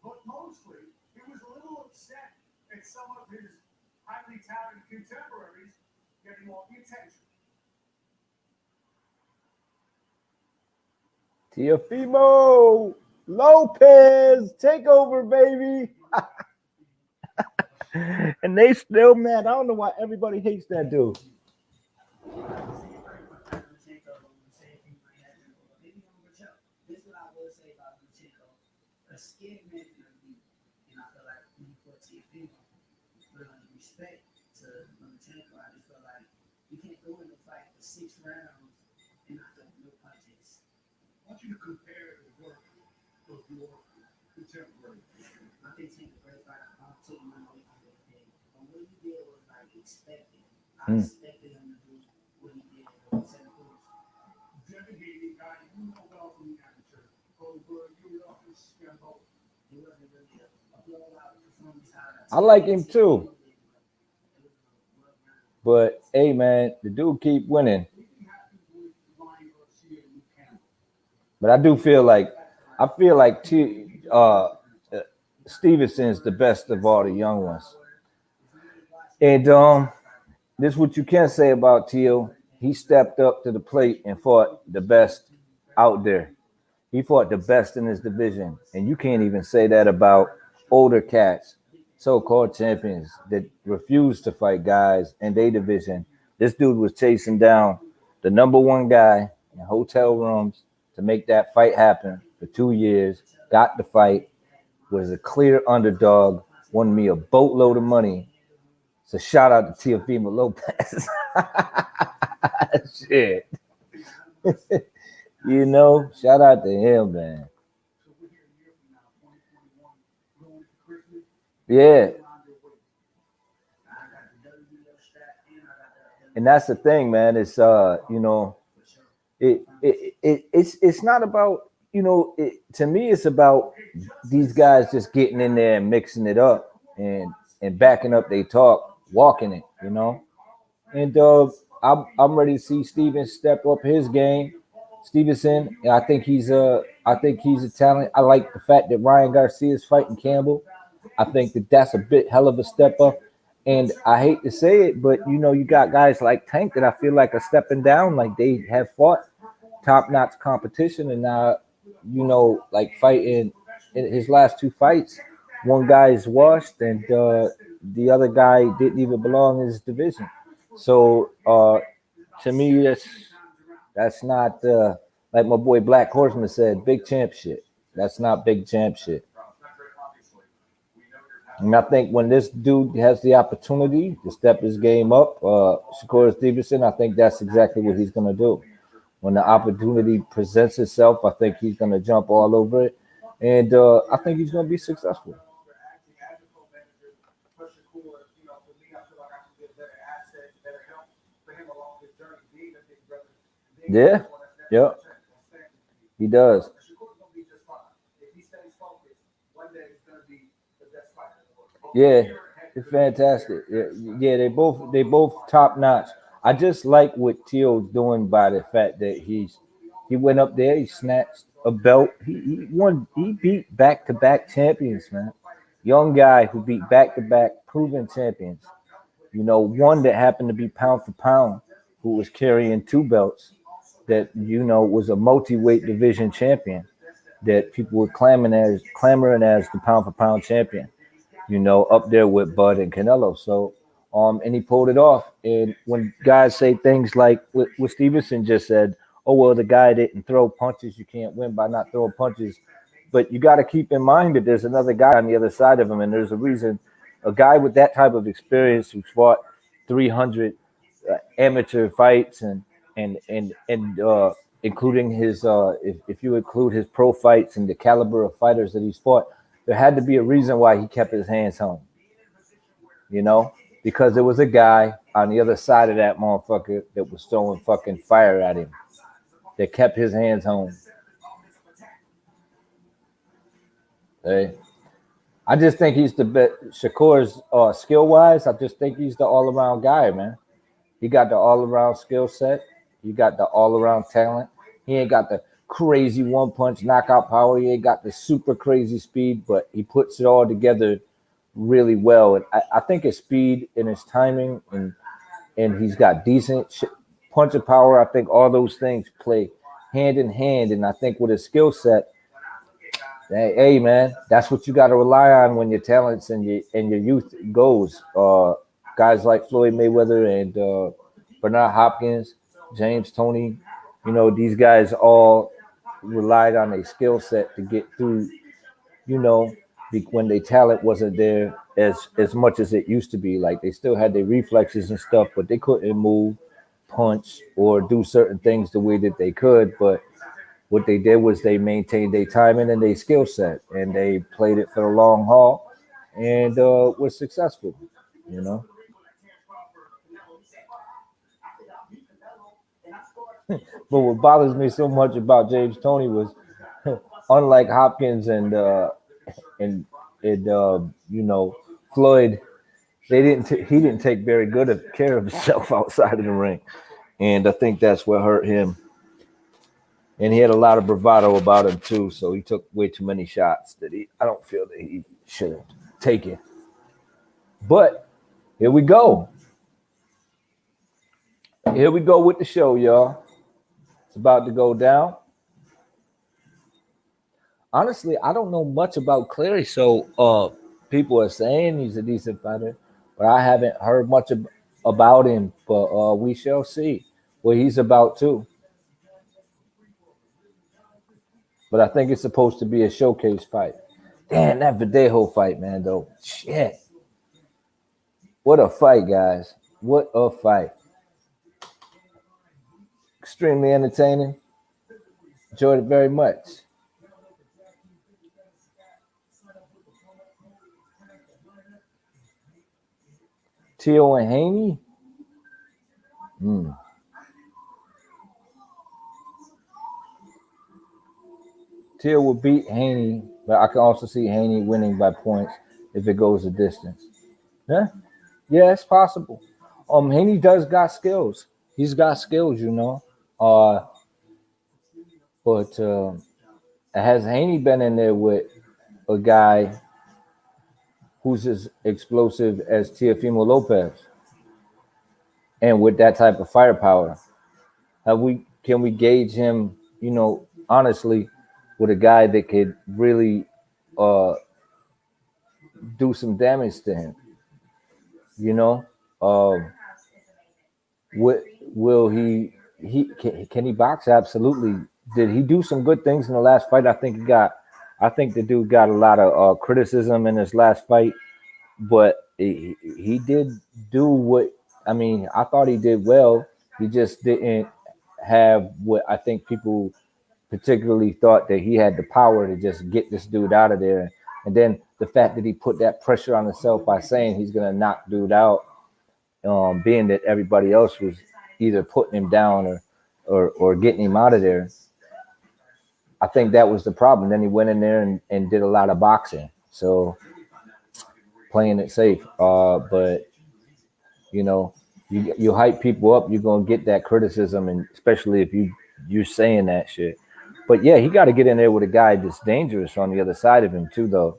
But mostly, he was a little upset at some of his highly talented contemporaries getting all the attention. Teofimo Lopez, take over, baby. And they still mad. I don't know why everybody hates that dude. Respect to Lomachenko, I just feel like you can't go in the fight for 6 rounds and not throw no punches. I want you to compare the work of your contemporary. I think Tank a great fighter. I'm taking my away from that thing. But what he did was like expected. I expected him to do what he did in 7 quarters. Dedicated guy, you know well from the amateur. Over you know this both. It wasn't really a blowout performance. I like him too. But hey, man, the dude keep winning. But I feel like Stevenson's the best of all the young ones. And this is what you can say about Teo. He stepped up to the plate and fought the best out there. He fought the best in his division. And you can't even say that about older cats, so-called champions that refuse to fight guys in their division. This dude was chasing down the number 1 guy in hotel rooms to make that fight happen for 2 years, got the fight, was a clear underdog, won me a boatload of money. So shout out to Teofimo Lopez. Shit. You know, shout out to him, man. Yeah. And that's the thing, man. It's you know, it's not about, you know, to me it's about these guys just getting in there and mixing it up and backing up their talk, walking it, you know. And I'm ready to see Steven step up his game. Stevenson, I think he's a talent. I like the fact that Ryan Garcia is fighting Campbell. I think that's a bit hell of a step up. And I hate to say it, but you know, you got guys like Tank that I feel like are stepping down. Like they have fought top-notch competition, and now, you know, like fighting in his last 2 fights, one guy is washed, and the other guy didn't even belong in his division. So to me, that's not like my boy Black Horseman said, big champ shit. That's not big champ shit. And I think when this dude has the opportunity to step his game up, SHAKUR Stevenson, I think that's exactly what he's going to do. When the opportunity presents itself, I think he's going to jump all over it. And I think he's going to be successful. Yeah. Yep. He does. Yeah, it's fantastic. Yeah, they both top notch. I just like what Teal's doing by the fact that he went up there, he snatched a belt, he beat back to back champions, man. Young guy who beat back to back proven champions. You know, one that happened to be pound for pound, who was carrying two belts, that was a multi-weight division champion, that people were clamoring as the pound for pound champion. Up there with Bud and Canelo. So, and he pulled it off. And when guys say things like what Stevenson just said, oh, well, the guy didn't throw punches. You can't win by not throwing punches. But you got to keep in mind that there's another guy on the other side of him. And there's a reason a guy with that type of experience who's fought 300 amateur fights and including his, if you include his pro fights and the caliber of fighters that he's fought, there had to be a reason why he kept his hands home, because there was a guy on the other side of that motherfucker that was throwing fucking fire at him that kept his hands home. Hey, I just think he's the best. Shakur's skill-wise, I just think he's the all-around guy, man. He got the all-around skill set. He got the all-around talent. He ain't got the crazy one-punch knockout power. He ain't got the super crazy speed, but he puts it all together really well. And I think his speed and his timing and he's got decent punch power. I think all those things play hand in hand. And I think with his skill set, hey man, that's what you got to rely on when your talents and your youth goes. Guys like Floyd Mayweather and Bernard Hopkins, James Toney, these guys all relied on a skill set to get through, when their talent wasn't there as much as it used to be. Like, they still had their reflexes and stuff, but they couldn't move, punch, or do certain things the way that they could. But what they did was they maintained their timing and their skill set, and they played it for the long haul and was successful, But what bothers me so much about James Toney was, unlike Hopkins and Floyd, he didn't take very good care of himself outside of the ring, and I think that's what hurt him. And he had a lot of bravado about him too, so he took way too many shots that I don't feel that he should have taken. But here we go. Here we go with the show, y'all. It's about to go down. Honestly, I don't know much about Clary, so people are saying he's a decent fighter, but I haven't heard much about him. But we shall see what he's about too. But I think it's supposed to be a showcase fight. Damn, that Verdejo fight, man, though. Shit. What a fight, guys. What a fight. Extremely entertaining. Enjoyed it very much. Teal and Haney. Teal will beat Haney, but I can also see Haney winning by points if it goes a distance. Yeah, it's possible. Haney does got skills. He's got skills, But has Haney been in there with a guy who's as explosive as Teofimo Lopez, and with that type of firepower? Can we gauge him, honestly, with a guy that could really do some damage to him? Will he can he box? Absolutely. Did he do some good things in the last fight? I think the dude got a lot of criticism in his last fight, but he did do what, I thought he did well. He just didn't have what I think people particularly thought, that he had the power to just get this dude out of there. And then the fact that he put that pressure on himself by saying he's going to knock dude out, being that everybody else was either putting him down or getting him out of there. I think that was the problem. Then he went in there and did a lot of boxing. So playing it safe. But, you hype people up, you're gonna get that criticism, and especially if you're saying that shit. But yeah, he got to get in there with a guy that's dangerous on the other side of him too, though.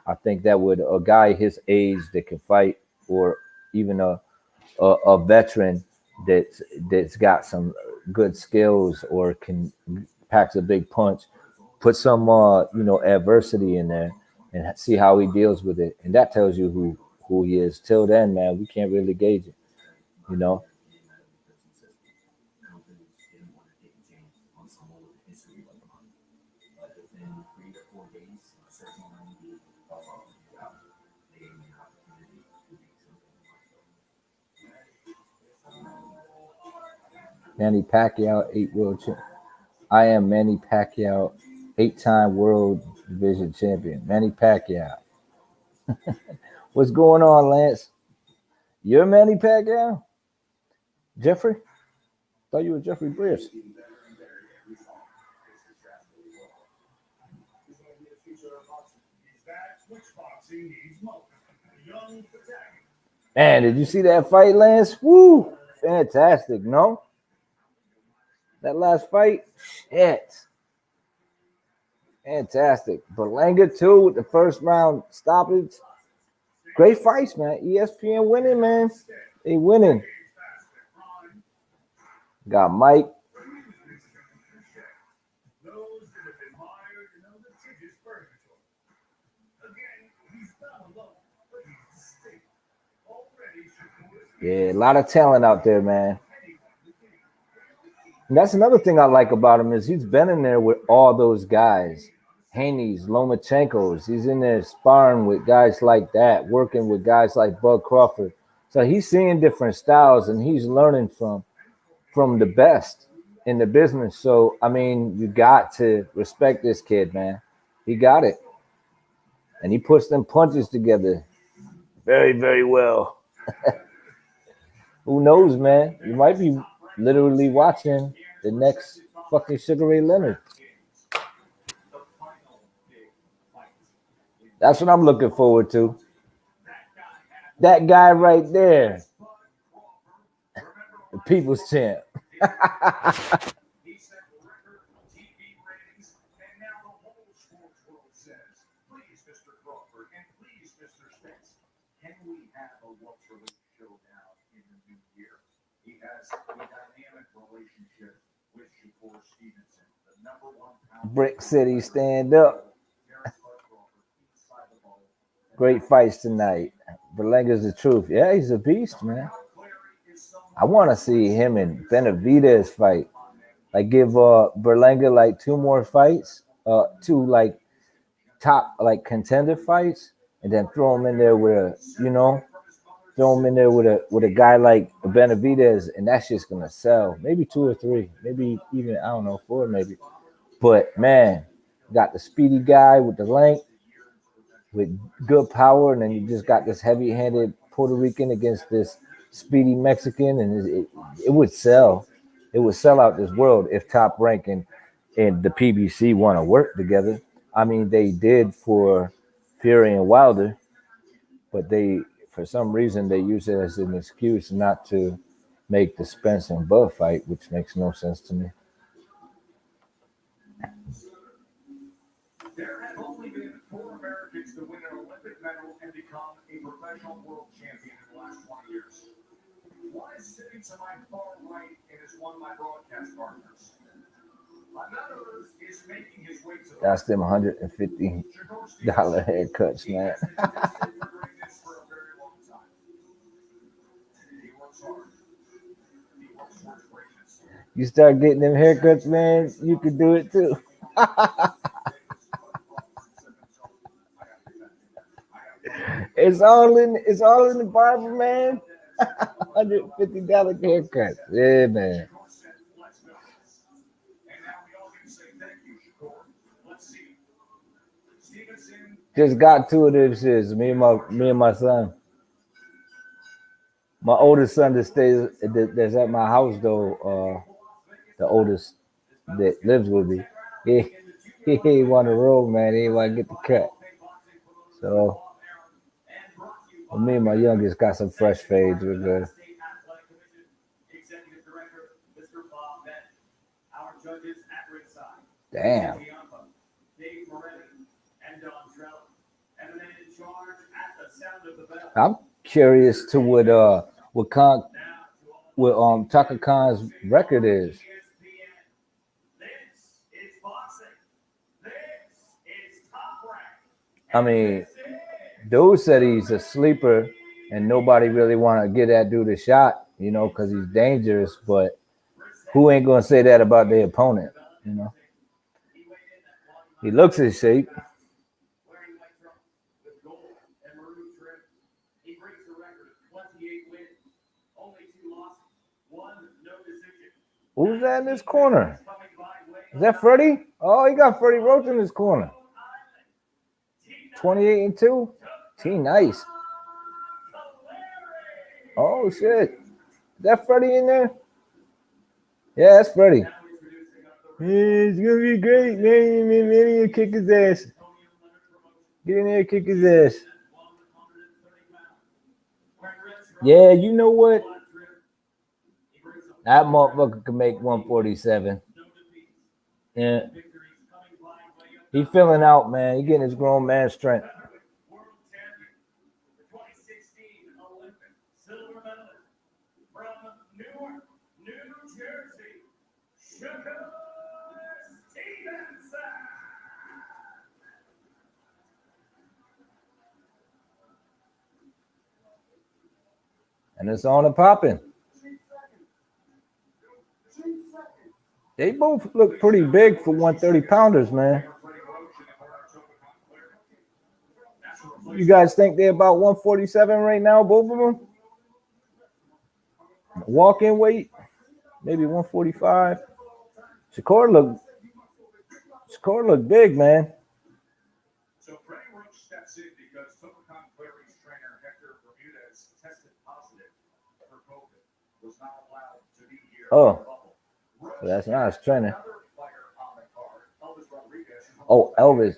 I think that would a guy his age that can fight, or even a veteran that's got some good skills or can packs a big punch, put some adversity in there and see how he deals with it, and that tells you who he is. Till then, man, we can't really gauge it, you know. Manny Pacquiao, 8 world champ. I am Manny Pacquiao, 8-time world division champion. Manny Pacquiao. What's going on, Lance? You're Manny Pacquiao? Jeffrey? Thought you were Jeffrey Briers. Man, did you see that fight, Lance? Woo! Fantastic, no? That last fight? Shit. Fantastic. Berlanga, too, with the first round stoppage. Great fights, man. ESPN winning, man. They winning. Got Mike. Yeah, a lot of talent out there, man. And that's another thing I like about him is he's been in there with all those guys. Haney's, Lomachenko's. He's in there sparring with guys like that, working with guys like Bud Crawford. So he's seeing different styles and he's learning from the best in the business. So, I mean, you got to respect this kid, man. He got it. And he puts them punches together very, very well. Who knows, man? You might be literally watching the next fucking Sugar Ray Leonard. That's what I'm looking forward to. That guy right there. The people's champ. Brick City, stand up. Great fights tonight. Berlanga's the truth. Yeah, he's a beast, man. I want to see him and Benavidez fight. Like give Berlanga like 2 more fights, 2 like top like contender fights, and then throw him in there with throw him in there with a guy like Benavidez, and that's just gonna sell. Maybe 2 or 3, maybe even I don't know 4 maybe. But man, got the speedy guy with the length, with good power, and then you just got this heavy-handed Puerto Rican against this speedy Mexican, and it would sell. It would sell out this world if Top Rank and the PBC want to work together. I mean, they did for Fury and Wilder, but they, for some reason, they use it as an excuse not to make the Spence and Bud fight, which makes no sense to me. There have only been 4 Americans to win an Olympic medal and become a professional world champion in the last 20 years. One is sitting to my far right and is one of my broadcast partners. Another is making his way to That's them $150 haircuts, man. You start getting them haircuts, man, you could do it too. It's all in the barber, man. $150 haircut. Yeah, man. Just got 2 of those shits. Me and my son. My oldest son that's at my house though. The oldest that lives with me. He ain't want to roll, man. He ain't want to get the cut. So me and my youngest got some fresh fades. We're good. Damn. I'm curious to what Taka Khan's record is. I mean, dude said he's a sleeper, and nobody really want to get that dude a shot, you know, because he's dangerous. But who ain't gonna say that about their opponent, you know? He looks his shape. Who's that in this corner? Is that Freddie? Oh, he got Freddie Roach in his corner. 28-2. T nice. Oh shit. Is that Freddie in there? Yeah, that's Freddie. Yeah, it's gonna be great, man. Man, he'll kick his ass. Get in there, kick his ass. Yeah, you know what? That motherfucker can make 147. Yeah. He filling out, man. He getting his grown man strength. And it's on and popping. They both look pretty big for 130 pounders, man. You guys think they're about 147 right now, both of them? Walk-in weight, maybe 145. SHAKUR look big, man. So Freddie Roach steps in because CLARY's trainer Edgar tested positive for COVID. Was not allowed to be here. Oh, so that's not his trainer. Oh, Elvis.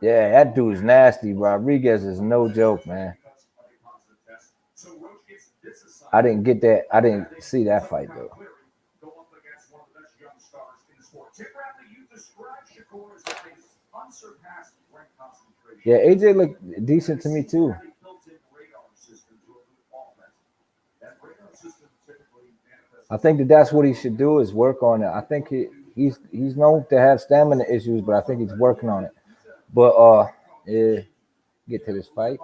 Yeah, that dude's nasty. Rodriguez is no joke, man. I didn't get that. I didn't see that fight, though. Yeah, AJ looked decent to me, too. I think that's what he should do is work on it. I think he's known to have stamina issues, but I think he's working on it. But yeah, get to this fight.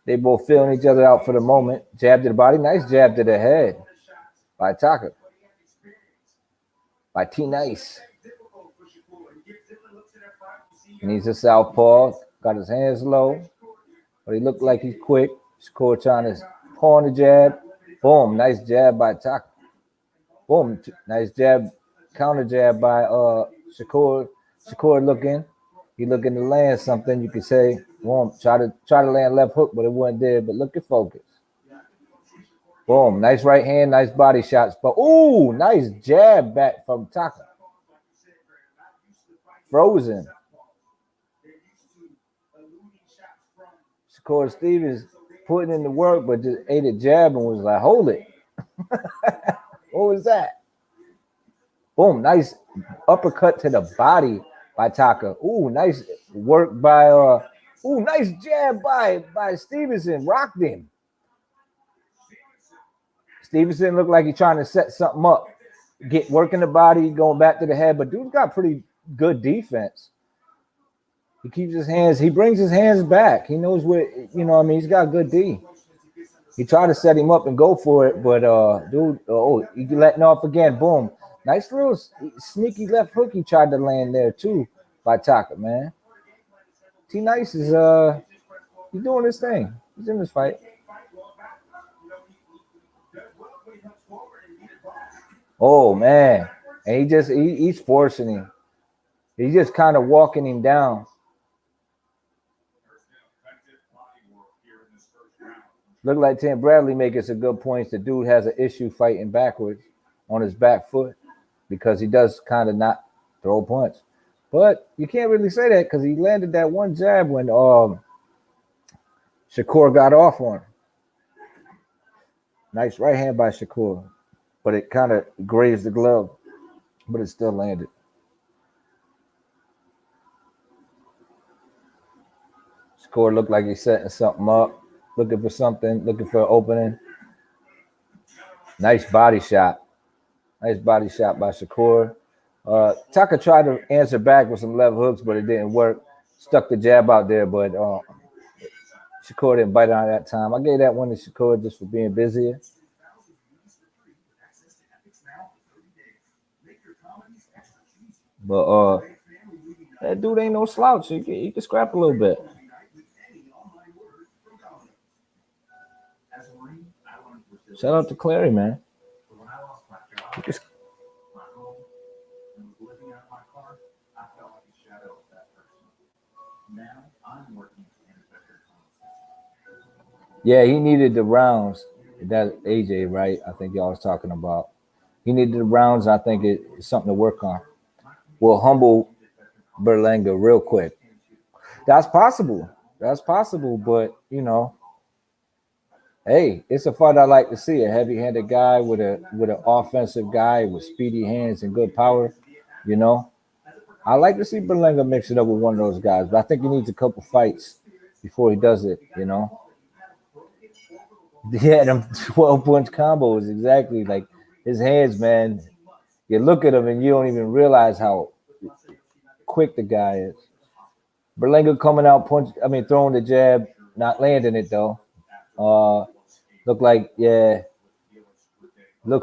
They both feeling each other out for the moment. Jab to the body, nice jab to the head by TAKA. By T Nice. And he's a southpaw, got his hands low, but he looked like he's quick. SHAKUR trying to pawn the jab. Boom, nice jab by TAKA. Boom, nice jab, counter jab by SHAKUR. SHAKUR looking. He looking to land something, you could say. Boom, try to land left hook, but it wasn't there. But look at focus. Boom, nice right hand, nice body shots. But ooh, nice jab back from TAKA. Frozen. SHAKUR Stevens putting in the work, but just ate a jab and was like, hold it. What was that? Boom, nice uppercut to the body by TAKA. Ooh, nice work by nice jab by Stevenson. Rocked him. Stevenson looked like he's trying to set something up. Get working the body, going back to the head, but dude's got pretty good defense. He keeps his hands, he brings his hands back. He knows what, you know what I mean? He's got good D. He tried to set him up and go for it, but dude, he letting off again. Boom. Nice little sneaky left hook he tried to land there too by TAKA, man. T Nice is he's doing his thing. He's in this fight. Oh man. And he's forcing him. He's just kind of walking him down. Look like Tim Bradley making some good points. The dude has an issue fighting backwards on his back foot because he does kind of not throw a punch. But you can't really say that because he landed that one jab when SHAKUR got off on him. Nice right hand by SHAKUR. but it kind of grazed the glove, but it still landed. Shakur looked like he's setting something up, looking for something, looking for an opening. Nice body shot. Nice body shot by Shakur. Taka tried to answer back with some left hooks, but it didn't work. Stuck the jab out there, but Shakur didn't bite on that time. I gave that one to Shakur just for being busier. But that dude ain't no slouch. He can scrap a little bit. Shout out to Clary, man. Yeah, he needed the rounds. That's AJ, right? I think y'all was talking about. He needed the rounds. I think it's something to work on. Will humble Berlanga real quick. That's possible. That's possible, but you know, hey, it's a fight I like to see. A heavy-handed guy with an offensive guy with speedy hands and good power. You know, I like to see Berlanga mix it up with one of those guys, but I think he needs a couple fights before he does it. You know. Yeah, them 12-punch combos, exactly. Like his hands, man. You look at him and you don't even realize how quick the guy is. Berlanga coming out, throwing the jab, not landing it though. Looks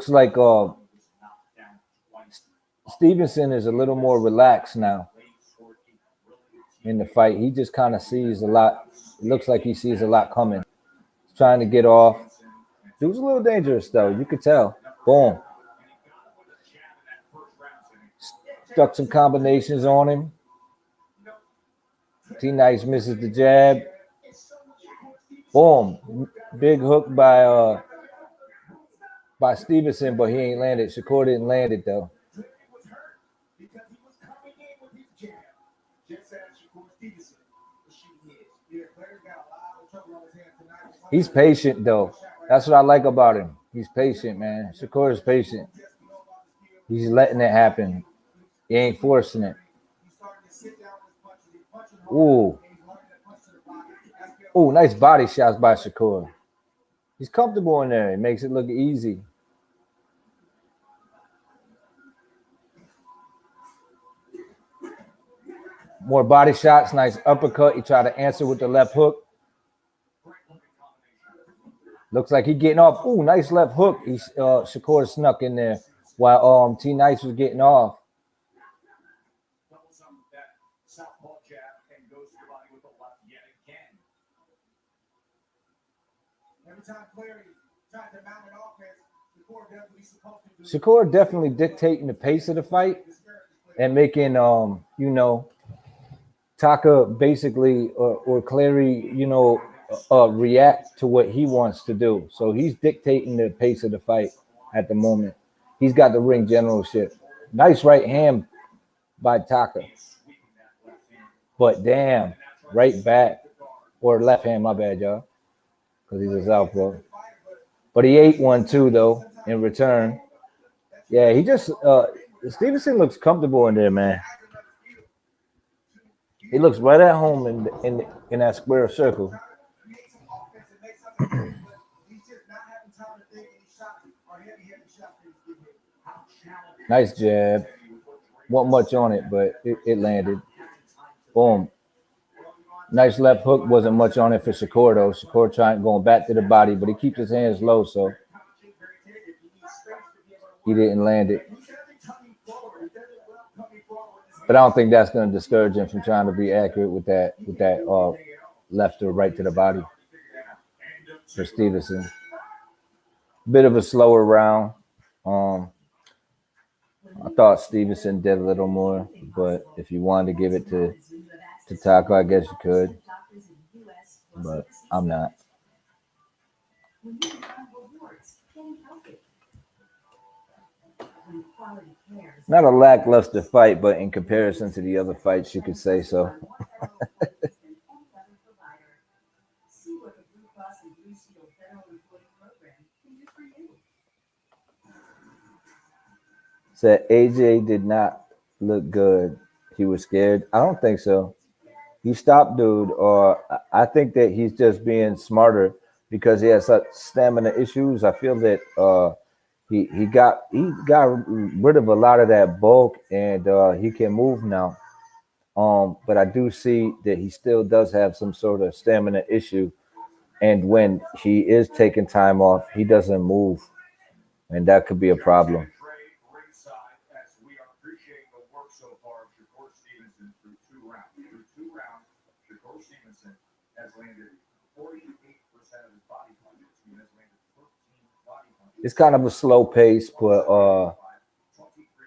like Stevenson is a little more relaxed now in the fight. He just kind of sees a lot. It looks like he sees a lot coming. He's trying to get off. Dude's a little dangerous though. You could tell. Boom. Stuck some combinations on him. T-Nice misses the jab. Boom. Big hook by Stevenson, but he ain't landed. Shakur didn't land it though. He's patient though. That's what I like about him. He's patient, man. Shakur is patient. He's letting it happen. He ain't forcing it. Ooh. Ooh, nice body shots by Shakur. He's comfortable in there. It makes it look easy. More body shots. Nice uppercut. He tried to answer with the left hook. Looks like he getting off. Ooh, nice left hook. Shakur snuck in there while T-Nice was getting off. Shakur definitely dictating the pace of the fight and making Taka basically or Clary, react to what he wants to do. So he's dictating the pace of the fight at the moment. He's got the ring generalship. Nice right hand by Taka. But damn, right back. Or left hand, my bad, y'all. Because he's a southpaw. But he ate one too, though, in return. Yeah, he just Stevenson looks comfortable in there, man. He looks right at home in that square circle. Nice jab. Wasn't much on it, but it landed. Boom. Nice left hook. Wasn't much on it for Shakur, though. Shakur going back to the body, but he keeps his hands low, so he didn't land it. But I don't think that's going to discourage him from trying to be accurate with that left or right to the body for Stevenson. Bit of a slower round. I thought Stevenson did a little more, but if you wanted to give it to TAKA, I guess you could. But I'm not. Not a lackluster fight, but in comparison to the other fights, you could say so. Said AJ did not look good. He was scared. I don't think so. He stopped dude, or I think that he's just being smarter because he has such stamina issues. I feel that he got rid of a lot of that bulk, and he can move now. But I do see that he still does have some sort of stamina issue, and when he is taking time off, he doesn't move, and that could be a problem. Ringside, as we are appreciating the work so far of Shakur Stevenson through two rounds. Through two rounds, Shakur Stevenson has landed 48% of his body punches. He has landed 13 body punches. It's kind of a slow pace, but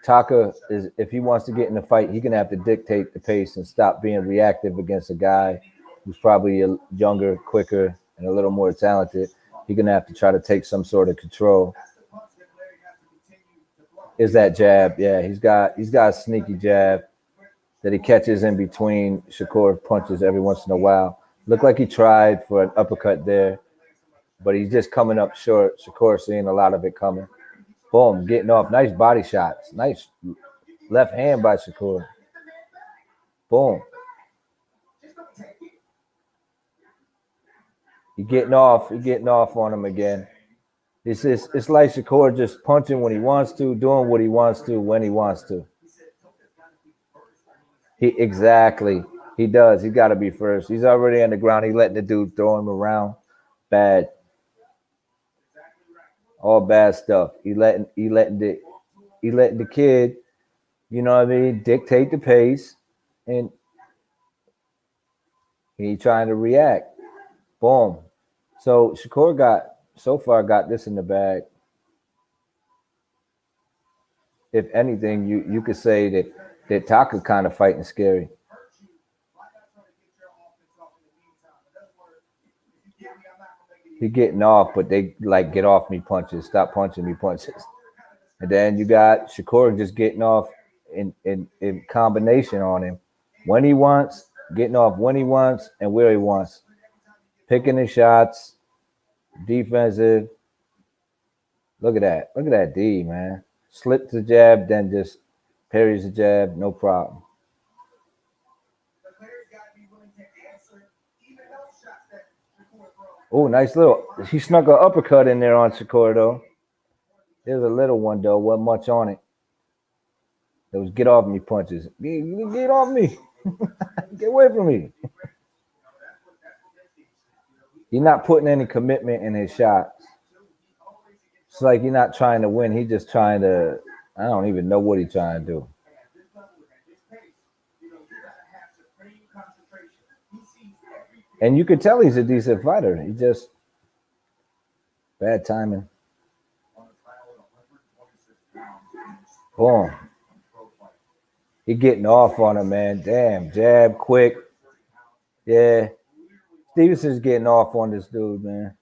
Taka is, if he wants to get in the fight, he's gonna have to dictate the pace and stop being reactive against a guy who's probably younger, quicker, and a little more talented. He's gonna have to try to take some sort of control. Is that jab? Yeah, he's got a sneaky jab that he catches in between Shakur's punches every once in a while. Looked like he tried for an uppercut there, but he's just coming up short. Shakur seeing a lot of it coming. Boom, getting off. Nice body shots. Nice left hand by Shakur. Boom. He getting off on him again. It's like Shakur just punching when he wants to, doing what he wants to, when he wants to. Exactly. He does. He got to be first. He's already on the ground. He letting the dude throw him around. Bad. All bad stuff. He letting the kid, you know what I mean, dictate the pace, and he trying to react. Boom. So Shakur got this in the bag. If anything, you could say that Taka kind of fighting scary. He getting off, but they like get off me punches, stop punching me punches. And then you got Shakur just getting off in combination on him when he wants, getting off when he wants and where he wants. Picking his shots, defensive. Look at that. Look at that D, man. Slips the jab, then just parries the jab, no problem. Oh, nice little. He snuck an uppercut in there on Shakur, though. There's a little one, though. Wasn't much on it. It was get off me punches. Get off me. Get away from me. He's not putting any commitment in his shots. It's like he's not trying to win. He's just trying to, I don't even know what he's trying to do. And you could tell he's a decent fighter. He just bad timing. Boom. He getting off on him, man. Damn, jab quick. Yeah. Stevenson's getting off on this dude, man.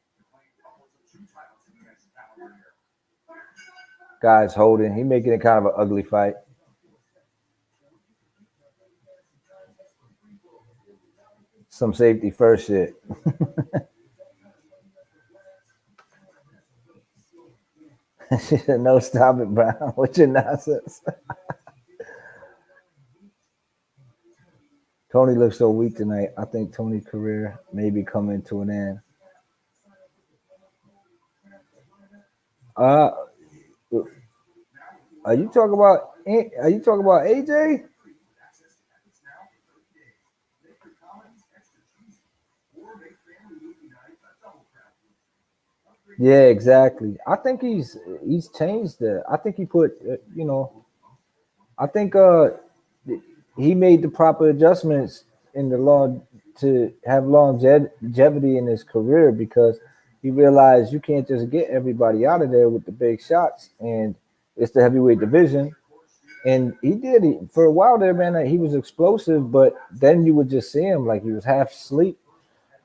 Guy's holding. He making it kind of an ugly fight. Some safety first shit. She said, no, stop it, Brown. What's your nonsense? Tony looks so weak tonight. I think Tony's career may be coming to an end. Are you talking about AJ? Yeah, exactly. I think he's changed it. I think he put, I think he made the proper adjustments in the law to have longevity in his career, because he realized you can't just get everybody out of there with the big shots, and it's the heavyweight division. And he did it for a while there, man. He was explosive, but then you would just see him like he was half asleep,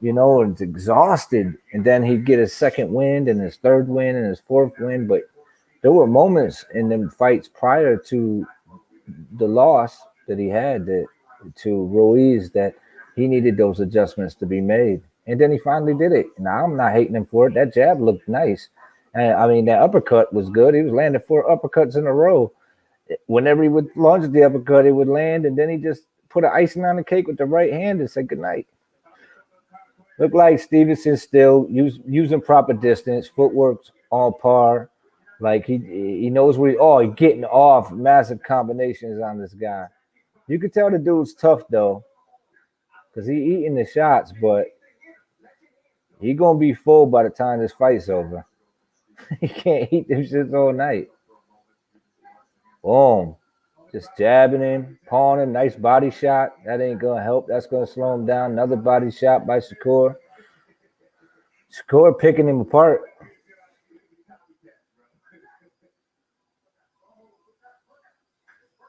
and exhausted. And then he'd get his second win and his third win and his fourth win. But there were moments in them fights prior to the loss that he had to Ruiz that he needed those adjustments to be made. And then he finally did it. Now, I'm not hating him for it. That jab looked nice. And I mean, that uppercut was good. He was landing 4 uppercuts in a row. whenever he would launch the uppercut, it would land, and then he just put an icing on the cake with the right hand and said goodnight. Looked like Stevenson still using proper distance, footwork's on par. Like he knows where he's getting off massive combinations on this guy. You could tell the dude's tough though, because he eating the shots, but he gonna be full by the time this fight's over. He can't eat them shits all night. Boom. Just jabbing him, pawing him, nice body shot. That ain't gonna help. That's gonna slow him down. Another body shot by SHAKUR. SHAKUR picking him apart.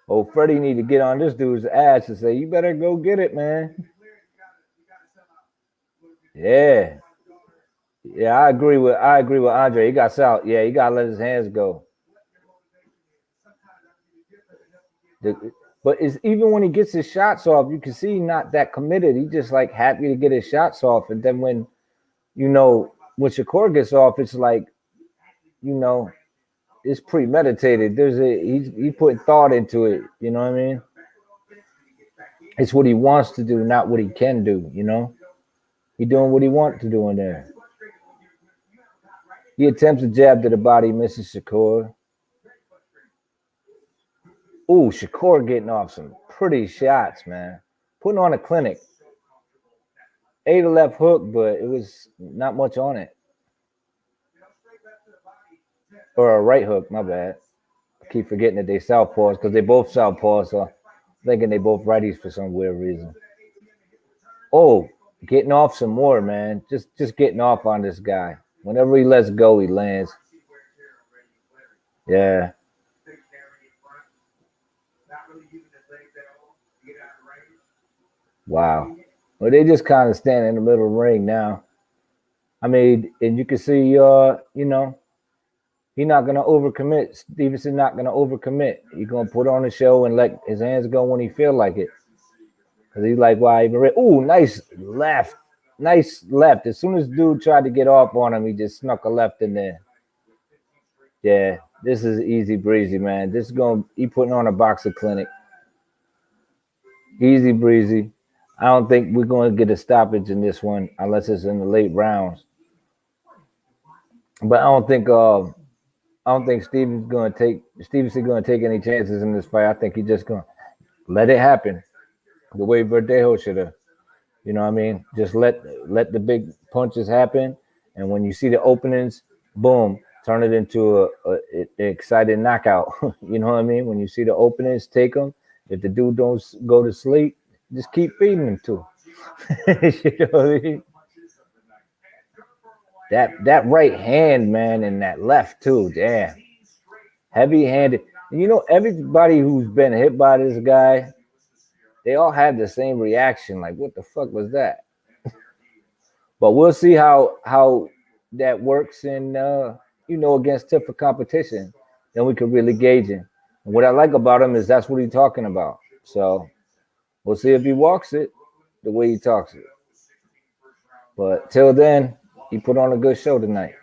Oh, Freddie need to get on this dude's ass and say, "You better go get it, man." Yeah, I agree with Andre. He got out. Yeah, he gotta let his hands go. But it's even when he gets his shots off, you can see he's not that committed. He's just like happy to get his shots off. And then when SHAKUR gets off, it's like, it's premeditated. He's putting thought into it. You know what I mean? It's what he wants to do, not what he can do. He doing what he wants to do in there. He attempts a jab to the body, misses SHAKUR. Ooh, SHAKUR getting off some pretty shots, man. Putting on a clinic. Ate a left hook, but it was not much on it. Or a right hook, my bad. I keep forgetting that they southpaws because they both southpaws, so I'm thinking they both righties for some weird reason. Oh, getting off some more, man. Just getting off on this guy. Whenever he lets go, he lands. Yeah. Wow. Well, they just kind of stand in the middle of the ring now. I mean, and you can see, he's not going to overcommit. Stevenson not going to overcommit. He's going to put on a show and let his hands go when he feel like it. Because he's like, wow, ooh, nice left. Nice left. As soon as dude tried to get off on him, he just snuck a left in there. Yeah, this is easy breezy, man. He putting on a boxer clinic. Easy breezy. I don't think we're going to get a stoppage in this one unless it's in the late rounds. But I don't think Stevenson going to take any chances in this fight. I think he's just going to let it happen the way Verdejo should have. You know what I mean? Just let the big punches happen, and when you see the openings, boom, turn it into an excited knockout. You know what I mean? When you see the openings, take them. If the dude don't go to sleep, just keep feeding him to. You know what I mean? That right hand, man, and that left too. Damn, heavy-handed. Everybody who's been hit by this guy, they all had the same reaction. Like, what the fuck was that? But we'll see how that works in against tougher competition. Then we could really gauge him. And what I like about him is that's what he's talking about. So we'll see if he walks it the way he talks it. But till then, he put on a good show tonight.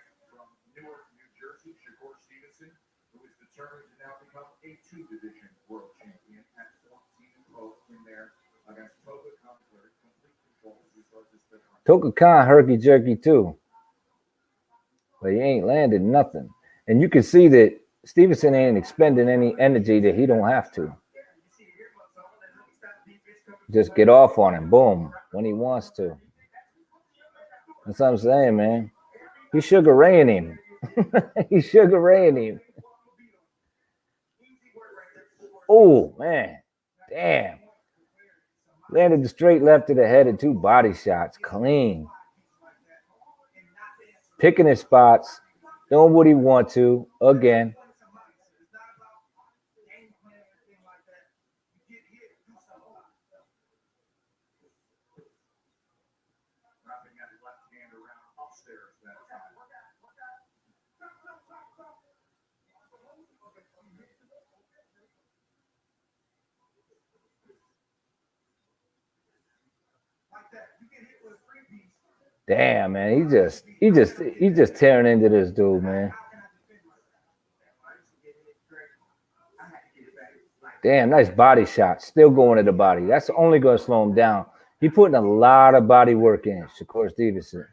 TAKA Khan herky-jerky too. But he ain't landed nothing. And you can see that Stevenson ain't expending any energy that he don't have to. Just get off on him, boom, when he wants to. That's what I'm saying, man. He's Sugar Raying him. He's Sugar Raying him. Oh, man. Damn. Landed the straight left to the head and 2 body shots. Clean. Picking his spots. Doing what he want to. Again. Damn, man, he just tearing into this dude, man. Damn, nice body shot. Still going to the body. That's only going to slow him down. He putting a lot of body work in, Shakur Stevenson. And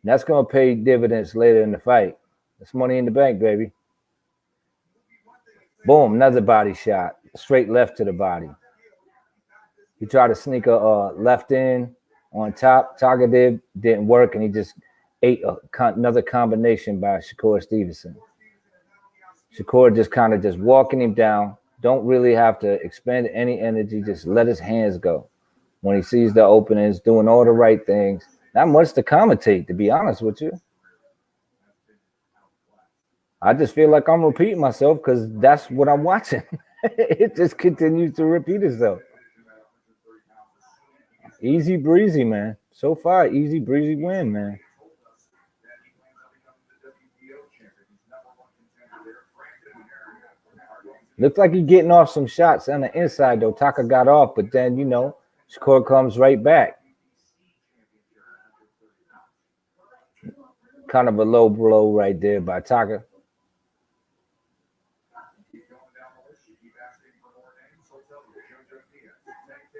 that's going to pay dividends later in the fight. That's money in the bank, baby. Boom, another body shot. Straight left to the body. He tried to sneak a left in on top. TAKA didn't work, and he just ate another combination by Shakur Stevenson. Shakur just kind of just walking him down. Don't really have to expend any energy. Just let his hands go. When he sees the openings, doing all the right things. Not much to commentate, to be honest with you. I just feel like I'm repeating myself because that's what I'm watching. It just continues to repeat itself. Easy breezy, man. So far, easy breezy win, man. Looks like he's getting off some shots on the inside, though. TAKA got off, but then, Shakur comes right back. Kind of a low blow right there by TAKA.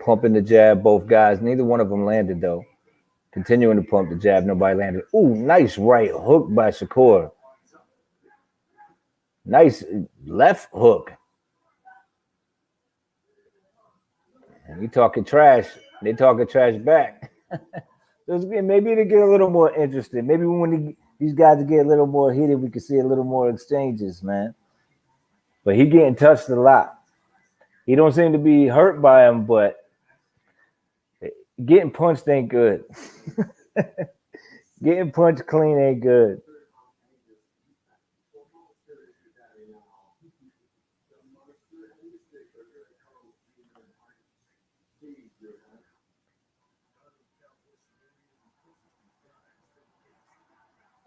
Pumping the jab, both guys. Neither one of them landed, though. Continuing to pump the jab, nobody landed. Ooh, nice right hook by Shakur. Nice left hook. And we talking trash. They talking trash back. Maybe to get a little more interested. Maybe when these guys get a little more heated, we can see a little more exchanges, man. But he getting touched a lot. He don't seem to be hurt by him, but getting punched ain't good. Getting punched clean ain't good.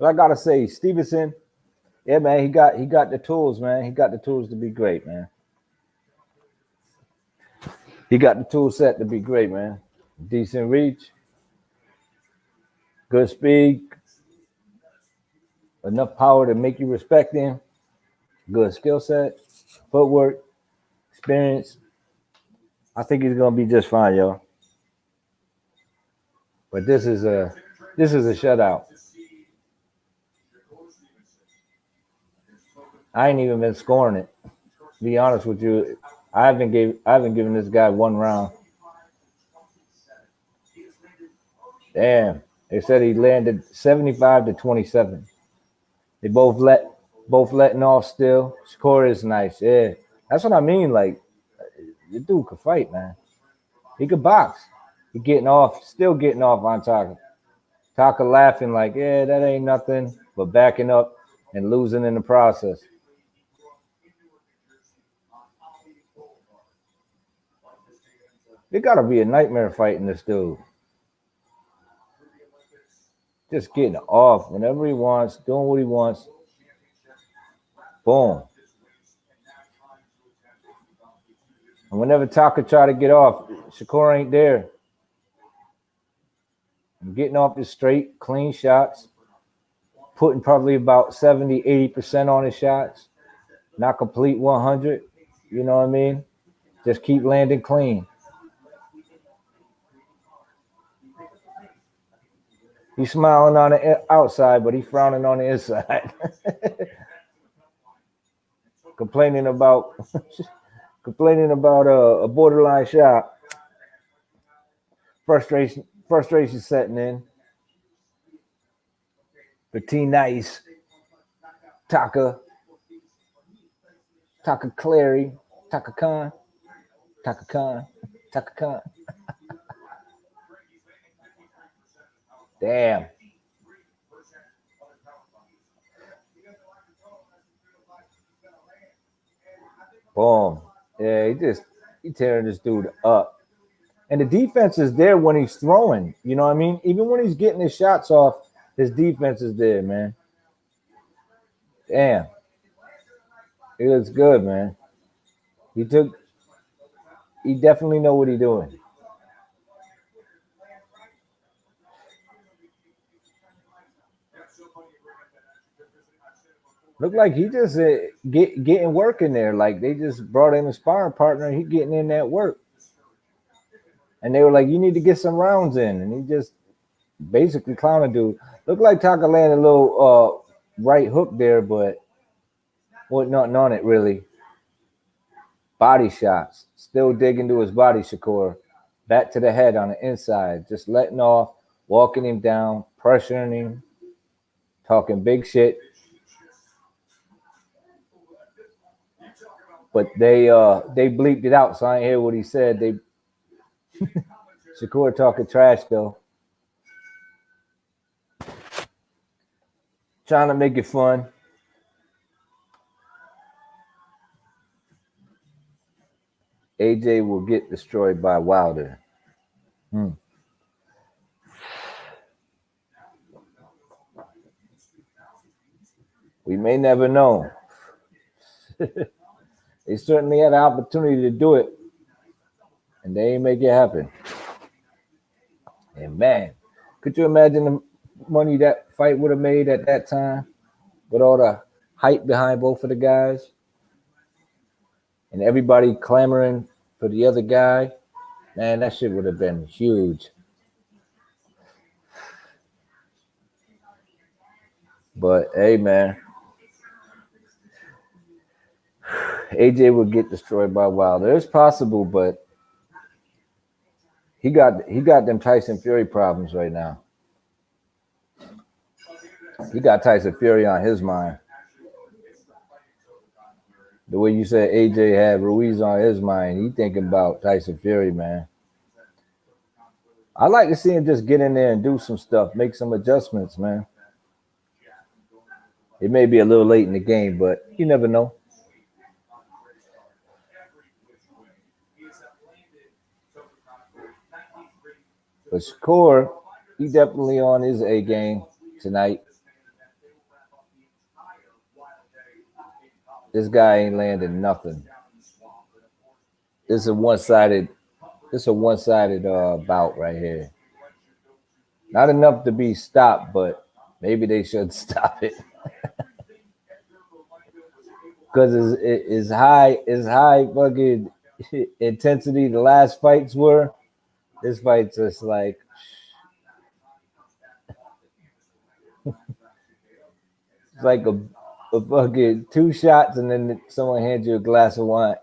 But I gotta say, Stevenson, yeah, man, he got the tools, man. He got the tools to be great, man. He got the tool set to be great, man. Decent reach, good speed, enough power to make you respect him, good skill set, footwork, experience. I think he's gonna be just fine, yo. But this is a shutout. I ain't even been scoring it. To be honest with you, I haven't given this guy one round. Damn, they said he landed 75 to 27. They both letting off still. Score is nice. Yeah, that's what I mean. Like, this dude could fight, man. He could box. He still getting off on TAKA. TAKA laughing like, yeah, that ain't nothing, but backing up and losing in the process. It gotta be a nightmare fighting this dude. Just getting off whenever he wants, doing what he wants. Boom. And whenever TAKA try to get off, Shakur ain't there. I'm getting off his straight, clean shots. Putting probably about 70, 80% on his shots. Not complete 100. You know what I mean? Just keep landing clean. He's smiling on the outside, but he's frowning on the inside. complaining about a borderline shot. Frustration setting in. Between Nice, TAKA, CLARY, TAKA Khan. Damn. Boom. Yeah, he tearing this dude up. And the defense is there when he's throwing. You know what I mean? Even when he's getting his shots off, his defense is there, man. Damn. It looks good, man. He definitely know what he's doing. Looked like he just getting work in there. Like they just brought in a sparring partner. He getting in that work. And they were like, you need to get some rounds in. And he just basically clowned a dude. Looked like Taka landed a little right hook there, but wasn't nothing on it really. Body shots. Still digging to his body, Shakur. Back to the head on the inside. Just letting off, walking him down, pressuring him, talking big shit. But they bleeped it out, so I ain't hear what he said. They Shakur talking trash though. Trying to make it fun. AJ will get destroyed by Wilder. We may never know. They certainly had an opportunity to do it, and they ain't make it happen. And man, could you imagine the money that fight would have made at that time with all the hype behind both of the guys and everybody clamoring for the other guy? Man, that shit would have been huge. But hey, man, AJ would get destroyed by Wilder. It's possible, but he got them Tyson Fury problems right now. He got Tyson Fury on his mind. The way you said AJ had Ruiz on his mind, he thinking about Tyson Fury, man. I like to see him just get in there and do some stuff, make some adjustments, man. It may be a little late in the game, but you never know. But Shakur, he definitely on his A game tonight. This guy ain't landing nothing. This is a one-sided bout right here. Not enough to be stopped, but maybe they should stop it. Because it's high fucking intensity the last fights were. This fight's just like it's like a fucking 2 shots and then someone hands you a glass of wine.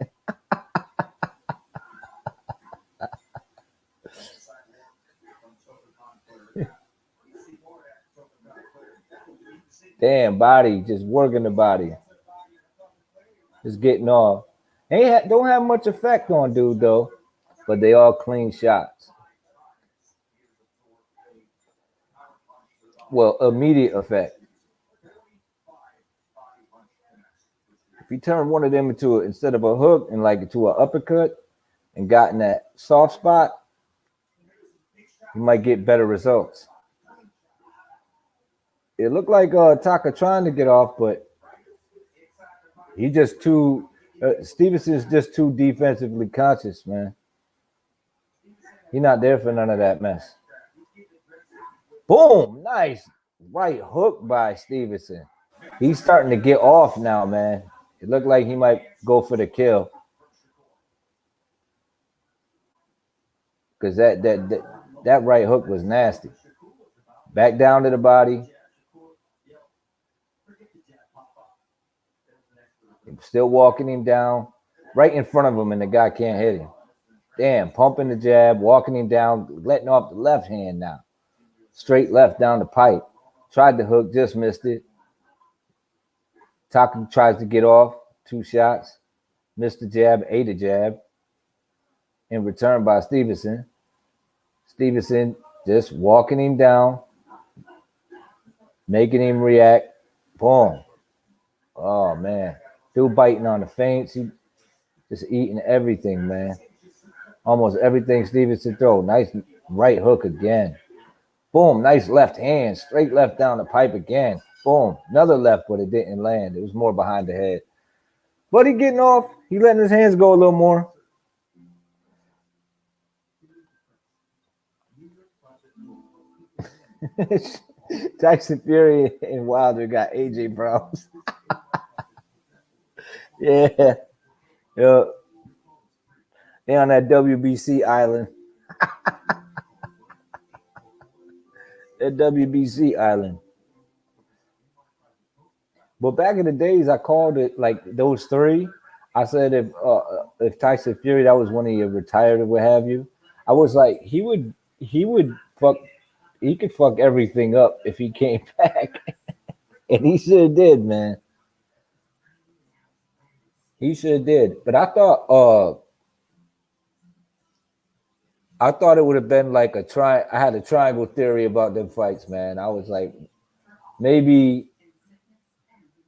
Damn, body, just working the body. Just getting off. Don't have much effect on dude though, but they all clean shots. Well, immediate effect. If you turn one of them into instead of a hook and like into an uppercut and gotten that soft spot, you might get better results. It looked like Taka trying to get off, but he just too. Stevenson's just too defensively conscious, man. He's not there for none of that mess. Boom! Nice right hook by Stevenson. He's starting to get off now, man. It looked like he might go for the kill. Because that right hook was nasty. Back down to the body. Still walking him down. Right in front of him, and the guy can't hit him. Damn, pumping the jab, walking him down, letting off the left hand now. Straight left down the pipe. Tried the hook, just missed it. Taka tries to get off. 2 shots. Missed the jab, ate a jab. In return by Stevenson. Stevenson just walking him down. Making him react. Boom. Oh, man. Dude biting on the feints. He just eating everything, man. Almost everything Stevenson throw. Nice right hook again. Boom. Nice left hand. Straight left down the pipe again. Boom. Another left, but it didn't land. It was more behind the head. But he getting off. He letting his hands go a little more. Tyson Fury and Wilder got AJ Browns. Yeah. Yeah. They on that WBC island. That WBC island. But back in the days, I called it like those three. I said if Tyson Fury, that was when he retired or what have you, I was like he would fuck he could fuck everything up if he came back, and he sure did, man. He sure did. But I thought it would have been like a try. I had a triangle theory about them fights, man. I was like maybe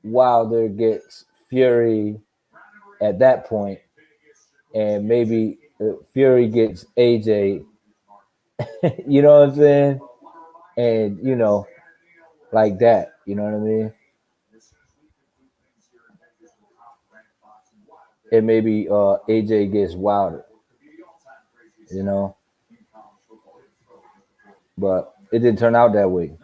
Wilder gets Fury at that point, and maybe Fury gets AJ. You know what I'm saying? And like that. You know what I mean? And maybe AJ gets Wilder. You know, but it didn't turn out that way.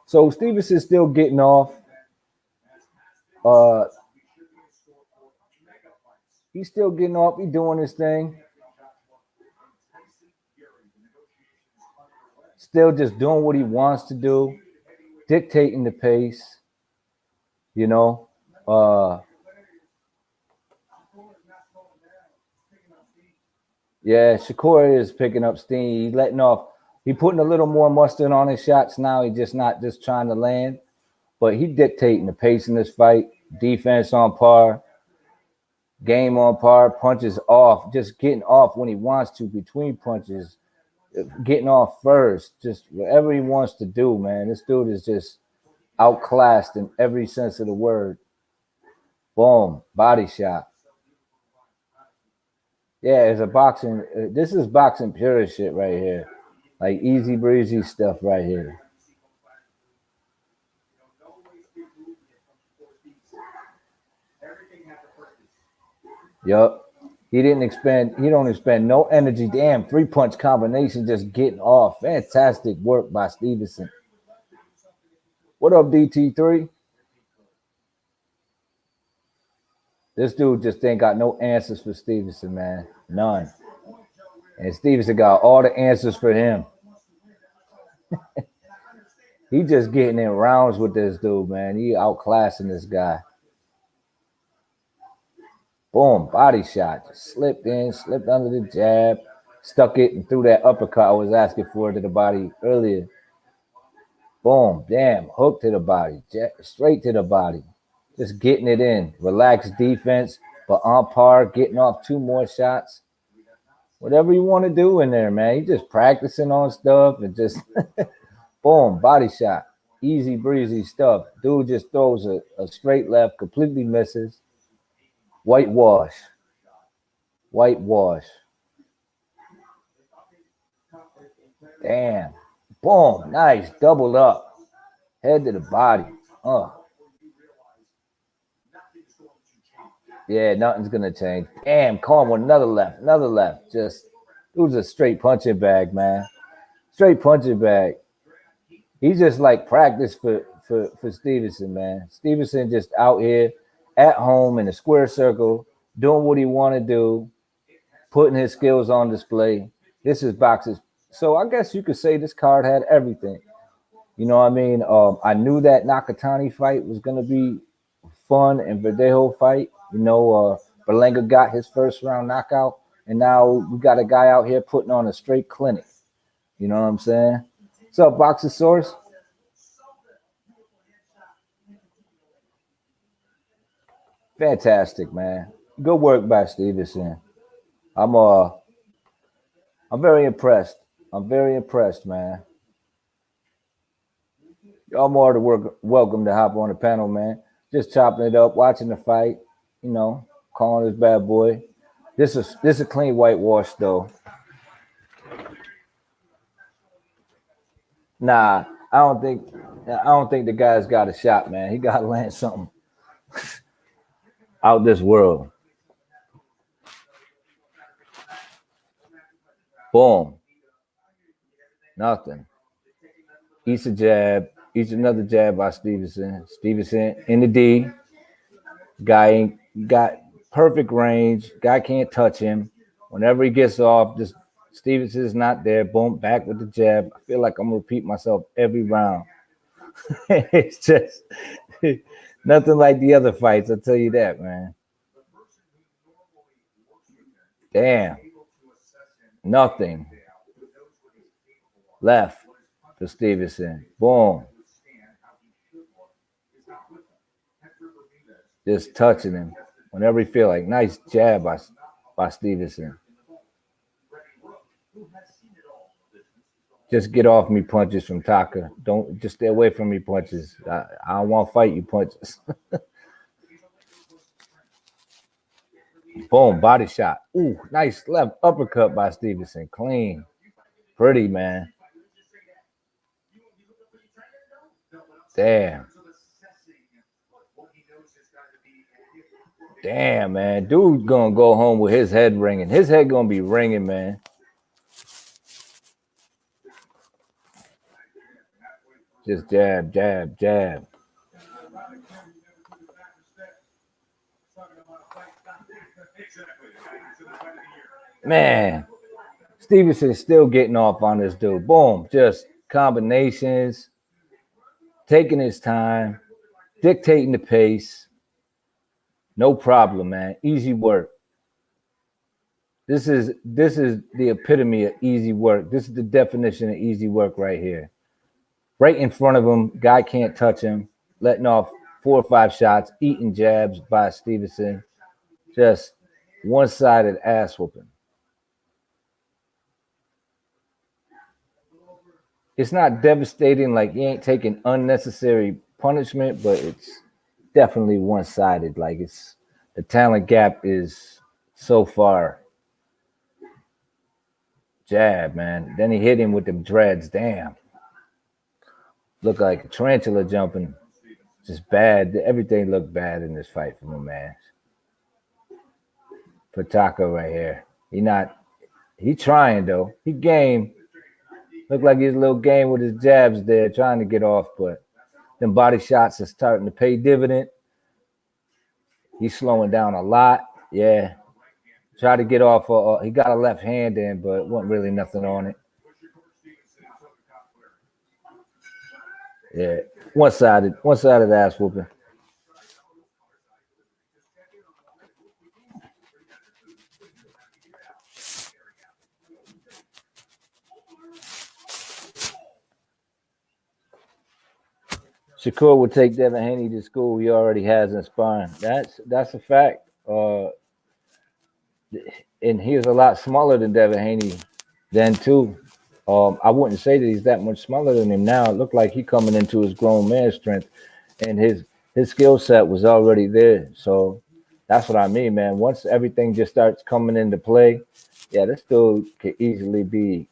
So Stevenson's still getting off. He's still getting off. He's doing his thing. Still just doing what he wants to do, dictating the pace. You know. Yeah, SHAKUR is picking up steam. He's letting off. He's putting a little more mustard on his shots now. He's just not just trying to land, but he dictating the pace in this fight. Defense on par, game on par, punches off, just getting off when he wants to between punches, getting off first, just whatever he wants to do, man. This dude is just outclassed in every sense of the word. Boom, body shot. Yeah, it's a boxing. This is boxing pure shit right here. Like easy breezy stuff right here. Yup. He don't expend no energy. Damn, 3-punch combination just getting off. Fantastic work by Stevenson. What up, DT3? This dude just ain't got no answers for Stevenson, man. None. And Stevenson got all the answers for him. He just getting in rounds with this dude, man. He outclassing this guy. Boom, body shot. Just slipped in, slipped under the jab, stuck it and threw that uppercut I was asking for to the body earlier. Boom, damn, hook to the body, straight to the body. Just getting it in. Relaxed defense, but on par, getting off 2 more shots. Whatever you want to do in there, man. He just practicing on stuff and just boom, body shot. Easy breezy stuff. Dude just throws a straight left, completely misses. Whitewash. Damn. Boom. Nice. Doubled up. Head to the body. Yeah, nothing's going to change. Damn. Call him with another left. Just, it was a straight punching bag, man. Straight punching bag. He's just like practice for Stevenson, man. Stevenson just out here at home in a square circle, doing what he want to do, putting his skills on display. This is boxing. So I guess you could say this card had everything. You know what I mean? I knew that Nakatani fight was going to be fun and Verdejo fight. You know, Berlanga got his first round knockout, and now we got a guy out here putting on a straight clinic. You know what I'm saying? What's up, Boxing Source? Fantastic, man. Good work by Stevenson. I'm very impressed. I'm very impressed, man. Y'all more to welcome to hop on the panel, man. Just chopping it up, watching the fight, you know, calling this bad boy. This is a clean whitewash though. Nah, I don't think the guy's got a shot, man. He gotta land something out this world. Boom. Nothing. Eats a jab. Eats another jab by Stevenson. Stevenson in the D. Guy ain't got perfect range. Guy can't touch him. Whenever he gets off, just Stevenson's not there. Boom, back with the jab. I feel like I'm gonna repeat myself every round. It's just nothing like the other fights. I'll tell you that, man. Damn. Nothing. Left for Stevenson. Boom. Just touching him whenever he feel like. Nice jab by Stevenson. Just get off me punches from Taka. Don't just stay away from me punches. I don't want to fight you punches. Boom, body shot. Ooh, nice left uppercut by Stevenson. Clean. Pretty, man. Damn. Damn, man. Dude's going to go home with his head ringing. His head going to be ringing, man. Just jab, jab, jab. Man, Stevenson's still getting off on this dude. Boom, just combinations, taking his time, dictating the pace. No problem, man. Easy work. This is the epitome of easy work. This is the definition of easy work right here. Right in front of him, guy can't touch him, letting off 4 or 5 shots, eating jabs by Stevenson. Just one-sided ass whooping. It's not devastating, like you ain't taking unnecessary punishment, but it's definitely one-sided. Like it's the talent gap is so far. Jab, man. Then he hit him with them dreads. Damn. Looked like a tarantula jumping. Just bad. Everything looked bad in this fight for my man. For TAKA right here. He trying though. He game. Looked like he's a little game with his jabs there, trying to get off, but them body shots are starting to pay dividend. He's slowing down a lot. Yeah. Tried to get off. He got a left hand in, but wasn't really nothing on it. Yeah. One-sided ass whooping. SHAKUR will take Devin Haney to school he already has in sparring. That's a fact. And he was a lot smaller than Devin Haney then too. I wouldn't say that he's that much smaller than him now. It looked like he coming into his grown man strength, and his skill set was already there. So that's what I mean, man. Once everything just starts coming into play, yeah, this dude could easily be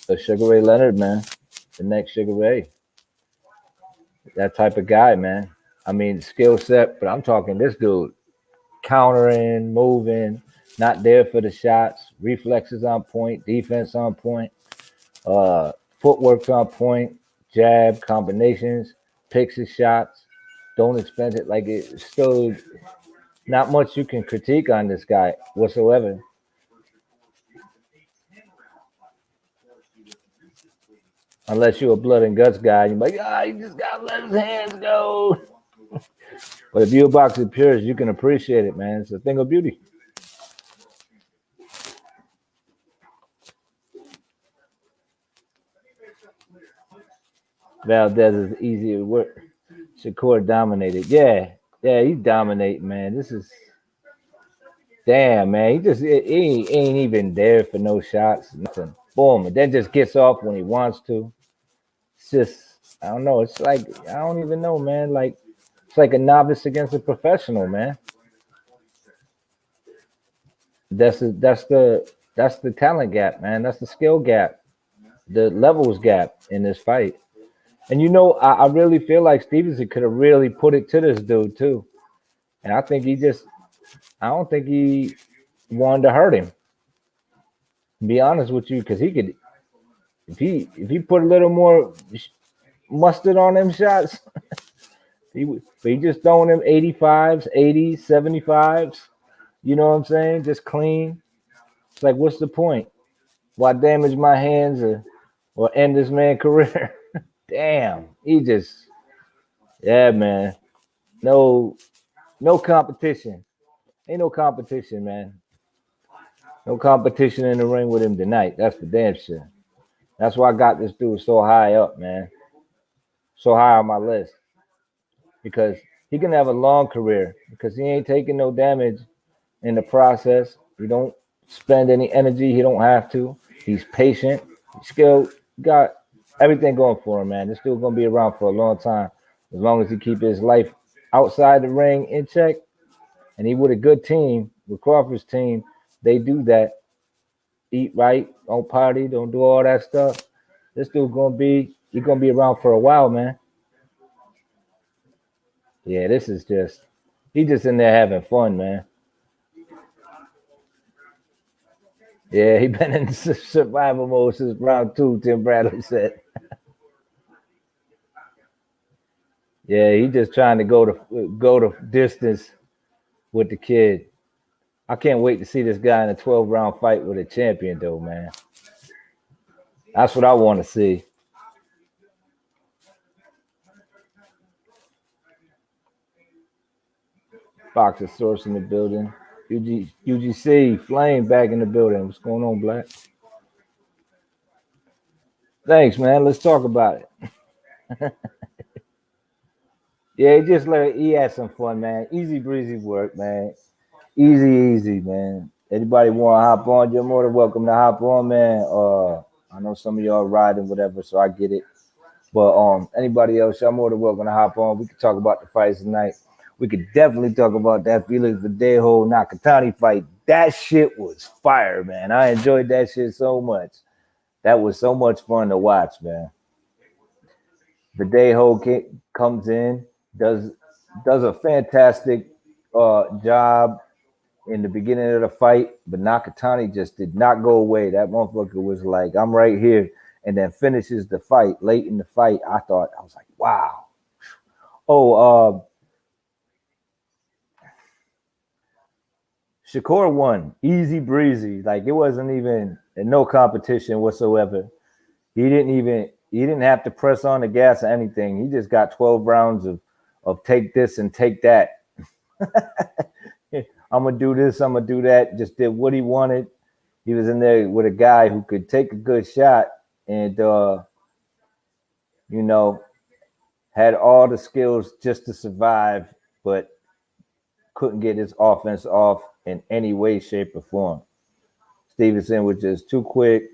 a Sugar Ray Leonard, man. The next Sugar Ray. That type of guy, man. I mean, skill set, but I'm talking this dude countering, moving, not there for the shots, reflexes on point, defense on point, footwork's on point, jab, combinations, picks his shots, don't expend it. Like it's still not much you can critique on this guy whatsoever. Unless you're a blood and guts guy, you're like, he just gotta let his hands go. But if you're a boxing purist, you can appreciate it, man. It's a thing of beauty. Valdez is easy to work. SHAKUR dominated. Yeah, he's dominating, man. This is damn, man. He ain't even there for no shots, nothing. Boom, and then just gets off when he wants to. It's just, I don't know. It's like, I don't even know, man. Like, it's like a novice against a professional, man. That's the talent gap, man. That's the skill gap, the levels gap in this fight. And I really feel like Stevenson could have really put it to this dude too. And I think I don't think he wanted to hurt him. To be honest with you, because he could if he put a little more mustard on them shots, he just throwing them 85s, 80s, 75s. You know what I'm saying? Just clean. It's like, what's the point? Why damage my hands or end this man's career? Damn, he just, yeah, man. No competition. Ain't no competition, man. No competition in the ring with him tonight. That's for damn sure. That's why I got this dude so high up, man. So high on my list. Because he can have a long career because he ain't taking no damage in the process. He don't spend any energy. He don't have to. He's patient. He still got everything going for him, man. This dude gonna be around for a long time as long as he keep his life outside the ring in check. And he with a good team, with Crawford's team, they do that. Eat right, don't party, don't do all that stuff. This dude gonna be around for a while, man. Yeah, this is just he just in there having fun, man. Yeah, he been in survival mode since round 2, Tim Bradley said. Yeah, he just trying to go to distance with the kid. I can't wait to see this guy in a 12-round fight with a champion, though, man. That's what I want to see. Boxer Source in the building. UGC, Flame back in the building. What's going on, Black? Thanks, man. Let's talk about it. Yeah, he had some fun, man. Easy breezy work, man. Easy, man. Anybody want to hop on? You're more than welcome to hop on, man. I know some of y'all riding, whatever, so I get it. But anybody else, y'all more than welcome to hop on. We could talk about the fights tonight. We could definitely talk about that Felix Verdejo Nakatani fight. That shit was fire, man. I enjoyed that shit so much. That was so much fun to watch, man. Verdejo comes in, does a fantastic job in the beginning of the fight, but Nakatani just did not go away. That motherfucker was like, I'm right here, and then finishes the fight. Late in the fight, I was like, wow. SHAKUR won, easy breezy. Like it wasn't even no competition whatsoever. He didn't have to press on the gas or anything. He just got 12 rounds of take this and take that. I'm gonna do this, I'm gonna do that. Just did what he wanted. He was in there with a guy who could take a good shot and had all the skills just to survive, but couldn't get his offense off in any way, shape, or form. Stevenson was just too quick,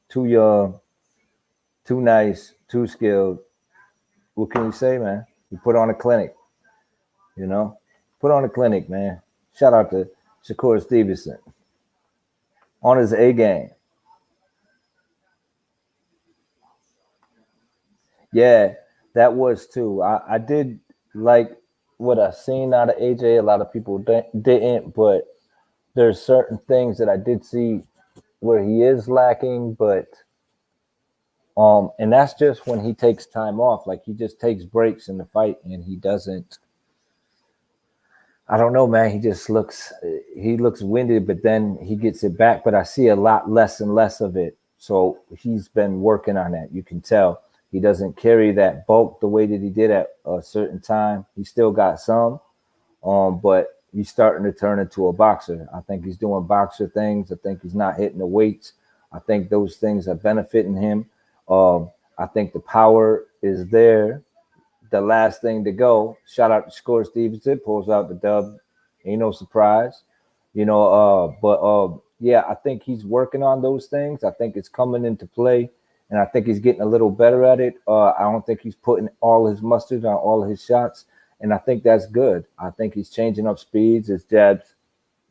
too young, too nice, too skilled. What can you say, man? He put on a clinic, Put on a clinic, man. Shout out to SHAKUR Stevenson. On his A game. Yeah, that was too. I did like what I seen out of AJ. A lot of people didn't, but there's certain things that I did see where he is lacking, but and that's just when he takes time off. Like he just takes breaks in the fight and he doesn't. I don't know, man. He looks winded, but then he gets it back. But I see a lot less and less of it. So he's been working on that. You can tell he doesn't carry that bulk the way that he did at a certain time. He still got some, but he's starting to turn into a boxer. I think he's doing boxer things. I think he's not hitting the weights. I think those things are benefiting him. I think the power is there. The last thing to go. Shout out to SHAKUR Stevenson, pulls out the dub. Ain't no surprise, But yeah, I think he's working on those things. I think it's coming into play, and I think he's getting a little better at it. I don't think he's putting all his mustard on all of his shots, and I think that's good. I think he's changing up speeds. His jab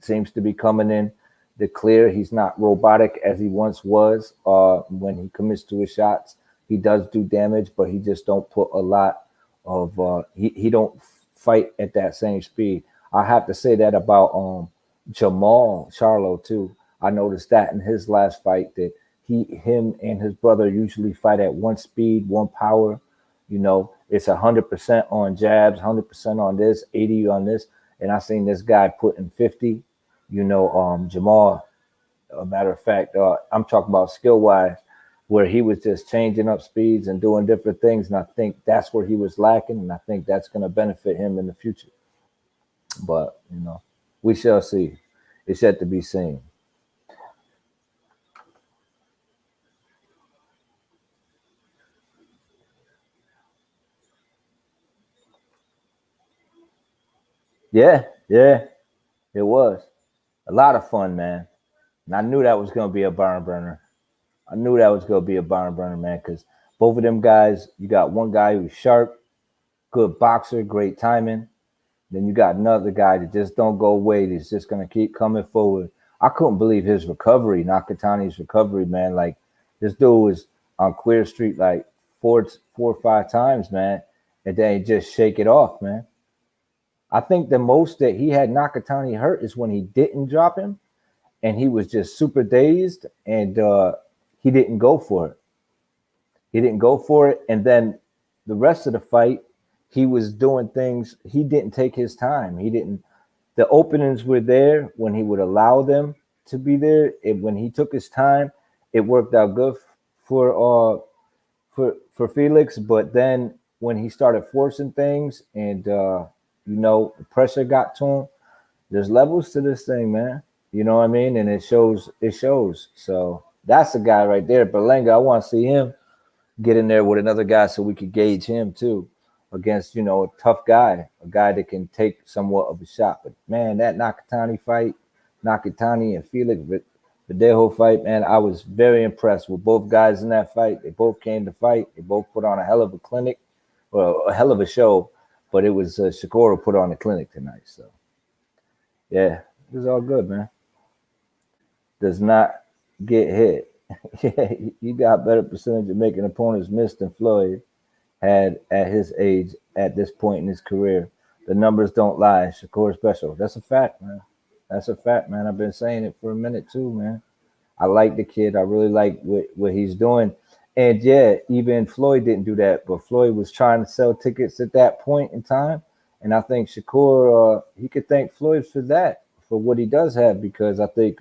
seems to be coming in the clear. He's not robotic as he once was. When he commits to his shots, he does do damage, but he just don't put a lot of he don't fight at that same speed. I have to say that about Jamal Charlo too. I noticed that in his last fight that him and his brother usually fight at one speed, one power. You know, it's 100% on jabs, 100% on this, 80 on this. And I seen this guy putting 50. You know, Jamal. A matter of fact, I'm talking about skill wise, where he was just changing up speeds and doing different things. And I think that's where he was lacking. And I think that's going to benefit him in the future. But, you know, we shall see. It's yet to be seen. Yeah, it was a lot of fun, man. And I knew that was going to be a barn burner. Man, because both of them guys, you got one guy who's sharp, good boxer, great timing. Then you got another guy that just don't go away. He's just going to keep coming forward. I couldn't believe his recovery, Nakatani's recovery, man. Like, this dude was on Clear Street like four or five times, man. And then he just shake it off, man. I think the most that he had Nakatani hurt is when he didn't drop him and he was just super dazed and he didn't go for it. And then the rest of the fight, he was doing things. He didn't take his time. The openings were there when he would allow them to be there. When he took his time, it worked out good for Felix. But then when he started forcing things and, you know, the pressure got to him, there's levels to this thing, man. You know what I mean? And it shows. So that's the guy right there. Berlanga, I want to see him get in there with another guy so we could gauge him too against, you know, a tough guy, a guy that can take somewhat of a shot. But, man, that Nakatani and Felix Verdejo fight, man, I was very impressed with both guys in that fight. They both came to fight. They both put on a hell of a clinic, well, a hell of a show. But it was SHAKUR put on the clinic tonight. So, yeah, it was all good, man. Does not get hit. Yeah, you got better percentage of making opponents miss than Floyd had at his age at this point in his career. The numbers don't lie. SHAKUR special. That's a fact, man. I've been saying it for a minute too, man. I like the kid. I really like what he's doing. And yeah, even Floyd didn't do that, but Floyd was trying to sell tickets at that point in time. And I think SHAKUR, he could thank Floyd for that, for what he does have, because I think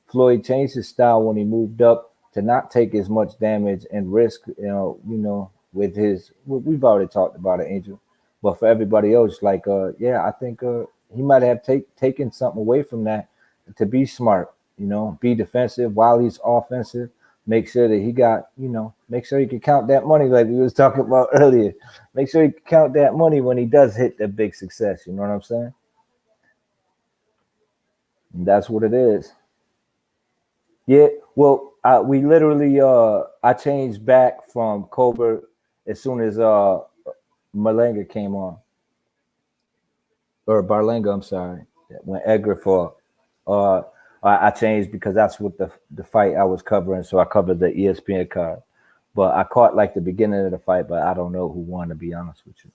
Floyd changed his style when he moved up to not take as much damage and risk, you know, with his, we've already talked about it, Angel. But for everybody else, like, I think he might have taken something away from that to be smart, you know, be defensive while he's offensive. Make sure that he got, you know, make sure he can count that money like we was talking about earlier. Make sure he can count that money when he does hit the big success. You know what I'm saying? And that's what it is. Yeah, well, we literally, I changed back from Cobra as soon as Berlanga came on. Or Berlanga, I'm sorry. When Edgar fought. I changed because that's what the fight I was covering. So I covered the ESPN card. But I caught like the beginning of the fight, but I don't know who won, to be honest with you,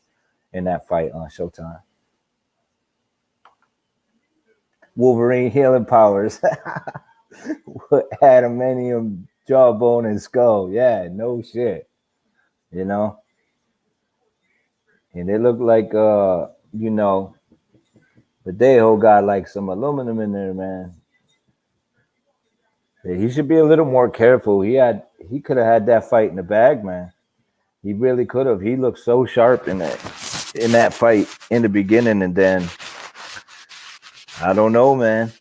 in that fight on Showtime. Wolverine healing powers. Adamantium jawbone and skull. Yeah, no shit. You know? And it looked like, you know, Verdejo got like some aluminum in there, man. He should be a little more careful. He could have had that fight in the bag, man. He really could have. He looked so sharp in that fight in the beginning, and then I don't know, man.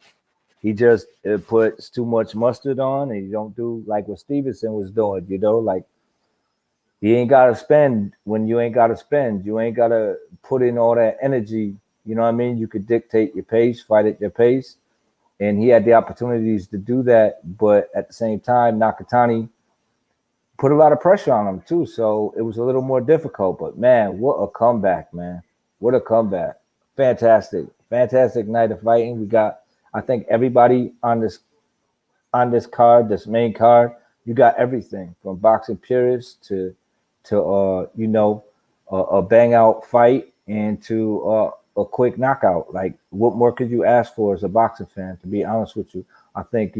He just puts too much mustard on, and he don't do like what Stevenson was doing. You know, like he ain't gotta spend when you ain't gotta spend. You ain't gotta put in all that energy. You know what I mean? You could dictate your pace, fight at your pace. And he had the opportunities to do that, but at the same time, Nakatani put a lot of pressure on him too. So it was a little more difficult. But man, what a comeback, man. What a comeback. Fantastic night of fighting. We got, I think, everybody on this card, this main card. You got everything from boxing purists to you know, a bang out fight and to a quick knockout. Like, what more could you ask for as a boxing fan? To be honest with you, I think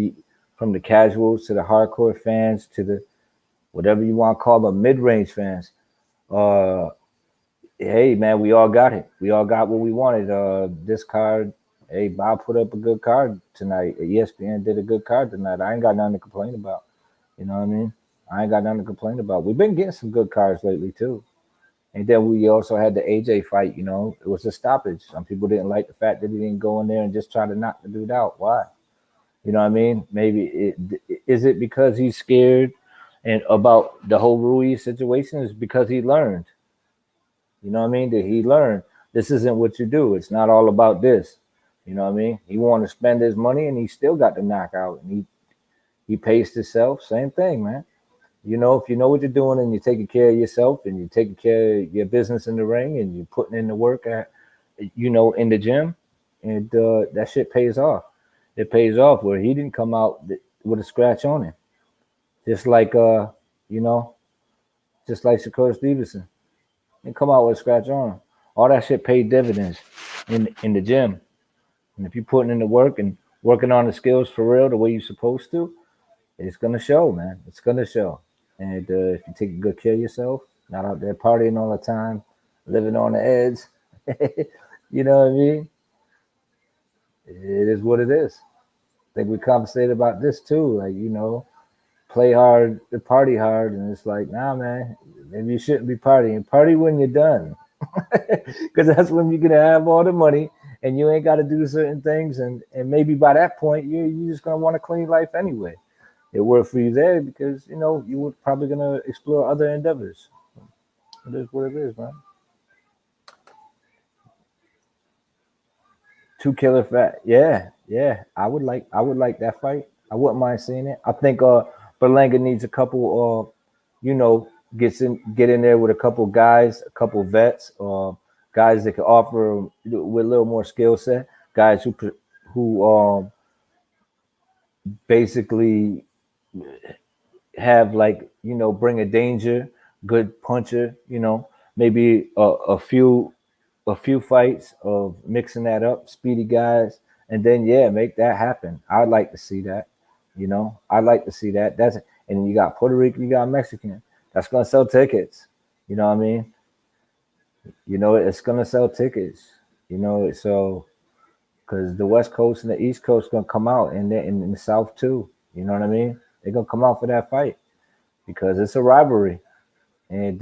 from the casuals to the hardcore fans to the whatever you want to call them, mid-range fans. Hey man, we all got it. We all got what we wanted. This card, hey, Bob put up a good card tonight. ESPN did a good card tonight. I ain't got nothing to complain about. You know what I mean? I ain't got nothing to complain about. We've been getting some good cards lately too. And then we also had the AJ fight. You know, it was a stoppage. Some people didn't like the fact that he didn't go in there and just try to knock the dude out. Why? You know what I mean? Maybe is it because he's scared and about the whole Ruiz situation? Is because he learned. You know what I mean? That he learned this isn't what you do. It's not all about this. You know what I mean? He wanted to spend his money and he still got the knockout. And he paced himself. Same thing, man. You know, if you know what you're doing and you're taking care of yourself and you're taking care of your business in the ring and you're putting in the work at, you know, in the gym, and that shit pays off. It pays off where he didn't come out with a scratch on him. Just like, you know, just like SHAKUR Stevenson. He come out with a scratch on him. All that shit paid dividends in the gym. And if you're putting in the work and working on the skills for real the way you're supposed to, it's going to show, man. It's going to show. And if you take good care of yourself, not out there partying all the time, living on the edge, you know what I mean? It is what it is. I think we conversated about this too. Like, you know, play hard, party hard. And it's like, nah, man, maybe you shouldn't be partying. Party when you're done. Because that's when you're going to have all the money and you ain't got to do certain things. And maybe by that point, you're just going to want a clean life anyway. It worked for you there because, you know, you were probably going to explore other endeavors. It is what it is, man. 2 killer fat. Yeah. I would like that fight. I wouldn't mind seeing it. I think Berlanga needs a couple you know, get in there with a couple guys, a couple vets, guys that can offer with a little more skill set, guys who basically have, like, you know, bring a danger, good puncher, you know, maybe a few fights of mixing that up, speedy guys, and then make that happen. I'd like to see that, you know. I'd like to see that. And you got Puerto Rican, you got Mexican. That's gonna sell tickets. You know what I mean? You know, it's gonna sell tickets. You know, so because the West Coast and the East Coast gonna come out, and in the South too. You know what I mean? They're gonna come out for that fight because it's a rivalry, and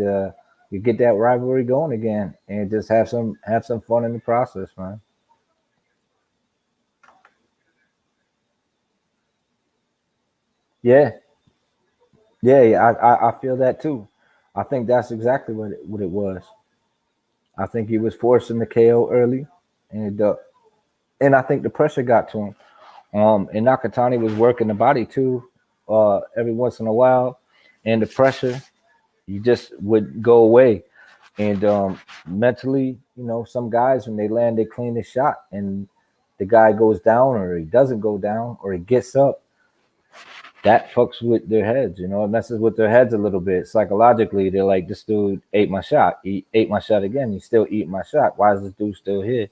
you get that rivalry going again, and just have some fun in the process, man. Yeah, I feel that too. I think that's exactly what it was. I think he was forcing the KO early, and I think the pressure got to him. And Nakatani was working the body too, every once in a while, and the pressure, you just would go away. And mentally, you know, some guys when they land, they clean the shot, and the guy goes down, or he doesn't go down, or he gets up. That fucks with their heads, you know, it messes with their heads a little bit. Psychologically, they're like, this dude ate my shot. He ate my shot again. He's still eating my shot. Why is this dude still here?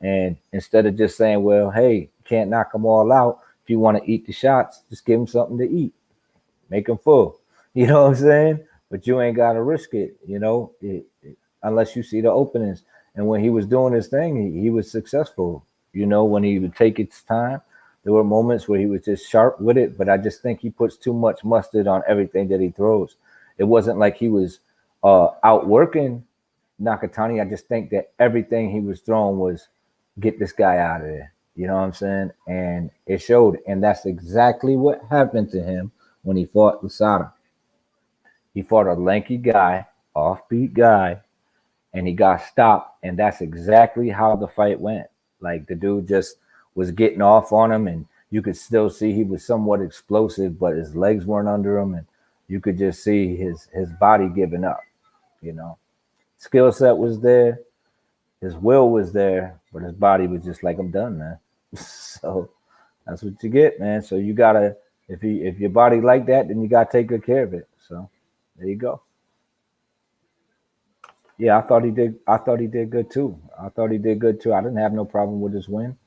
And instead of just saying, well, hey, can't knock them all out. If you want to eat the shots, just give them something to eat. Make them full. You know what I'm saying? But you ain't got to risk it, you know, unless you see the openings. And when he was doing his thing, he was successful. You know, when he would take his time, there were moments where he was just sharp with it. But I just think he puts too much mustard on everything that he throws. It wasn't like he was outworking Nakatani. I just think that everything he was throwing was get this guy out of there. You know what I'm saying? And it showed. And that's exactly what happened to him when he fought Lasada. He fought a lanky guy, offbeat guy, and he got stopped. And that's exactly how the fight went. Like, the dude just was getting off on him, and you could still see he was somewhat explosive, but his legs weren't under him, and you could just see his body giving up. You know, skill set was there, his will was there, but his body was just like, I'm done, man. So that's what you get, man. So you gotta, if your body like that, then you gotta take good care of it. So there you go. Yeah, I thought he did good too. I didn't have no problem with his win.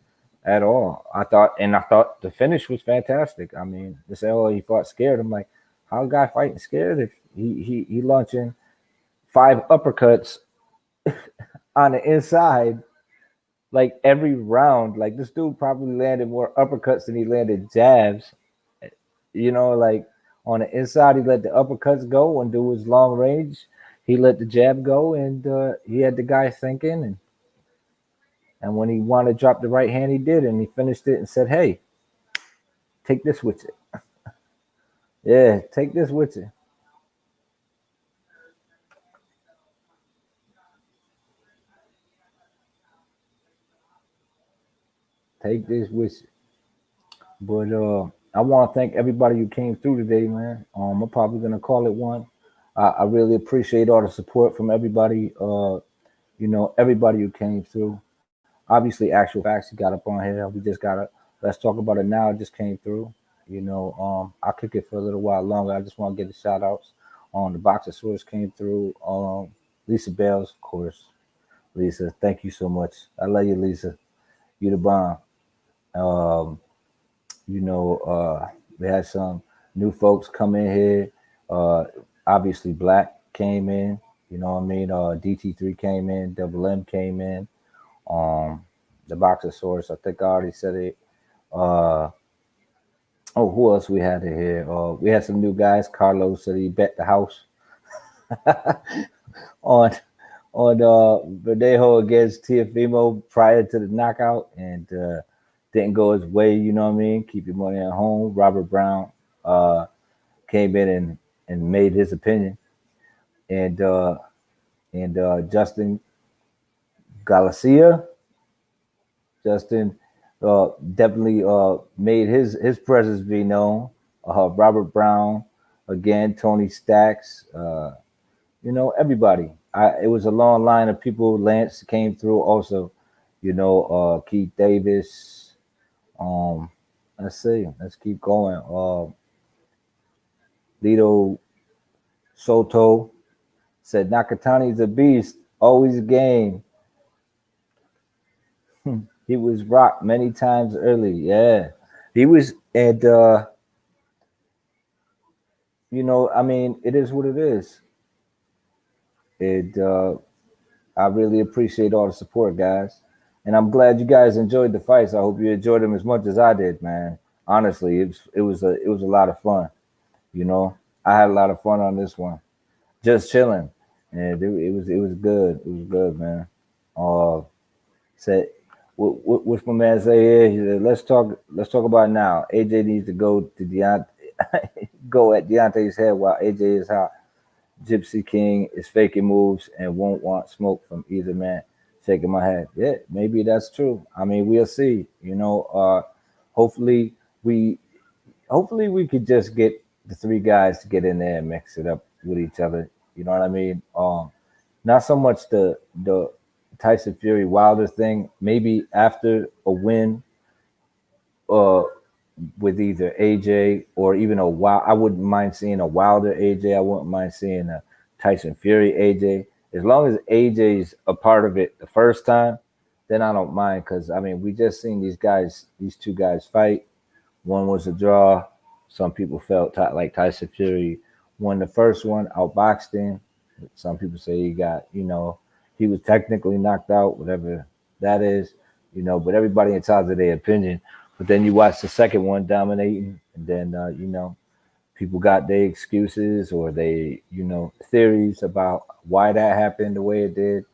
at all. I thought the finish was fantastic. I mean, they say, oh, he fought scared. I'm like, how a guy fighting scared if he launching 5 uppercuts on the inside like every round. Like this dude probably landed more uppercuts than he landed jabs. You know, like on the inside he let the uppercuts go and do his long range. He let the jab go and he had the guy thinking and when he wanted to drop the right hand he did and he finished it and said, hey, take this with you. Yeah, take this with you. Take this with you. But I want to thank everybody who came through today, man. I'm probably gonna call it one. I really appreciate all the support from everybody. Everybody who came through. Obviously, actual facts you got up on here. We just gotta let's talk about it now. It just came through. I'll kick it for a little while longer. I just want to get the shout outs. The Boxosaurus came through. Lisa Bales, of course. Lisa, thank you so much. I love you, Lisa. You the bomb. Um, we had some new folks come in here. Obviously, Black came in. You know what I mean? DT3 came in. Double M came in. The Boxosaurus, I think I already said it. Who else we had in here? We had some new guys. Carlos said he bet the house on Verdejo against Tiafimo prior to the knockout and didn't go his way, you know what I mean? Keep your money at home. Robert Brown came in and made his opinion. And Justin Galicia, definitely made his presence be known. Robert Brown, again, Tony Stacks, everybody. It was a long line of people. Lance came through also, Keith Davis. Let's see. Let's keep going. Lito Soto said Nakatani's a beast, always game. He was rocked many times early. Yeah. He was and I mean, it is what it is. I really appreciate all the support, guys. And I'm glad you guys enjoyed the fights. I hope you enjoyed them as much as I did, man. Honestly, it was a lot of fun. I had a lot of fun on this one, just chilling, and it was good. It was good, man. Said, what's my man say here? He said, let's talk about it now. AJ needs to go to Deontay, go at Deontay's head while AJ is hot. Gypsy King is faking moves and won't want smoke from either man. Shaking my head. Yeah, maybe that's true. I mean, we'll see. Hopefully we could just get the 3 guys to get in there and mix it up with each other. You know what I mean? Not so much the Tyson Fury Wilder thing. Maybe after a win, with either AJ or even I wouldn't mind seeing a Wilder AJ. I wouldn't mind seeing a Tyson Fury AJ. As long as AJ's a part of it the first time, then I don't mind. Because I mean, we just seen these 2 guys fight. One was a draw. Some people felt like Tyson Fury won the first one, outboxed him. Some people say he got, he was technically knocked out, whatever that is, but everybody entitled to their opinion. But then you watch the second one dominating, and then, people got their excuses or they, theories about why that happened the way it did.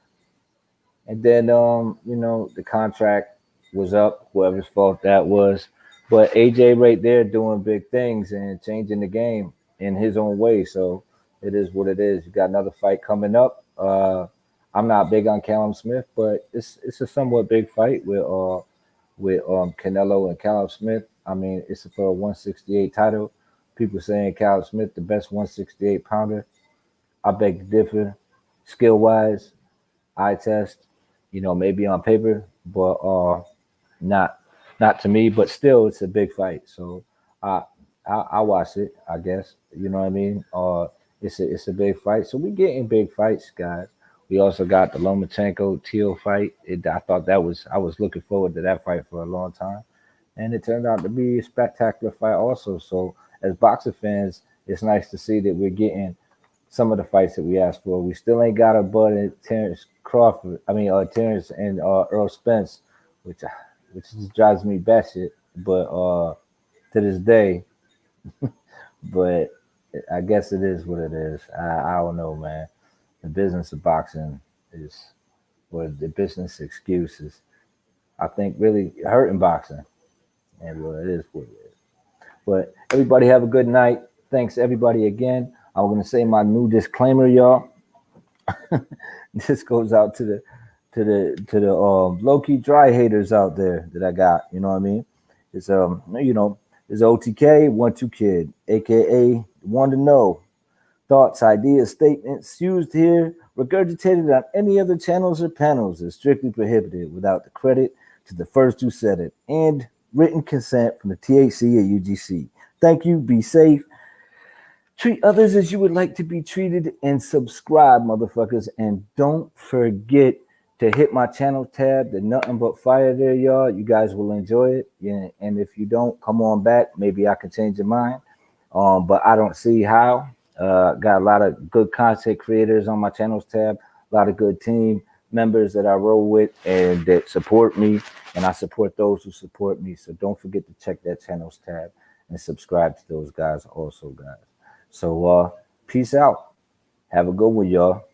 And then, the contract was up, whoever's fault that was. But AJ right there doing big things and changing the game in his own way. So it is what it is. You got another fight coming up. I'm not big on Callum Smith, but it's a somewhat big fight with Canelo and Callum Smith. I mean, it's for a 168 title. People saying Callum Smith the best 168 pounder. I beg to differ. Skill wise, eye test, maybe on paper, but not to me. But still, it's a big fight. So I watch it. I guess you know what I mean. It's a big fight. So we getting big fights, guys. We also got the Lomachenko Teal fight. I thought I was looking forward to that fight for a long time, and it turned out to be a spectacular fight also. So as boxing fans, it's nice to see that we're getting some of the fights that we asked for. We still ain't got our butt in Terrence Crawford. I mean, Terrence and Earl Spence, which just drives me batshit. But to this day, but I guess it is what it is. I don't know, man. The business of boxing is, or the business excuses, I think, really hurting boxing. And well, it is what it is. But everybody have a good night. Thanks everybody again. I'm gonna say my new disclaimer, y'all. This goes out to the low key dry haters out there that I got. You know what I mean? It's it's OTK 1-2 Kid, aka One to Know. Thoughts, ideas, statements used here, regurgitated on any other channels or panels is strictly prohibited without the credit to the first who said it and written consent from the THC or UGC. Thank you. Be safe. Treat others as you would like to be treated and subscribe, motherfuckers. And don't forget to hit my channel tab. There's nothing but fire there, y'all. You guys will enjoy it. Yeah, and if you don't, come on back. Maybe I can change your mind. But I don't see how. Got a lot of good content creators on my channels tab, a lot of good team members that I roll with and that support me, and I support those who support me. So don't forget to check that channels tab and subscribe to those guys also, guys. So peace out. Have a good one, y'all.